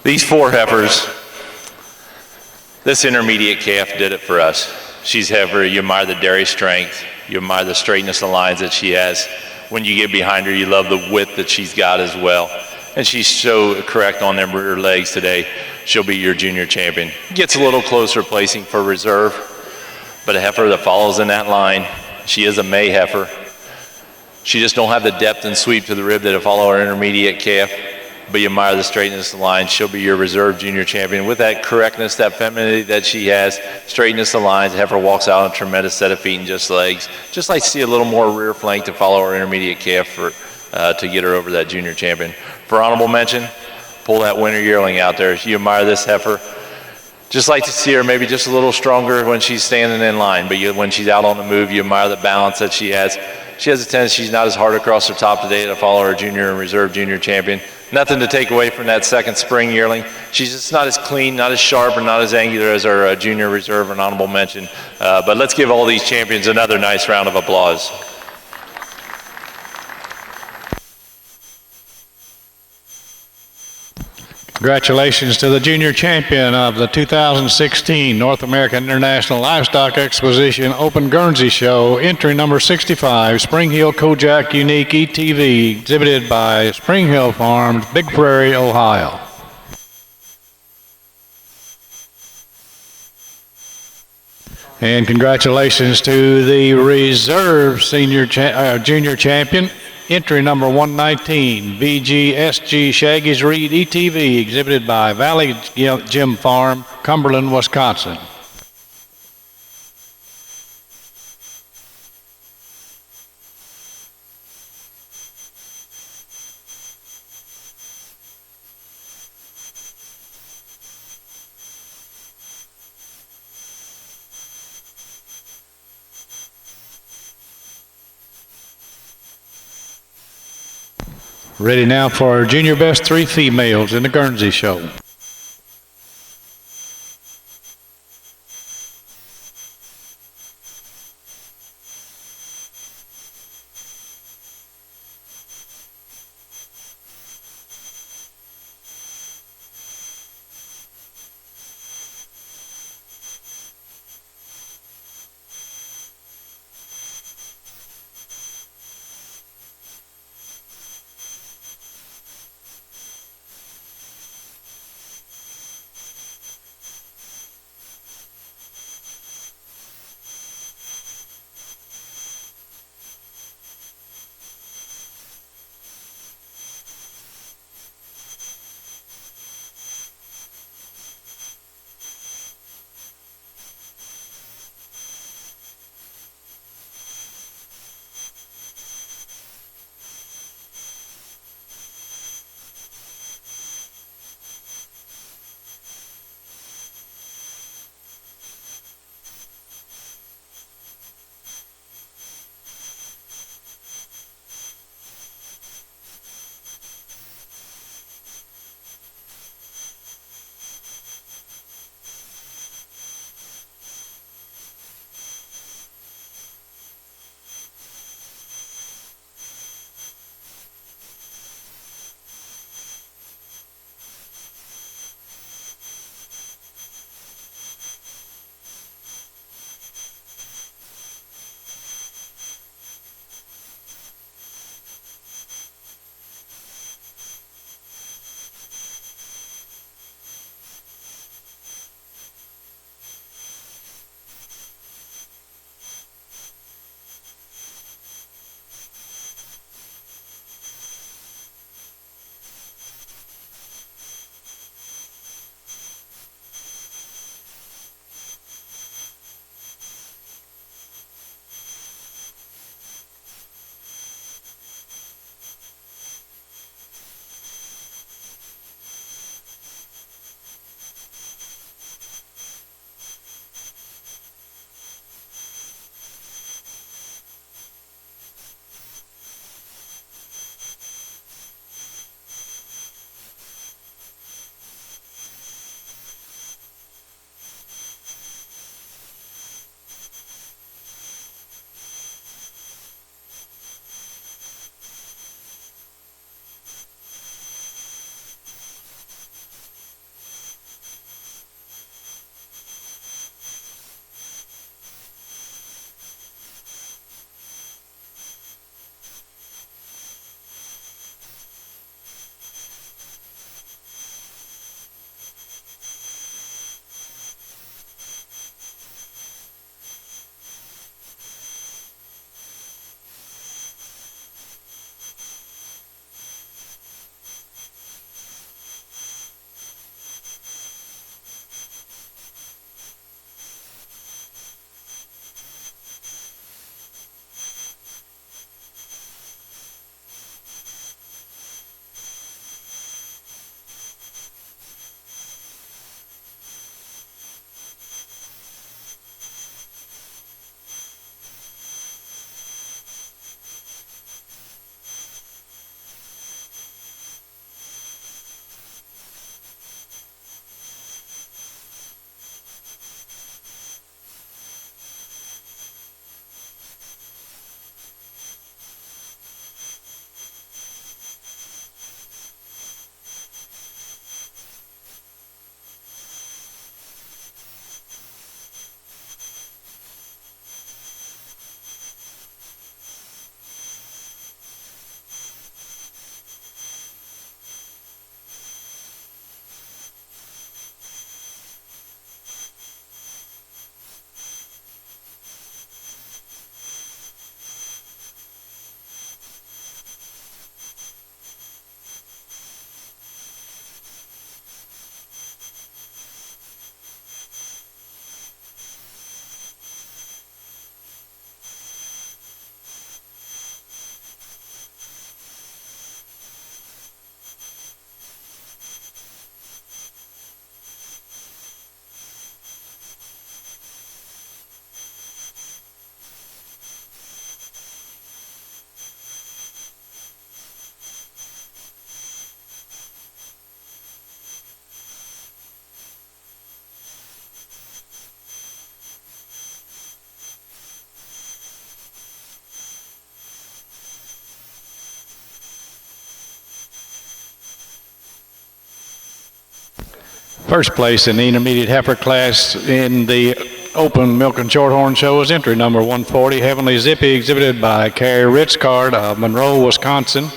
These four heifers, this intermediate calf did it for us. She's heifer, you admire the dairy strength, you admire the straightness of the lines that she has. When you get behind her, you love the width that she's got as well. And she's so correct on them rear legs today. She'll be your junior champion. Gets a little closer placing for reserve, but a heifer that follows in that line. She is a May heifer. She just don't have the depth and sweep to the rib that follow our intermediate calf. But you admire the straightness of the line. She'll be your reserve junior champion with that correctness, that femininity that she has, straightness of the lines. Heifer walks out on a tremendous set of feet and just legs. Just like to see a little more rear flank to follow our intermediate calf to get her over that junior champion. For honorable mention, pull that winter yearling out there. You admire this heifer. Just like to see her maybe just a little stronger when she's standing in line, but when she's out on the move, you admire the balance that she has. She has a tendency, she's not as hard across her top today to follow her junior and reserve junior champion. Nothing to take away from that second spring yearling. She's just not as clean, not as sharp, and not as angular as our junior reserve and honorable mention. But let's give all these champions another nice round of applause. Congratulations to the junior champion of the 2016 North American International Livestock Exposition Open Guernsey Show, entry number 65, Spring Hill Kojak Unique ETV, exhibited by Spring Hill Farms, Big Prairie, Ohio. And congratulations to the reserve junior champion, entry number 119, VGSG Shaggy's Reed ETV, exhibited by Valley Gym Farm, Cumberland, Wisconsin. Ready now for our junior best 3 females in the Guernsey Show. First place in the intermediate heifer class in the Open Milk and Shorthorn show is entry number 140, Heavenly Zippy, exhibited by Carrie Ritzcard of Monroe, Wisconsin.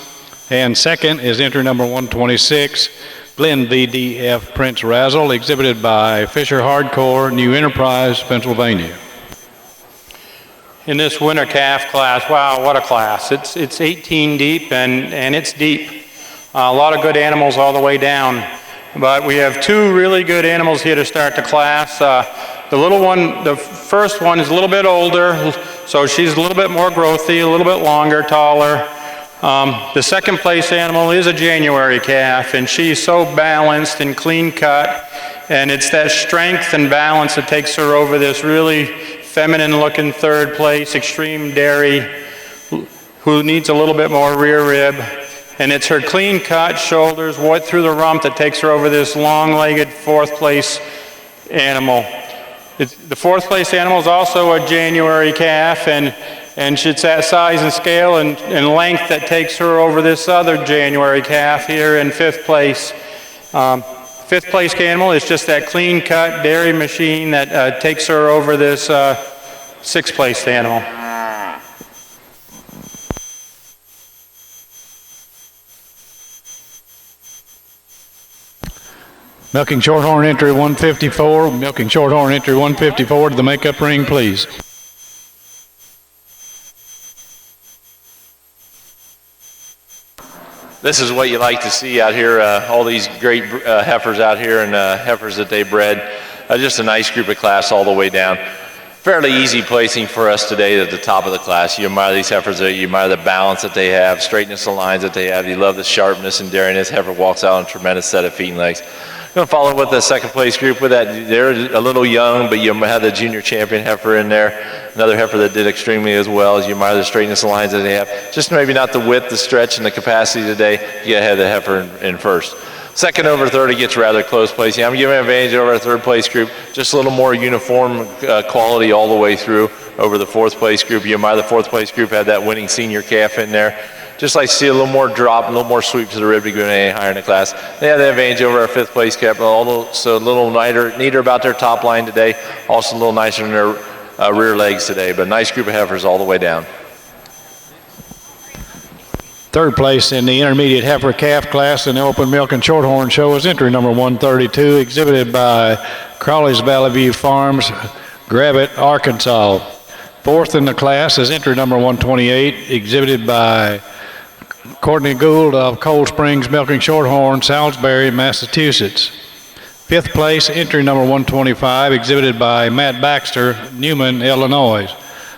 And second is entry number 126, Glen VDF Prince Razzle, exhibited by Fisher Hardcore, New Enterprise, Pennsylvania. In this winter calf class, wow, what a class. It's 18 deep and it's deep. A lot of good animals all the way down. But we have two really good animals here to start the class. The little one, the first one is a little bit older, so she's a little bit more growthy, a little bit longer, taller. The second place animal is a January calf, and she's so balanced and clean cut, and it's that strength and balance that takes her over this really feminine looking third place Extreme Dairy, who needs a little bit more rear rib. And it's her clean cut shoulders, white through the rump, that takes her over this long-legged fourth place animal. The fourth place animal is also a January calf, and it's that size and scale and length that takes her over this other January calf here in fifth place. Fifth place animal is just that clean cut dairy machine that takes her over this sixth place animal. Milking Shorthorn entry 154, Milking Shorthorn entry 154 to the makeup ring, please. This is what you like to see out here, all these great heifers out here and heifers that they bred. Just a nice group of class all the way down. Fairly easy placing for us today at the top of the class. You admire these heifers, you admire the balance that they have, straightness of lines that they have. You love the sharpness and dariness. Heifer walks out on a tremendous set of feet and legs. Going to follow with the second place group with that. They're a little young, but you have the junior champion heifer in there. Another heifer that did extremely as well. As you admire the straightness of lines that they have. Just maybe not the width, the stretch, and the capacity today. You got to have the heifer in first. Second over third, it gets rather close placing. I'm giving an advantage over our third place group. Just a little more uniform quality all the way through over the fourth place group. You admire the fourth place group had that winning senior calf in there. Just like to see a little more drop, a little more sweep to the rib to go any higher in the class. They have the advantage over our fifth place calf, so a little neater about their top line today. Also a little nicer in their rear legs today, but a nice group of heifers all the way down. Third place in the intermediate heifer calf class in the Open Milk and Shorthorn show is entry number 132, exhibited by Crowley's Valley View Farms, Gravette, Arkansas. Fourth in the class is entry number 128, exhibited by Courtney Gould of Cold Springs Milking Shorthorn, Salisbury, Massachusetts. Fifth place, entry number 125, exhibited by Matt Baxter, Newman, Illinois.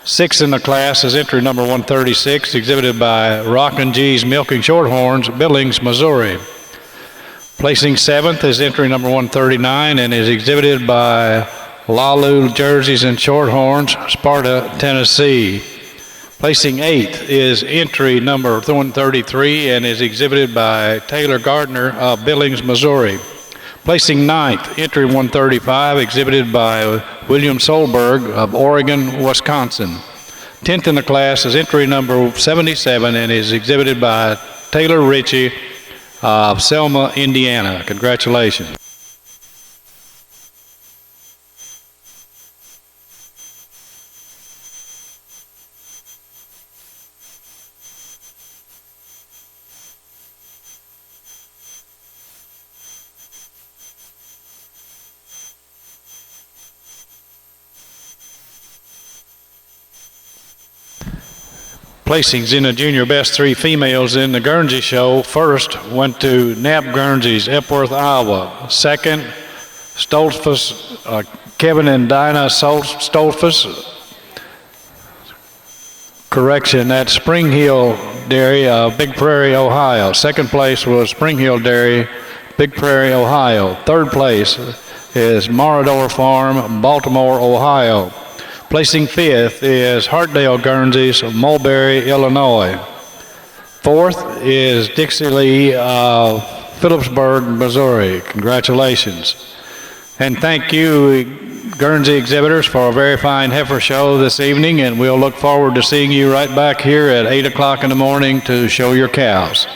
Sixth in the class is entry number 136, exhibited by Rockin' G's Milking Shorthorns, Billings, Missouri. Placing seventh is entry number 139 and is exhibited by Lalu Jerseys and Shorthorns, Sparta, Tennessee. Placing eighth is entry number 133 and is exhibited by Taylor Gardner of Billings, Missouri. Placing ninth, entry 135, exhibited by William Solberg of Oregon, Wisconsin. 10th in the class is entry number 77 and is exhibited by Taylor Ritchie of Selma, Indiana. Congratulations. Placings in the junior best three females in the Guernsey show. First went to Knapp Guernsey's, Epworth, Iowa. Second, Stoltzfus, Kevin and Dinah Stoltzfus. Correction, at Spring Hill Dairy, Big Prairie, Ohio. Second place was Spring Hill Dairy, Big Prairie, Ohio. Third place is Morador Farm, Baltimore, Ohio. Placing fifth is Hartdale Guernsey's, Mulberry, Illinois. Fourth is Dixie Lee of Phillipsburg, Missouri. Congratulations. And thank you, Guernsey exhibitors, for a very fine heifer show this evening, and we'll look forward to seeing you right back here at 8 o'clock in the morning to show your cows.